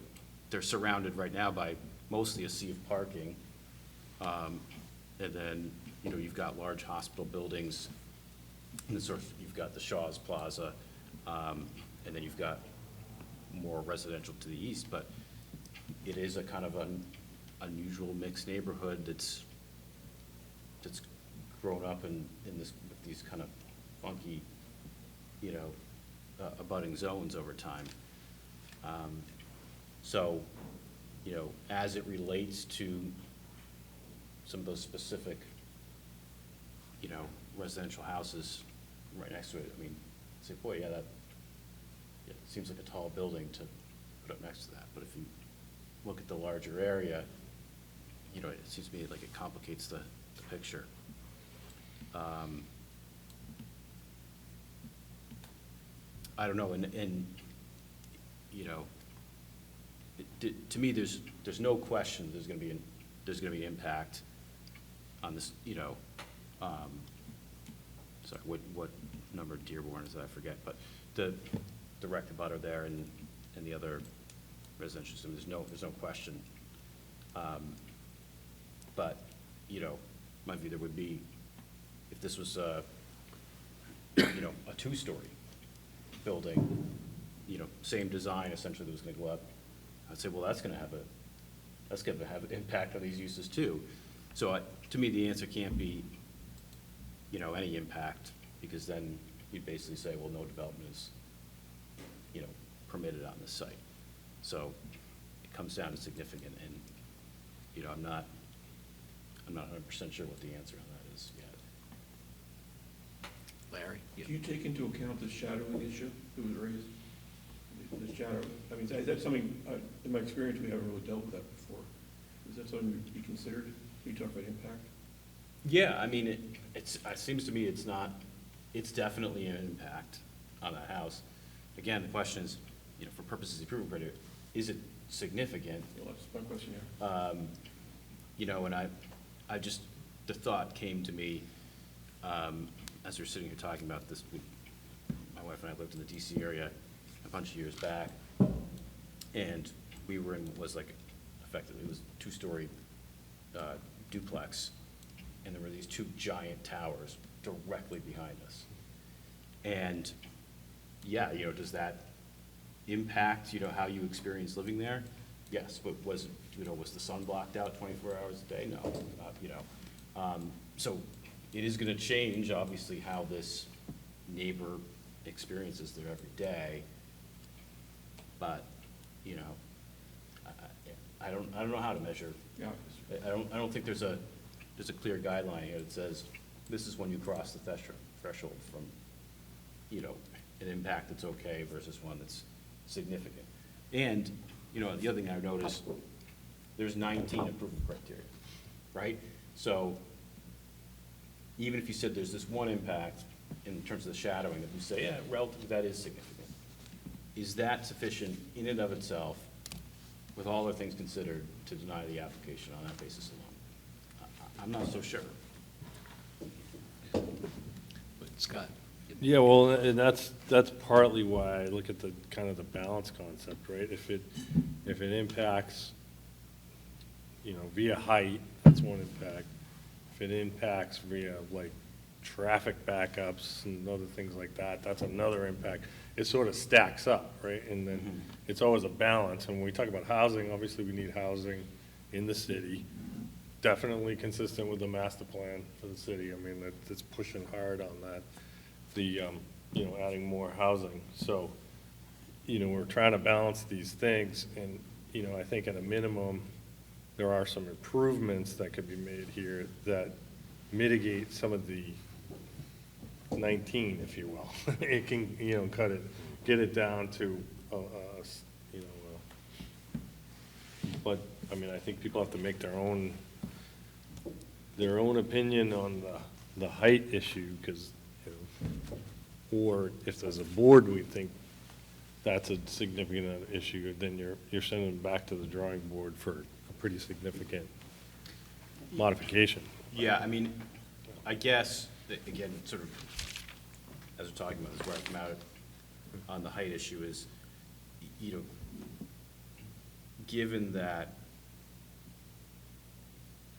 D: they're surrounded right now by mostly a sea of parking. And then, you know, you've got large hospital buildings, and then sort of, you've got the Shaw's Plaza, and then you've got more residential to the east, but it is a kind of an unusual mixed neighborhood that's grown up in this, with these kind of funky, you know, abutting zones over time. So, you know, as it relates to some of those specific, you know, residential houses right next to it, I mean, say, boy, yeah, that seems like a tall building to put up next to that. But if you look at the larger area, you know, it seems to me like it complicates the picture. I don't know, and you know, to me, there's no question there's going to be impact on this. You know, sorry, what number of Dearborn is that? I forget, but the direct abutter there and the other residential system, there's no question. But you know, my view there would be, if this was you know, a two-story building, you know, same design essentially that was going to go up, I'd say, well, that's going to have an impact on these uses too. So to me, the answer can't be, you know, any impact, because then you'd basically say, well, no development is, you know, permitted on this site. So it comes down to significant, and you know, I'm not 100% sure what the answer on that is yet.
B: Larry?
S: Do you take into account the shadowing issue that was raised? The shadow, I mean, that's something, in my experience, we haven't really dealt with that before. Is that something to be considered when you talk about impact?
D: Yeah, I mean, it seems to me it's definitely an impact on that house. Again, the question is, you know, for purposes of approval criteria, is it significant?
S: Well, that's my question, yeah.
D: You know, and the thought came to me, as we were sitting here talking about this. My wife and I lived in the DC area a bunch of years back, and we were in, effectively, it was a two-story duplex, and there were these two giant towers directly behind us. And yeah, you know, does that impact, you know, how you experience living there? Yes, but was the sun blocked out 24 hours a day? No, not, you know. So it is going to change, obviously, how this neighbor experiences there every day. But, you know, I don't know how to measure.
S: Yeah.
D: I don't think there's a clear guideline here that says this is when you cross the threshold from, you know, an impact that's okay versus one that's significant. And, you know, the other thing I noticed, there's 19 approval criteria, right? So even if you said there's this one impact in terms of the shadowing that you say, yeah, relatively that is significant, is that sufficient in and of itself, with all other things considered, to deny the application on that basis alone? I'm not so sure.
B: Scott?
C: Yeah, well, and that's partly why I look at the kind of the balance concept, right? If it impacts, you know, via height, that's one impact. If it impacts via like traffic backups and other things like that, that's another impact. It sort of stacks up, right? And then it's always a balance. And when we talk about housing, obviously we need housing in the city, definitely consistent with the master plan for the city. I mean, that's pushing hard on that. You know, adding more housing. So, you know, we're trying to balance these things, and, you know, I think at a minimum, there are some improvements that could be made here that mitigate some of the 19, if you will. It can, you know, get it down to, you know, but, I mean, I think people have to make their own opinion on the height issue, because, or if as a board we think that's a significant issue, then you're sending them back to the drawing board for a pretty significant modification.
D: Yeah, I mean, I guess again, sort of, as we're talking about this, where I come out on the height issue is, you know, given that,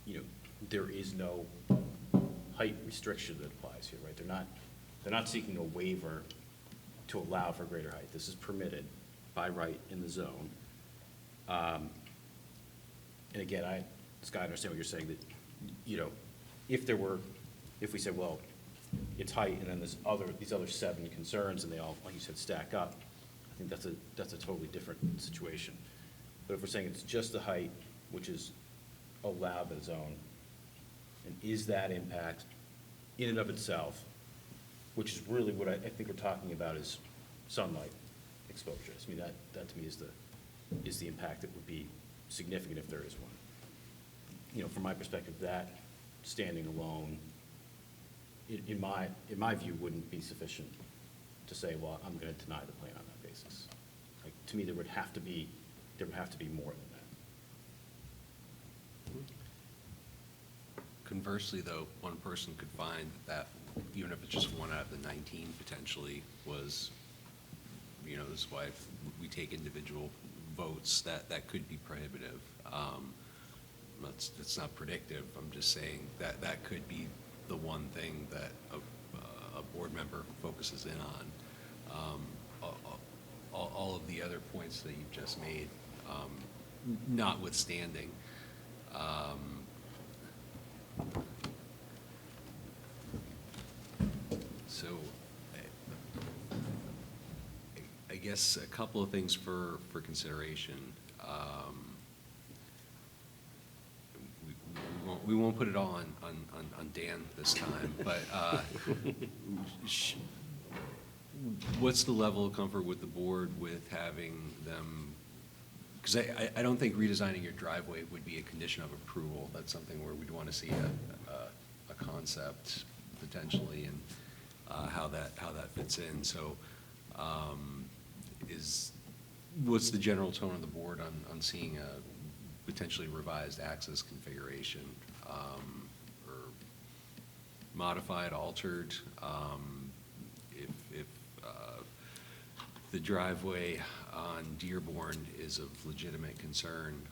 D: you know, there is no height restriction that applies here, right? They're not seeking a waiver to allow for greater height. This is permitted by right in the zone. And again, Scott, I understand what you're saying, that, you know, if we said, well, it's height, and then these other 7 concerns, and they all, like you said, stack up, I think that's a totally different situation. But if we're saying it's just the height, which is allowed by the zone, and is that impact in and of itself, which is really what I think we're talking about, is sunlight exposure. I mean, that to me is the impact that would be significant if there is one. You know, from my perspective, that standing alone, in my view, wouldn't be sufficient to say, well, I'm going to deny the plan on that basis. Like, to me, there would have to be more than that.
A: Conversely, though, one person could find that even if it's just 1 out of the 19 potentially was, you know, this is why we take individual votes, that could be prohibitive. It's not predictive. I'm just saying that could be the one thing that a board member focuses in on. All of the other points that you've just made, notwithstanding. So I guess a couple of things for consideration. We won't put it all on Dan this time, but what's the level of comfort with the board with having them, because I don't think redesigning your driveway would be a condition of approval. That's something where we'd want to see a concept potentially, and how that fits in. So what's the general tone of the board on seeing a potentially revised access configuration, or modified, altered? If the driveway on Dearborn is of legitimate concern,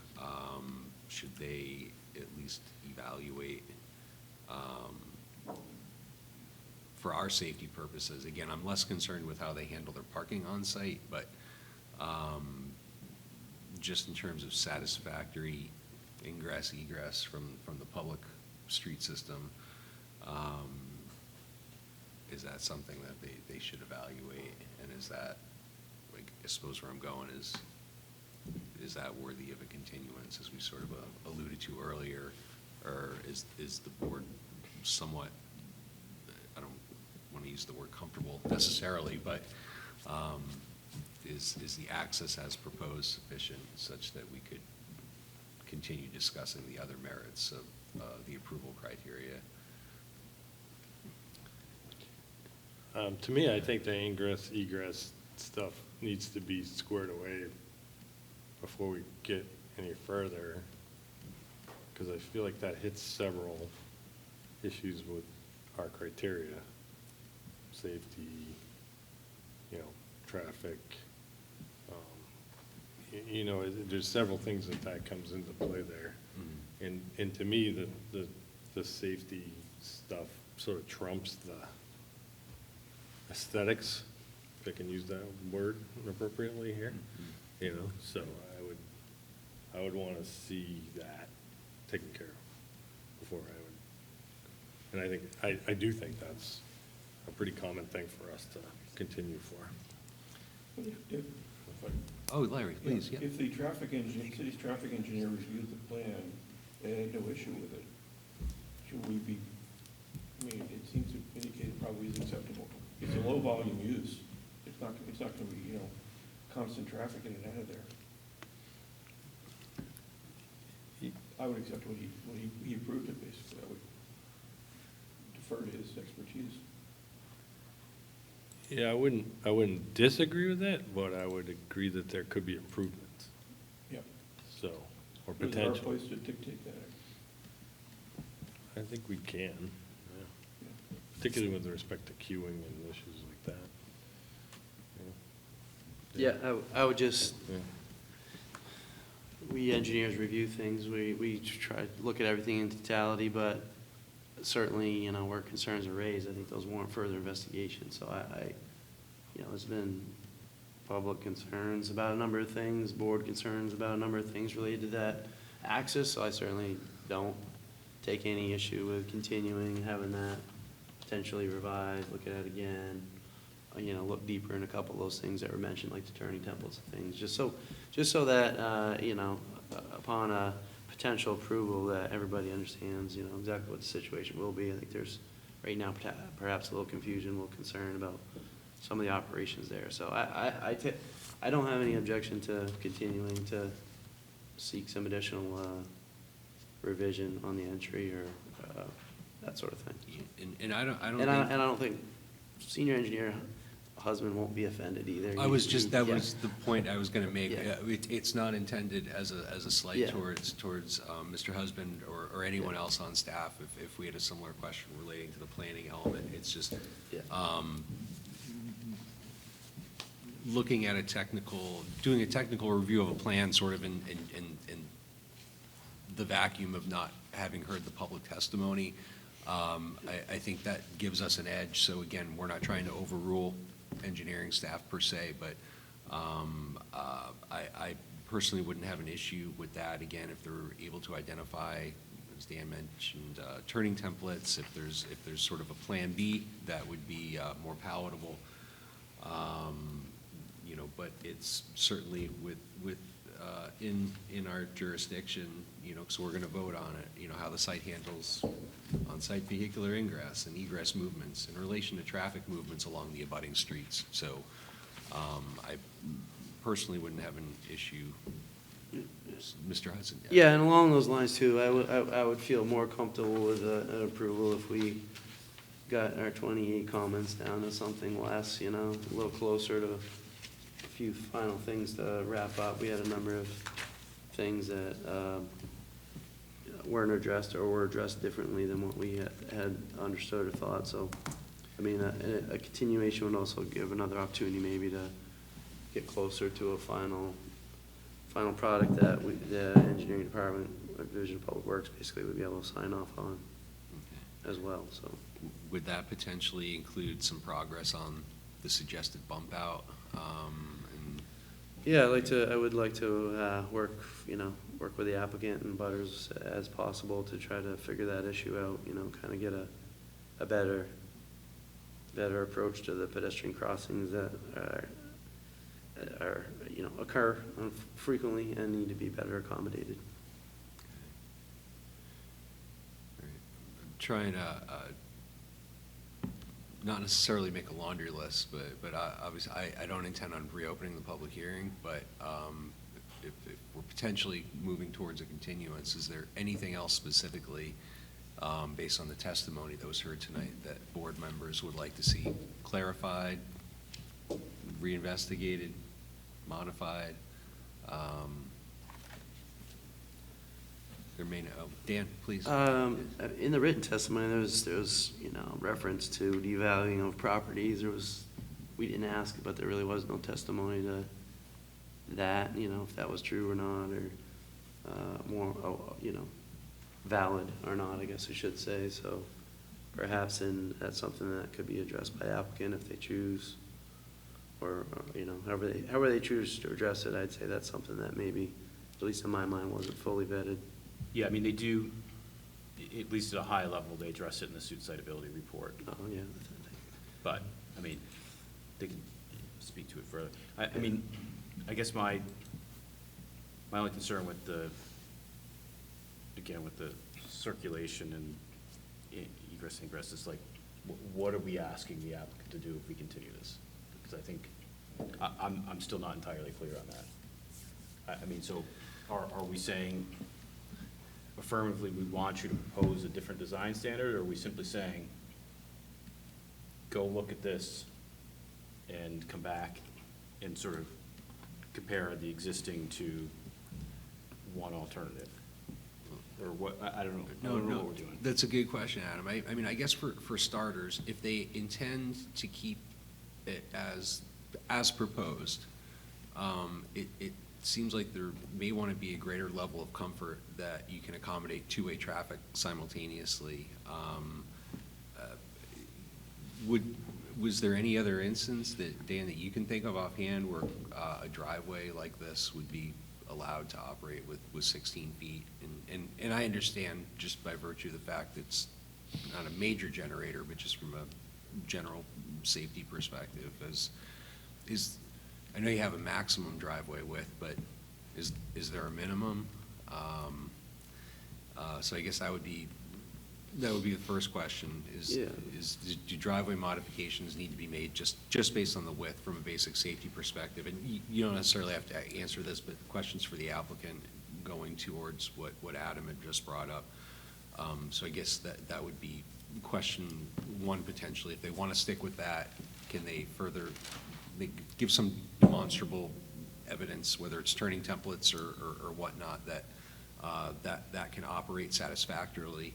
A: should they at least evaluate, for our safety purposes? Again, I'm less concerned with how they handle their parking on site, but just in terms of satisfactory ingress, egress from the public street system, is that something that they should evaluate? And is that, like, I suppose where I'm going is that worthy of a continuance, as we sort of alluded to earlier? Or is the board somewhat, I don't want to use the word comfortable necessarily, but is the access as proposed sufficient such that we could continue discussing the other merits of the approval criteria?
C: To me, I think the ingress, egress stuff needs to be squared away before we get any further, because I feel like that hits several issues with our criteria: safety, traffic. There's several things that comes into play there. Mm-hmm. And to me, the safety stuff sort of trumps the aesthetics, if I can use that word appropriately here. Mm-hmm. So I would want to see that taken care of before I would. And I do think that's a pretty common thing for us to continue for.
A: Oh, Larry, please. Yeah.
S: If the city's traffic engineer reviewed the plan and had no issue with it, should we be, it seems to indicate it probably is acceptable. It's a low volume use. It's not going to be, constant traffic in and out of there. I would accept what he approved it, basically. I would defer to his expertise.
C: Yeah, I wouldn't disagree with that, but I would agree that there could be improvements.
S: Yep.
C: So, or
S: Is there a
C: potential.
S: place to dictate that?
C: I think we can, yeah. particularly with respect to queuing and issues like that.
L: Yeah, I would just,
C: Yeah.
L: we engineers review things, we try to look at everything in totality, but certainly, you know, where concerns are raised, I think those warrant further investigation. So you know, there's been public concerns about a number of things, board concerns about a number of things related to that access, so I certainly don't take any issue with continuing, having that potentially revised, look at it again, you know, look deeper in a couple of those things that were mentioned, like the turning templates and things, just so that, you know, upon a potential approval, that everybody understands, you know, exactly what the situation will be. I think there's, right now, perhaps a little confusion, a little concern about some of the operations there. So I don't have any objection to continuing to seek some additional revision on the entry or that sort of thing.
A: And I don't
L: And
A: think.
L: I don't think senior engineer husband won't be offended either.
A: That was
L: Yeah.
A: the point I was gonna make.
L: Yeah.
A: It's not intended as a slight
L: Yeah.
A: towards Mr. Husband or anyone else on staff if we had a similar question relating to the planning element. It's just, looking at doing a technical review of a plan sort of in the vacuum of not having heard the public testimony. I think that gives us an edge. So again, we're not trying to overrule engineering staff per se, but I personally wouldn't have an issue with that. Again, if they're able to identify, as Dan mentioned, turning templates, if there's sort of a plan B that would be more palatable. You know, but it's certainly in our jurisdiction, you know, so we're gonna vote on it, you know, how the site handles on-site vehicular ingress and egress movements in relation to traffic movements along the abutting streets. So, I personally wouldn't have an issue. Mr. Hudson?
L: Yeah, and along those lines too, I would feel more comfortable with an approval if we got our 28 comments down to something less, you know, a little closer to a few final things to wrap up. We had a number of things that weren't addressed or were addressed differently than what we had understood or thought. So, I mean, a continuation would also give another opportunity maybe to get closer to a final product that the engineering department, or Division of Public Works, basically would be able to sign off on as well. So,
A: would that potentially include some progress on the suggested bump out?
L: yeah, I would like to work with the applicant and butters as possible to try to figure that issue out, you know, kind of get a better approach to the pedestrian crossings that are, you know, occur frequently and need to be better accommodated.
A: Trying to not necessarily make a laundry list, but obviously I don't intend on reopening the public hearing, but if we're potentially moving towards a continuance, is there anything else specifically based on the testimony that was heard tonight that board members would like to see clarified, reinvestigated, modified? Dan, please.
L: In the written testimony, there was you know, reference to devaluing of properties. We didn't ask, but there really was no testimony to that, you know, if that was true or not, or more, you know, valid or not, I guess I should say. So perhaps that's something that could be addressed by applicant if they choose, or you know, however they choose to address it. I'd say that's something that maybe, at least in my mind, wasn't fully vetted.
D: Yeah, I mean, they do, at least at a high level, they address it in the suit citability report.
L: Oh, yeah.
D: But, I mean, they can speak to it further. I mean, I guess my only concern with the circulation and egress and ingress is like, what are we asking the applicant to do if we continue this? Because I think, I'm still not entirely clear on that. I mean, so are we saying affirmatively we want you to propose a different design standard, or are we simply saying, go look at this and come back and sort of compare the existing to one alternative?
S: or what, I don't know. I
A: No,
S: don't know
A: no,
S: what we're doing.
A: that's a good question, Adam. I mean, I guess for starters, if they intend to keep it as proposed, it seems like there may want to be a greater level of comfort that you can accommodate two-way traffic simultaneously. Was there any other instance that, Dan, that you can think of offhand where a driveway like this would be allowed to operate with 16 feet? And I understand just by virtue of the fact that it's not a major generator, but just from a general safety perspective, I know you have a maximum driveway width, but is there a minimum? So I guess that would be the first question, do driveway modifications need to be made just based on the width from a basic safety perspective? And you don't necessarily have to answer this, but questions for the applicant going towards what Adam had just brought up. So I guess that would be question one potentially. If they want to stick with that, can they further give some demonstrable evidence, whether it's turning templates or whatnot, that can operate satisfactorily?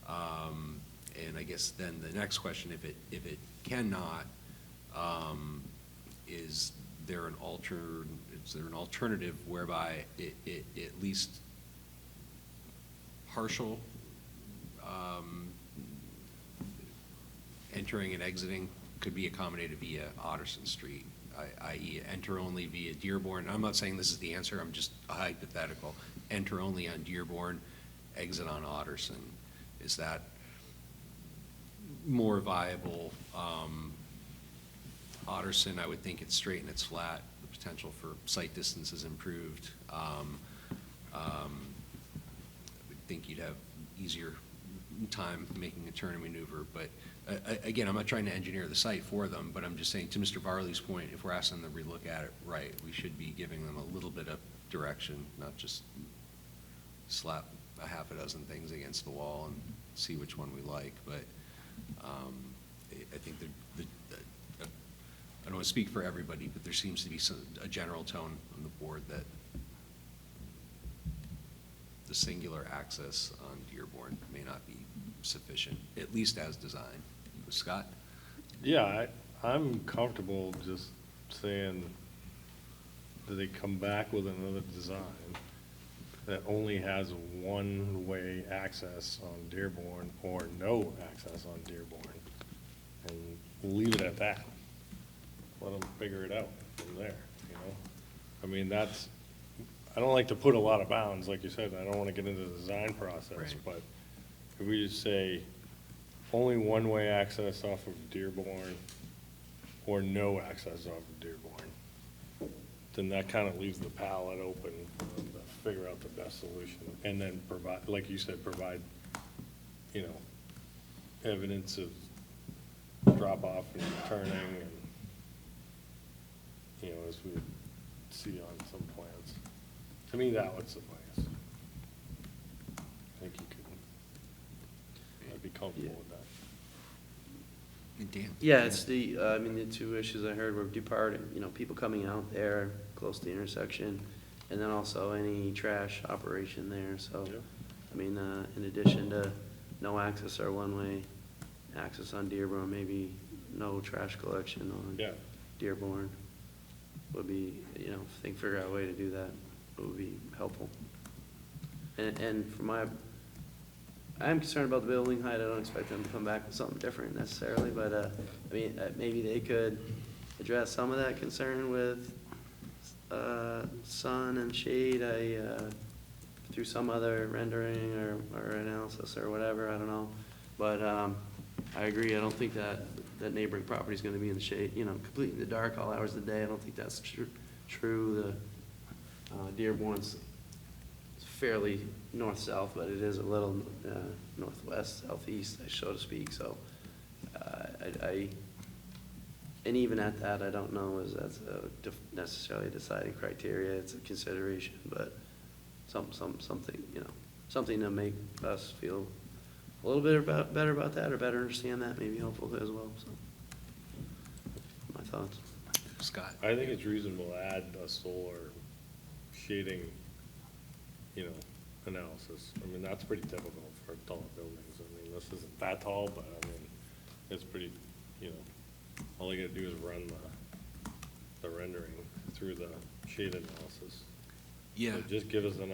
A: And I guess then the next question, if it cannot, is there an alternative whereby it at least partial entering and exiting could be accommodated via Otterson Street, i.e. enter only via Dearborn? I'm not saying this is the answer, I'm just a hypothetical. Enter only on Dearborn, exit on Otterson. Is that more viable? Otterson, I would think it's straight and it's flat. The potential for sight distance is improved. I would think you'd have easier time making a turn and maneuver. But again, I'm not trying to engineer the site for them, but I'm just saying, to Mr. Varley's point, if we're asking them to relook at it, right, we should be giving them a little bit of direction, not just slap a half a dozen things against the wall and see which one we like. But I think I don't want to speak for everybody, but there seems to be a general tone on the board that the singular access on Dearborn may not be sufficient, at least as designed. Scott?
C: Yeah, I'm comfortable just saying that they come back with another design that only has one-way access on Dearborn or no access on Dearborn, and we'll leave it at that. Let them figure it out from there, you know? I mean, I don't like to put a lot of bounds, like you said, I don't want to get into the design process,
A: Right.
C: but if we just say only one-way access off of Dearborn or no access off of Dearborn, then that kind of leaves the palette open to figure out the best solution. And then provide, like you said, you know, evidence of drop off and turning, and, you know, as we see on some plans. To me, that would suffice. I think I'd be comfortable with that.
A: Dan?
L: Yeah, it's I mean, the two issues I heard were departing, you know, people coming out there close to the intersection, and then also any trash operation there. So,
C: Yep.
L: I mean, in addition to no access or one-way access on Dearborn, maybe no trash collection on
C: Yeah.
L: Dearborn would be, you know, if they can figure out a way to do that, it would be helpful. And I'm concerned about the building height. I don't expect them to come back with something different necessarily, but, I mean, maybe they could address some of that concern with, sun and shade. Through some other rendering or analysis or whatever, I don't know. But, I agree, I don't think that neighboring property is gonna be in the shade, you know, completely in the dark all hours of the day. I don't think that's true. The, Dearborn's fairly north-south, but it is a little northwest, southeast, so to speak. So and even at that, I don't know as that's necessarily a deciding criteria. It's a consideration, but something, you know, something to make us feel a little bit better about that, or better understand that, may be helpful as well. So my thoughts.
A: Scott?
C: I think it's reasonable to add a solar shading, you know, analysis. I mean, that's pretty typical for tall buildings. I mean, this isn't that tall, but I mean, it's pretty, you know, all you gotta do is run the rendering through the shade analysis.
A: Yeah.
C: So just give us an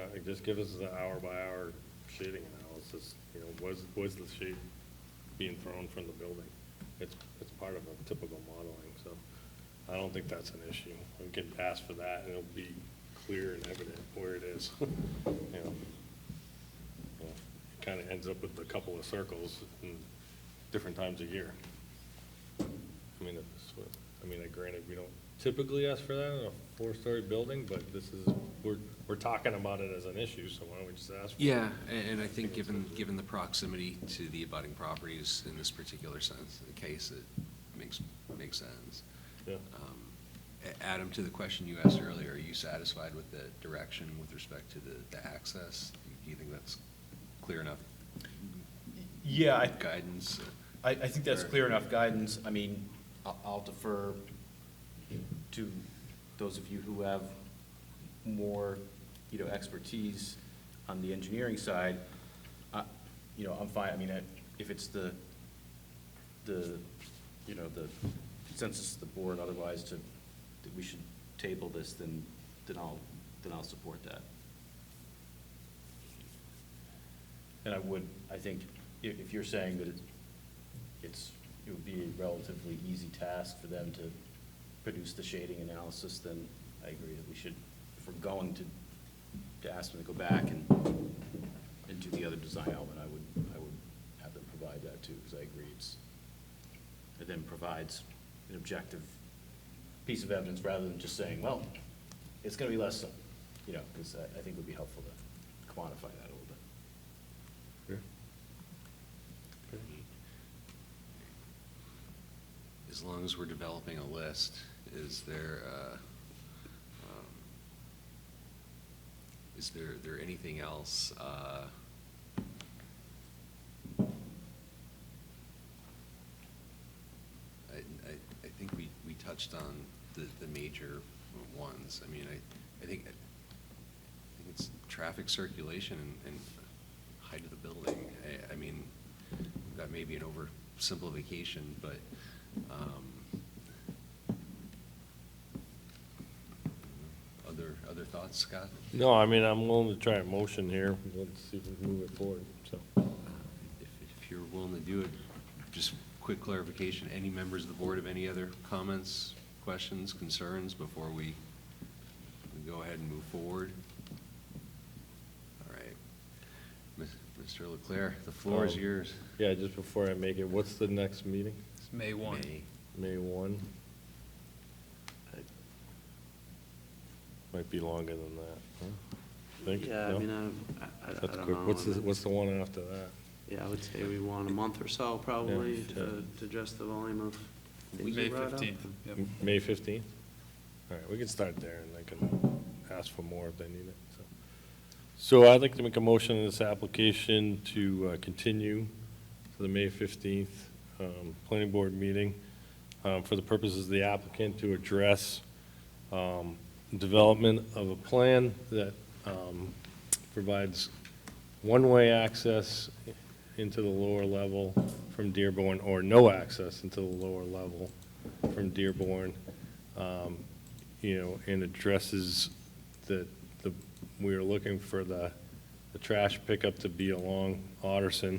C: hour by hour shading analysis, you know, was the shade being thrown from the building? It's part of a typical modeling, so I don't think that's an issue. We can ask for that, and it'll be clear and evident where it is. You know, it kind of ends up with a couple of circles in different times a year. I mean, granted, we don't typically ask for that in a four-story building, but this is, we're talking about it as an issue, so why don't we just ask for it?
A: Yeah, and I think given the proximity to the abutting properties in this particular sense, the case, it makes sense.
C: Yeah.
A: Adam, to the question you asked earlier, are you satisfied with the direction with respect to the access? Do you think that's clear enough?
D: Yeah.
A: Guidance?
D: I think that's clear enough guidance. I mean, I'll defer to those of you who have more, you know, expertise on the engineering side. You know, I'm fine. I mean, if it's the you know, the consensus of the board otherwise that we should table this, then I'll support that. And I think if you're saying that it would be a relatively easy task for them to produce the shading analysis, then I agree that we should, if we're going to ask them to go back and do the other design element, I would have them provide that too, because I agree it then provides an objective piece of evidence rather than just saying, well, it's going to be less than, you know, because I think it would be helpful to quantify that a little bit.
C: Sure.
A: As long as we're developing a list, is there anything else? I think we touched on the major ones. I mean, I think it's traffic circulation and height of the building. I mean, that may be an oversimplification, but other thoughts, Scott?
C: No, I mean, I'm willing to try a motion here. Let's see if we can move it forward, so.
A: If you're willing to do it, just quick clarification, any members of the board have any other comments, questions, concerns before we go ahead and move forward? All right. Mr. Leclerc, the floor is yours.
C: Yeah, just before I make it, what's the next meeting?
I: It's May 1.
C: May 1. Might be longer than that, huh? Think?
L: Yeah,
C: No?
L: I mean, I
C: That's
L: don't
C: quick.
L: know.
C: What's the one after that?
L: Yeah, I would say we want a month or so probably
C: Yeah.
L: to address the volume of things
I: May
L: you brought up.
I: 15th. Yep.
C: May 15th? All right, we can start there, and they can ask for more if they need it, so. So I'd like to make a motion in this application to continue to the May 15th planning board meeting for the purposes of the applicant to address development of a plan that provides one-way access into the lower level from Dearborn, or no access into the lower level from Dearborn, you know, and addresses that we are looking for the trash pickup to be along Otterson,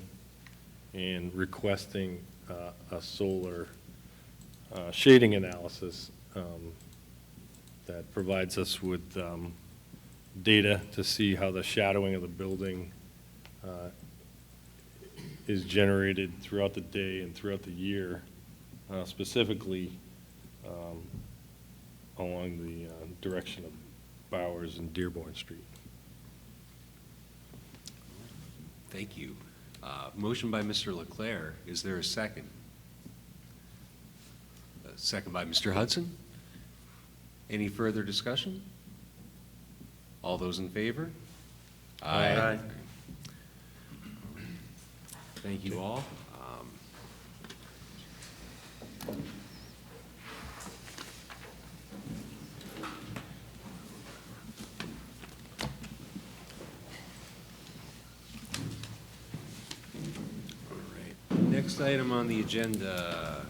C: and requesting a solar shading analysis that provides us with data to see how the shadowing of the building is generated throughout the day and throughout the year, specifically along the direction of Bowers and Dearborn Street.
A: Thank you. Motion by Mr. Leclerc. Is there a second? Second by Mr. Hudson. Any further discussion? All those in favor?
L: Aye.
A: Thank you all. Next item on the agenda,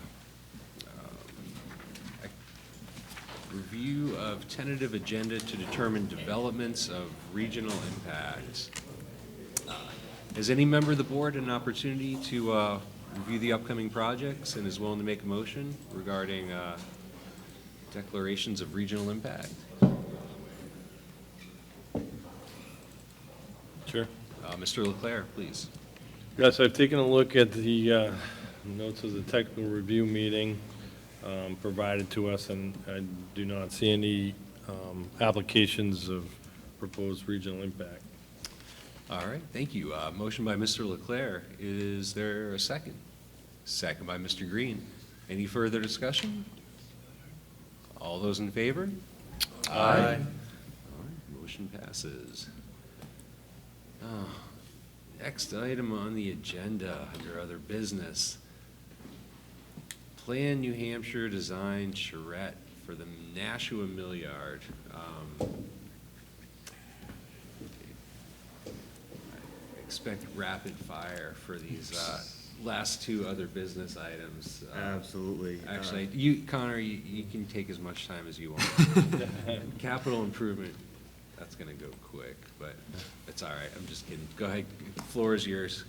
A: review of tentative agenda to determine developments of regional impact. Has any member of the board an opportunity to review the upcoming projects and is willing to make a motion regarding declarations of regional impact?
C: Sure.
A: Mr. Leclerc, please.
C: Yes, I've taken a look at the notes of the technical review meeting provided to us, and I do not see any applications of proposed regional impact.
A: All right, thank you. Motion by Mr. Leclerc. Is there a second? Second by Mr. Green. Any further discussion? All those in favor?
C: Aye.
A: All right, motion passes. Next item on the agenda, under other business. Plan New Hampshire Design charrette for the Nashua Mill Yard. I expect rapid fire for these last two other business items.
N: Absolutely.
A: Actually, Connor, you can take as much time as you want. Capital improvement, that's gonna go quick, but it's all right, I'm just kidding. Go ahead, floor is yours.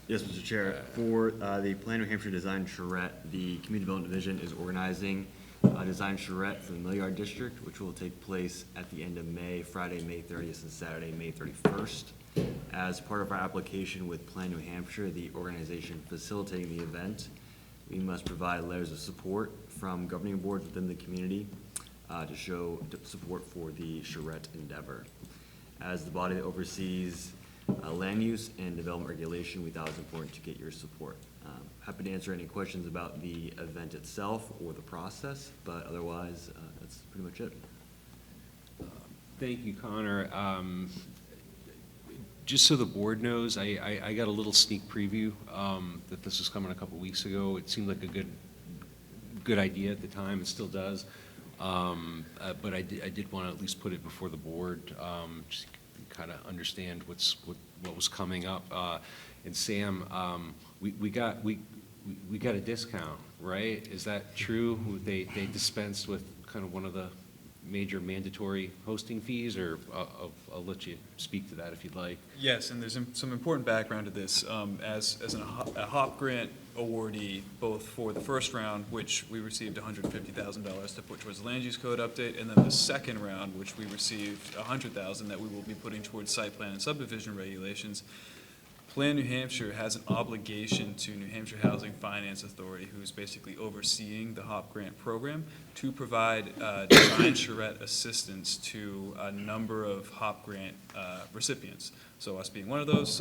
N: Yes, Mr. Chair. For the Plan New Hampshire Design Charrette, the Community Development Division is organizing a design charrette for the Mill Yard District, which will take place at the end of May, Friday, May 30th, and Saturday, May 31st. As part of our application with Plan New Hampshire, the organization facilitating the event, we must provide letters of support from governing boards within the community to show support for the charrette endeavor. As the body that oversees land use and development regulation, we thought it was important to get your support. Happy to answer any questions about the event itself or the process, but otherwise, that's pretty much it.
A: Thank you, Connor. Just so the board knows, I got a little sneak preview that this was coming a couple weeks ago. It seemed like a good idea at the time. It still does. But I did want to at least put it before the board, just kind of understand what was coming up. And Sam, we got a discount, right? Is that true? They dispensed with kind of one of the major mandatory hosting fees, or I'll let you speak to that if you'd like.
I: Yes, and there's some important background to this. As a HOP grant awardee, both for the first round, which we received $150,000 to put towards the land use code update, and then the second round, which we received $100,000 that we will be putting towards site plan and subdivision regulations. Plan New Hampshire has an obligation to New Hampshire Housing Finance Authority, who's basically overseeing the HOP grant program, to provide design charrette assistance to a number of HOP grant recipients. So us being one of those,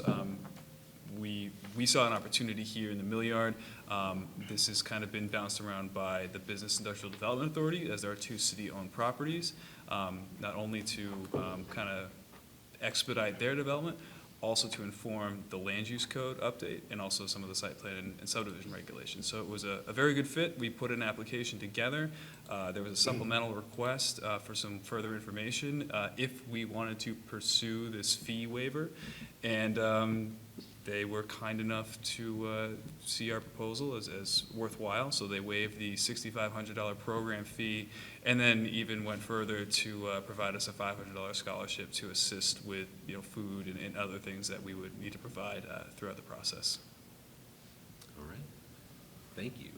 I: we saw an opportunity here in the Mill Yard. This has kind of been bounced around by the Business Industrial Development Authority, as there are two city-owned properties, not only to kind of expedite their development, also to inform the land use code update and also some of the site plan and subdivision regulations. So it was a very good fit. We put an application together. There was a supplemental request for some further information if we wanted to pursue this fee waiver. And they were kind enough to see our proposal as worthwhile, so they waived the $6,500 program fee, and then even went further to provide us a $500 scholarship to assist with food and other things that we would need to provide throughout the process.
A: All right, thank you.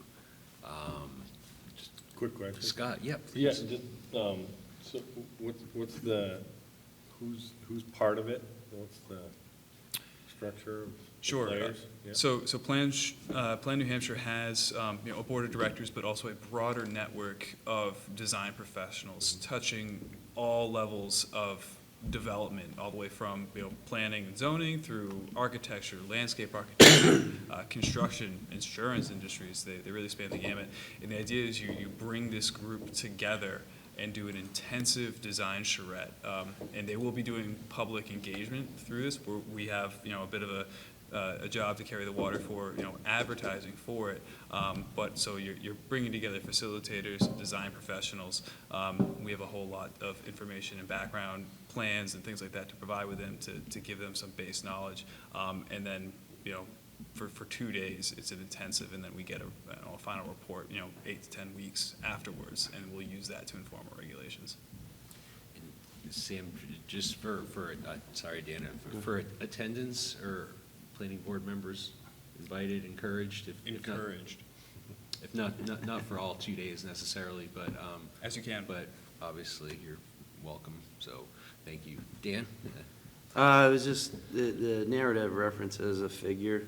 C: Quick question.
A: Scott, yep.
C: Yeah, just, so what's the, who's part of it? What's the structure of
I: Sure.
C: players? Yeah.
I: So Plan New Hampshire has a board of directors, but also a broader network of design professionals touching all levels of development, all the way from planning and zoning through architecture, landscape architecture, construction, insurance industries. They really span the gamut. And the idea is you bring this group together and do an intensive design charrette. And they will be doing public engagement through this, where we have a bit of a job to carry the water for advertising for it. But so you're bringing together facilitators, design professionals. We have a whole lot of information and background plans and things like that to provide with them to give them some base knowledge. And then for 2 days, it's an intensive, and then we get a final report, 8 to 10 weeks afterwards, and we'll use that to inform our regulations.
A: Sam, just for sorry, Dana, for attendance or planning board members invited, encouraged?
I: Encouraged.
A: If not for all 2 days necessarily, but.
I: As you can.
A: But obviously, you're welcome, so thank you. Dan?
L: It was just, the narrative references a figure.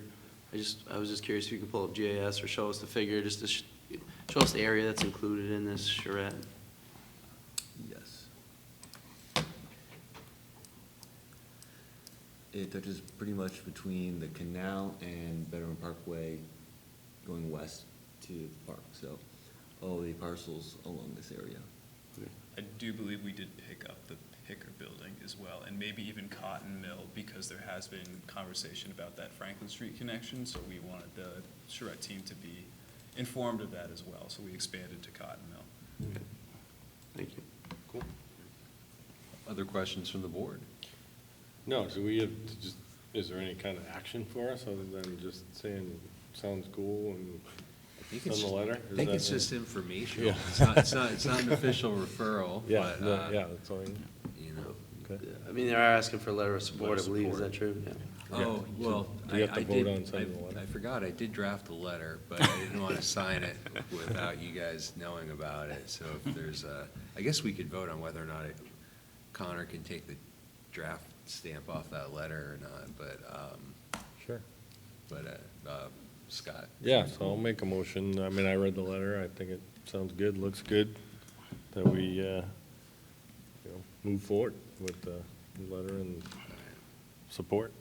L: I was just curious if you could pull up GIS or show us the figure, just to show us the area that's included in this charrette.
N: Yes. It touches pretty much between the canal and Veteran Parkway going west to the park, so all the parcels along this area.
I: I do believe we did pick up the Picker building as well, and maybe even Cotton Mill, because there has been conversation about that Franklin Street connection, so we wanted the charrette team to be informed of that as well, so we expanded to Cotton Mill.
L: Okay. Thank you.
A: Cool. Other questions from the board?
C: No, so we have to just, is there any kind of action for us other than just saying, sounds cool and send the letter?
A: I think it's just informational.
C: Yeah.
A: It's not an official referral,
C: Yeah,
A: but,
C: yeah, that's all I need.
A: you know.
C: Okay.
L: Yeah, I mean, they are asking for a letter of support, I believe, is that true? Yeah.
A: Oh, well,
C: Do you have to
A: I
C: vote
A: did,
C: on sending the letter?
A: I forgot, I did draft a letter, but I didn't want to sign it without you guys knowing about it. So if there's I guess we could vote on whether or not Connor can take the draft stamp off that letter or not, but,
C: Sure.
A: but, Scott?
C: Yeah, so I'll make a motion. I mean, I read the letter. I think it sounds good, looks good, that we, move forward with the letter and support.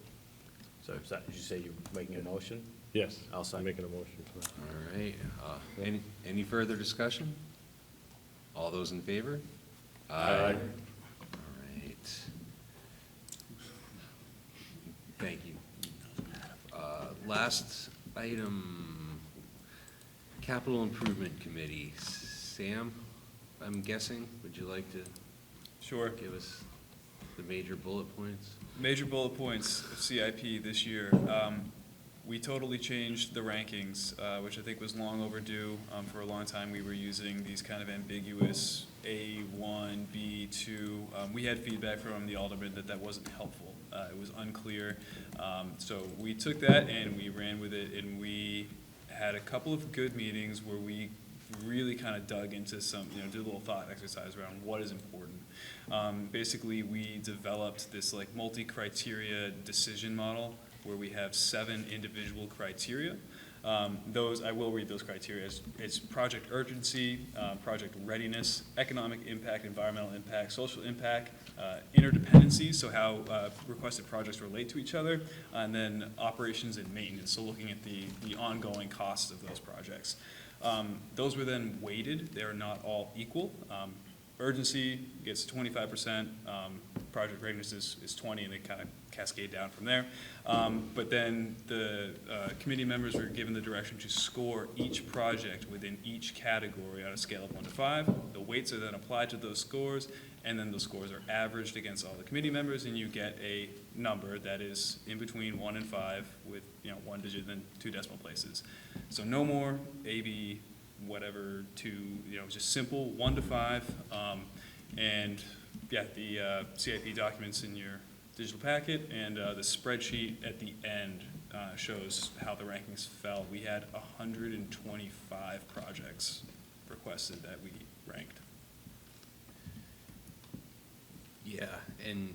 D: So did you say you're making a motion?
C: Yes,
D: I'll
C: I'm
D: second.
C: making a motion for that.
A: All right, any further discussion? All those in favor?
C: Aye.
A: All right. Thank you. Last item, Capital Improvement Committee. Sam, I'm guessing, would you like to
I: Sure.
A: give us the major bullet points?
I: Major bullet points of CIP this year. We totally changed the rankings, which I think was long overdue. For a long time, we were using these kind of ambiguous A1, B2. We had feedback from the alderman that wasn't helpful. It was unclear. So we took that and we ran with it, and we had a couple of good meetings where we really kind of dug into some, did a little thought exercise around what is important. Basically, we developed this like multi-criteria decision model where we have 7 individual criteria. Those, I will read those criteria. It's project urgency, project readiness, economic impact, environmental impact, social impact, interdependencies, so how requested projects relate to each other, and then operations and maintenance, so looking at the ongoing costs of those projects. Those were then weighted. They're not all equal. Urgency gets 25%, project readiness is 20, and they kind of cascade down from there. But then the committee members were given the direction to score each project within each category on a scale of 1 to 5. The weights are then applied to those scores, and then those scores are averaged against all the committee members, and you get a number that is in between 1 and 5 with 1 digit and 2 decimal places. So no more A, B, whatever, to just simple 1 to 5, and yeah, the CIP documents in your digital packet, and the spreadsheet at the end shows how the rankings fell. We had 125 projects requested that we ranked.
A: Yeah, and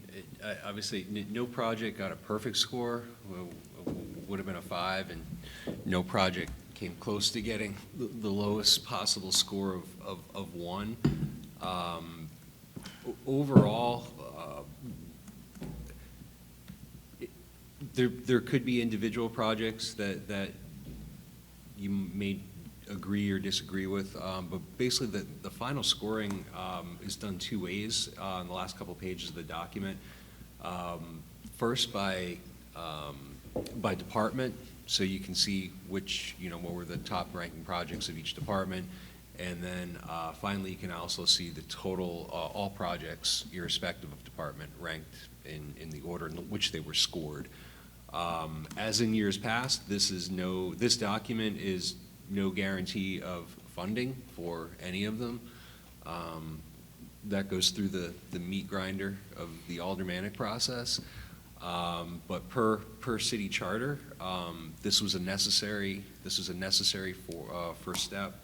A: obviously, no project got a perfect score. Would have been a 5, and no project came close to getting the lowest possible score of 1. Overall, there could be individual projects that you may agree or disagree with, but basically the final scoring is done 2 ways on the last couple pages of the document. First by department, so you can see which, what were the top ranking projects of each department. And then finally, you can also see the total, all projects, irrespective of department, ranked in the order in which they were scored. As in years past, this document is no guarantee of funding for any of them. That goes through the meat grinder of the aldermanic process. But per city charter, this was a necessary first step.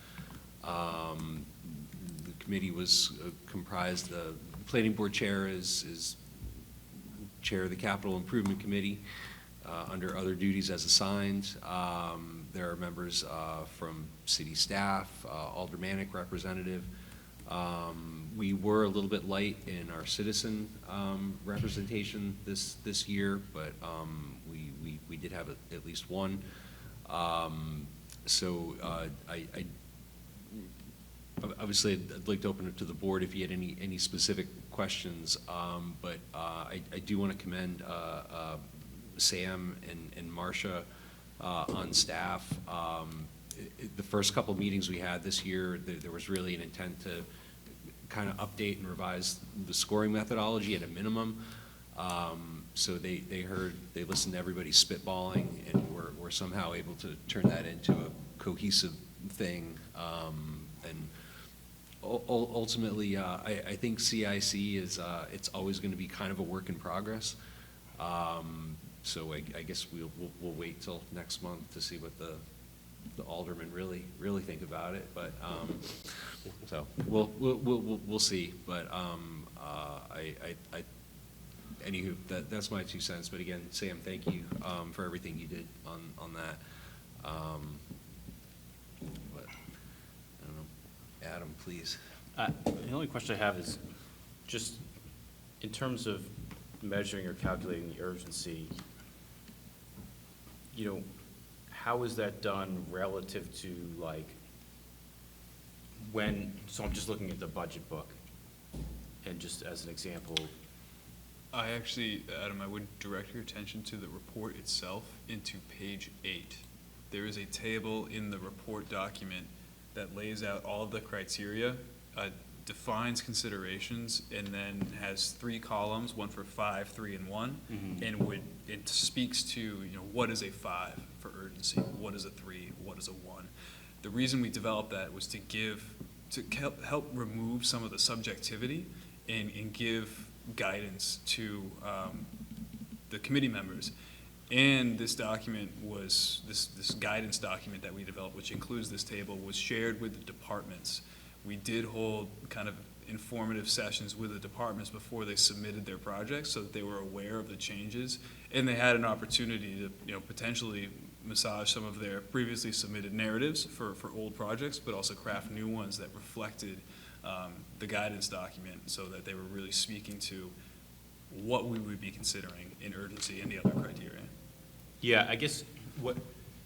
A: The committee was comprised, the planning board chair is chair of the capital improvement committee, under other duties as assigned. There are members from city staff, aldermanic representative. We were a little bit light in our citizen representation this year, but we did have at least one. So obviously, I'd like to open it to the board if you had any specific questions, but I do want to commend Sam and Marcia on staff. The first couple meetings we had this year, there was really an intent to kind of update and revise the scoring methodology at a minimum. So they listened to everybody spitballing, and were somehow able to turn that into a cohesive thing. And ultimately, I think CIC is it's always going to be kind of a work in progress. So I guess we'll wait till next month to see what the aldermen really think about it. But so we'll see. But anywho, that's my 2 cents. But again, Sam, thank you for everything you did on that. But I don't know, Adam, please.
D: The only question I have is just in terms of measuring or calculating the urgency, how is that done relative to so I'm just looking at the budget book, and just as an example.
I: I actually, Adam, I would direct your attention to the report itself, into page 8. There is a table in the report document that lays out all of the criteria, defines considerations, and then has 3 columns, one for 5, 3, and 1, and it speaks to what is a 5 for urgency, what is a 3, what is a 1. The reason we developed that was to help remove some of the subjectivity and give guidance to the committee members. And this document was, this guidance document that we developed, which includes this table, was shared with the departments. We did hold kind of informative sessions with the departments before they submitted their projects, so that they were aware of the changes, and they had an opportunity to potentially massage some of their previously submitted narratives for old projects, but also craft new ones that reflected the guidance document, so that they were really speaking to what we would be considering in urgency and the other criteria.
D: Yeah, I guess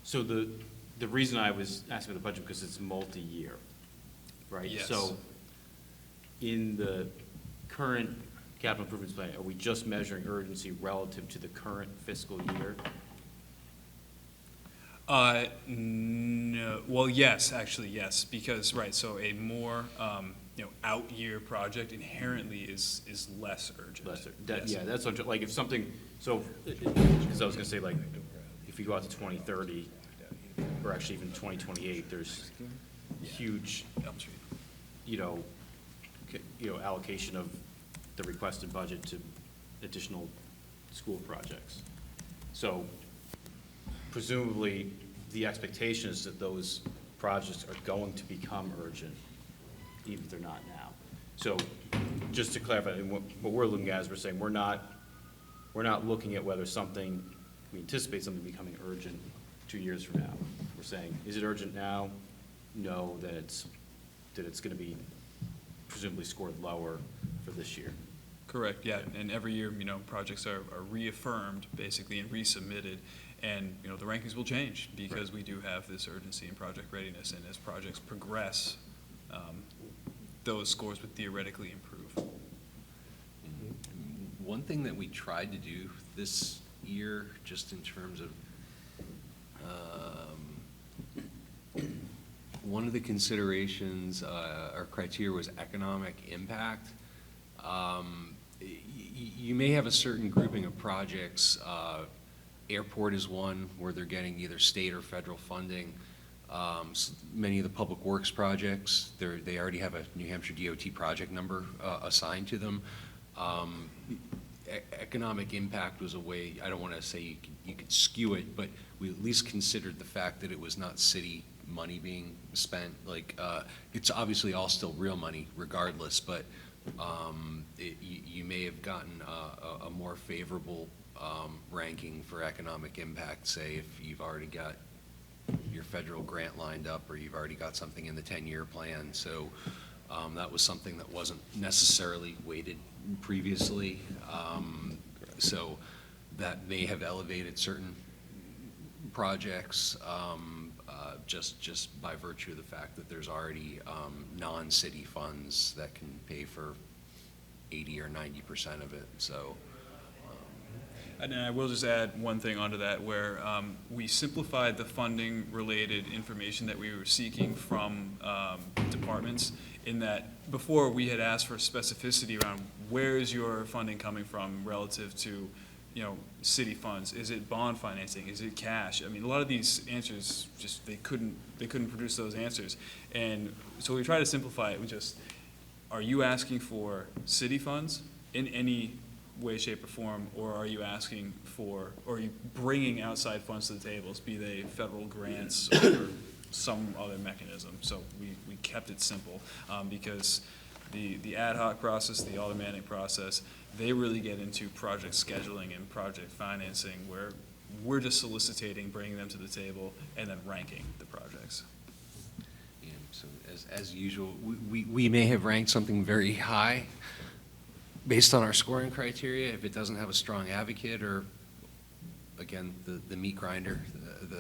D: so the reason I was asking for the budget, because it's multi-year, right?
I: Yes.
D: So in the current capital improvements plan, are we just measuring urgency relative to the current fiscal year?
I: No. Well, yes, actually, yes, because so a more out-year project inherently is less urgent.
D: Yes. Yeah, that's what, if something. So, because I was going to say, if you go out to 2030, or actually even 2028, there's huge, allocation of the requested budget to additional school projects. So presumably, the expectation is that those projects are going to become urgent, even if they're not now. So just to clarify, what we're looking at is we're saying we're not looking at whether we anticipate something becoming urgent 2 years from now. We're saying, is it urgent now? No, that it's going to be presumably scored lower for this year.
I: Correct, yeah, and every year, projects are reaffirmed, basically, and resubmitted, and, the rankings will change, because we do have this urgency and project readiness, and as projects progress, those scores would theoretically improve.
A: One thing that we tried to do this year, just in terms of, one of the considerations or criteria was economic impact. You may have a certain grouping of projects Airport is one where they're getting either state or federal funding. Many of the public works projects, they already have a New Hampshire DOT project number assigned to them. Economic impact was a way, I don't want to say you could skew it, but we at least considered the fact that it was not city money being spent. Like, it's obviously all still real money regardless, but you may have gotten a more favorable ranking for economic impact, say if you've already got your federal grant lined up or you've already got something in the 10-year plan. So that was something that wasn't necessarily weighted previously. So that may have elevated certain projects just by virtue of the fact that there's already non-city funds that can pay for 80 or 90% of it. So.
I: And I will just add one thing onto that, where we simplified the funding-related information that we were seeking from departments, in that before we had asked for specificity around where is your funding coming from relative to, you know, city funds. Is it bond financing? Is it cash? I mean, a lot of these answers just they couldn't produce those answers, and so we try to simplify it. We just, are you asking for city funds in any way, shape, or form, or are you asking for, or are you bringing outside funds to the tables, be they federal grants or some other mechanism? So we kept it simple because the ad hoc process, the automatic process, they really get into project scheduling and project financing, where we're just soliciting, bringing them to the table, and then ranking the projects.
A: Yeah, so as usual, we may have ranked something very high based on our scoring criteria. If it doesn't have a strong advocate, or again, the meat grinder,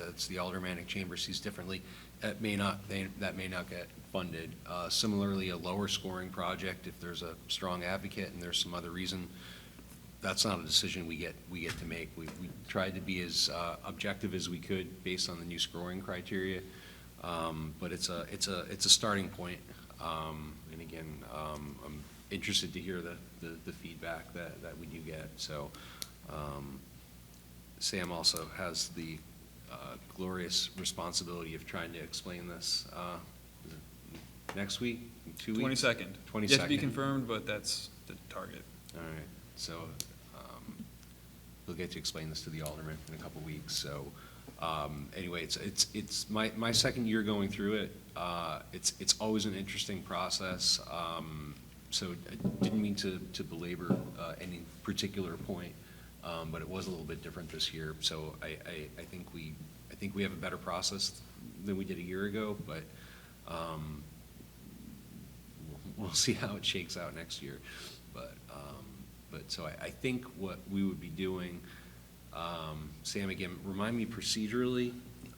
A: it's the aldermanic chamber sees differently, that may not get funded. Similarly, a lower scoring project, if there's a strong advocate and there's some other reason, that's not a decision we get to make. We tried to be as objective as we could based on the new scoring criteria, but it's a starting point. And again, I'm interested to hear the feedback that we do get. So Sam also has the glorious responsibility of trying to explain this next week, 2 weeks?
I: 22nd.
A: 22nd.
I: Yet to be confirmed, but that's the target.
A: All right. So we'll get to explain this to the alderman in a couple weeks. So anyway, it's my second year going through it. It's always an interesting process. So I didn't mean to belabor any particular point, but it was a little bit different this year. So I think we have a better process than we did a year ago, but we'll see how it shakes out next year. But so I think what we would be doing, Sam, again, remind me procedurally.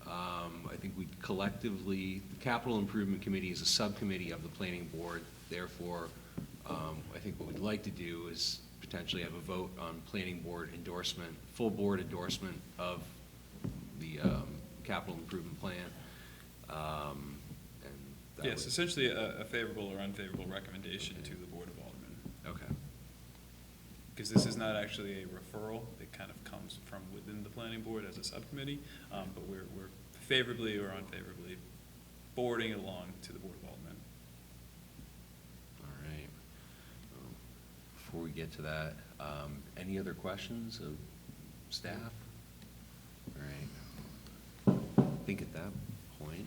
A: I think we collectively, the Capital Improvement Committee is a subcommittee of the Planning Board. Therefore, I think what we'd like to do is potentially have a vote on Planning Board endorsement, full board endorsement of the capital improvement plan. And that
I: Yes,
A: would-
I: essentially a favorable or unfavorable recommendation to the Board of Aldermen.
A: Okay.
I: Because this is not actually a referral, it kind of comes from within the Planning Board as a subcommittee, but we're favorably or unfavorably forwarding it along to the Board of Aldermen.
A: All right. Before we get to that, any other questions of staff? All right. I think at that point,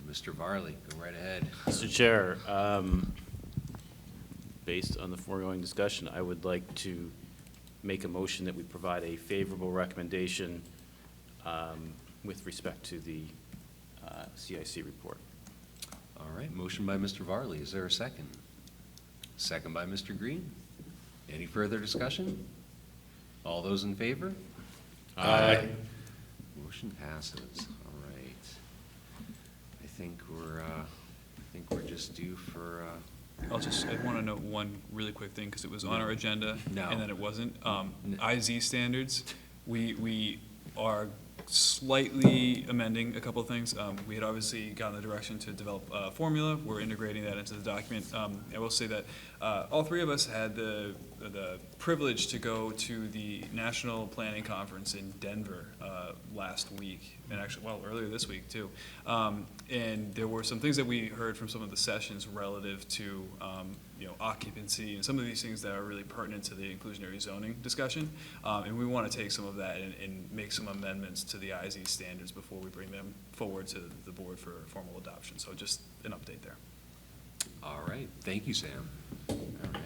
A: Mr. Varley, go right ahead.
D: Mr. Chair, based on the foregoing discussion, I would like to make a motion that we provide a favorable recommendation with respect to the CIC report.
A: All right, motion by Mr. Varley. Is there a second? Second by Mr. Green. Any further discussion? All those in favor?
C: Aye.
A: Motion passes. All right. I think we're just due for.
I: I want to note one really quick thing, because it was on our agenda,
A: No.
I: and then it wasn't. IZ standards, we are slightly amending a couple of things. We had obviously gotten the direction to develop a formula. We're integrating that into the document. I will say that All three of us had the privilege to go to the National Planning Conference in Denver last week, and actually, well, earlier this week, too. And there were some things that we heard from some of the sessions relative to, occupancy and some of these things that are really pertinent to the inclusionary zoning discussion. And we want to take some of that and make some amendments to the IZ standards before we bring them forward to the board for formal adoption. So just an update there.
A: All right, thank you, Sam. All right.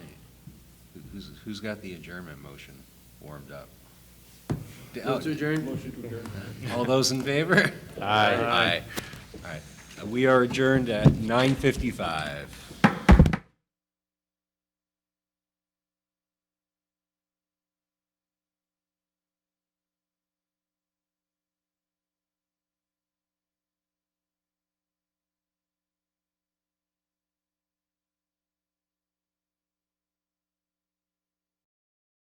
A: Who's got the adjournment motion warmed up?
L: Move to adjourn?
S: Motion to adjourn.
A: All those in favor?
C: Aye.
A: Aye. All right. We are adjourned at 9:55.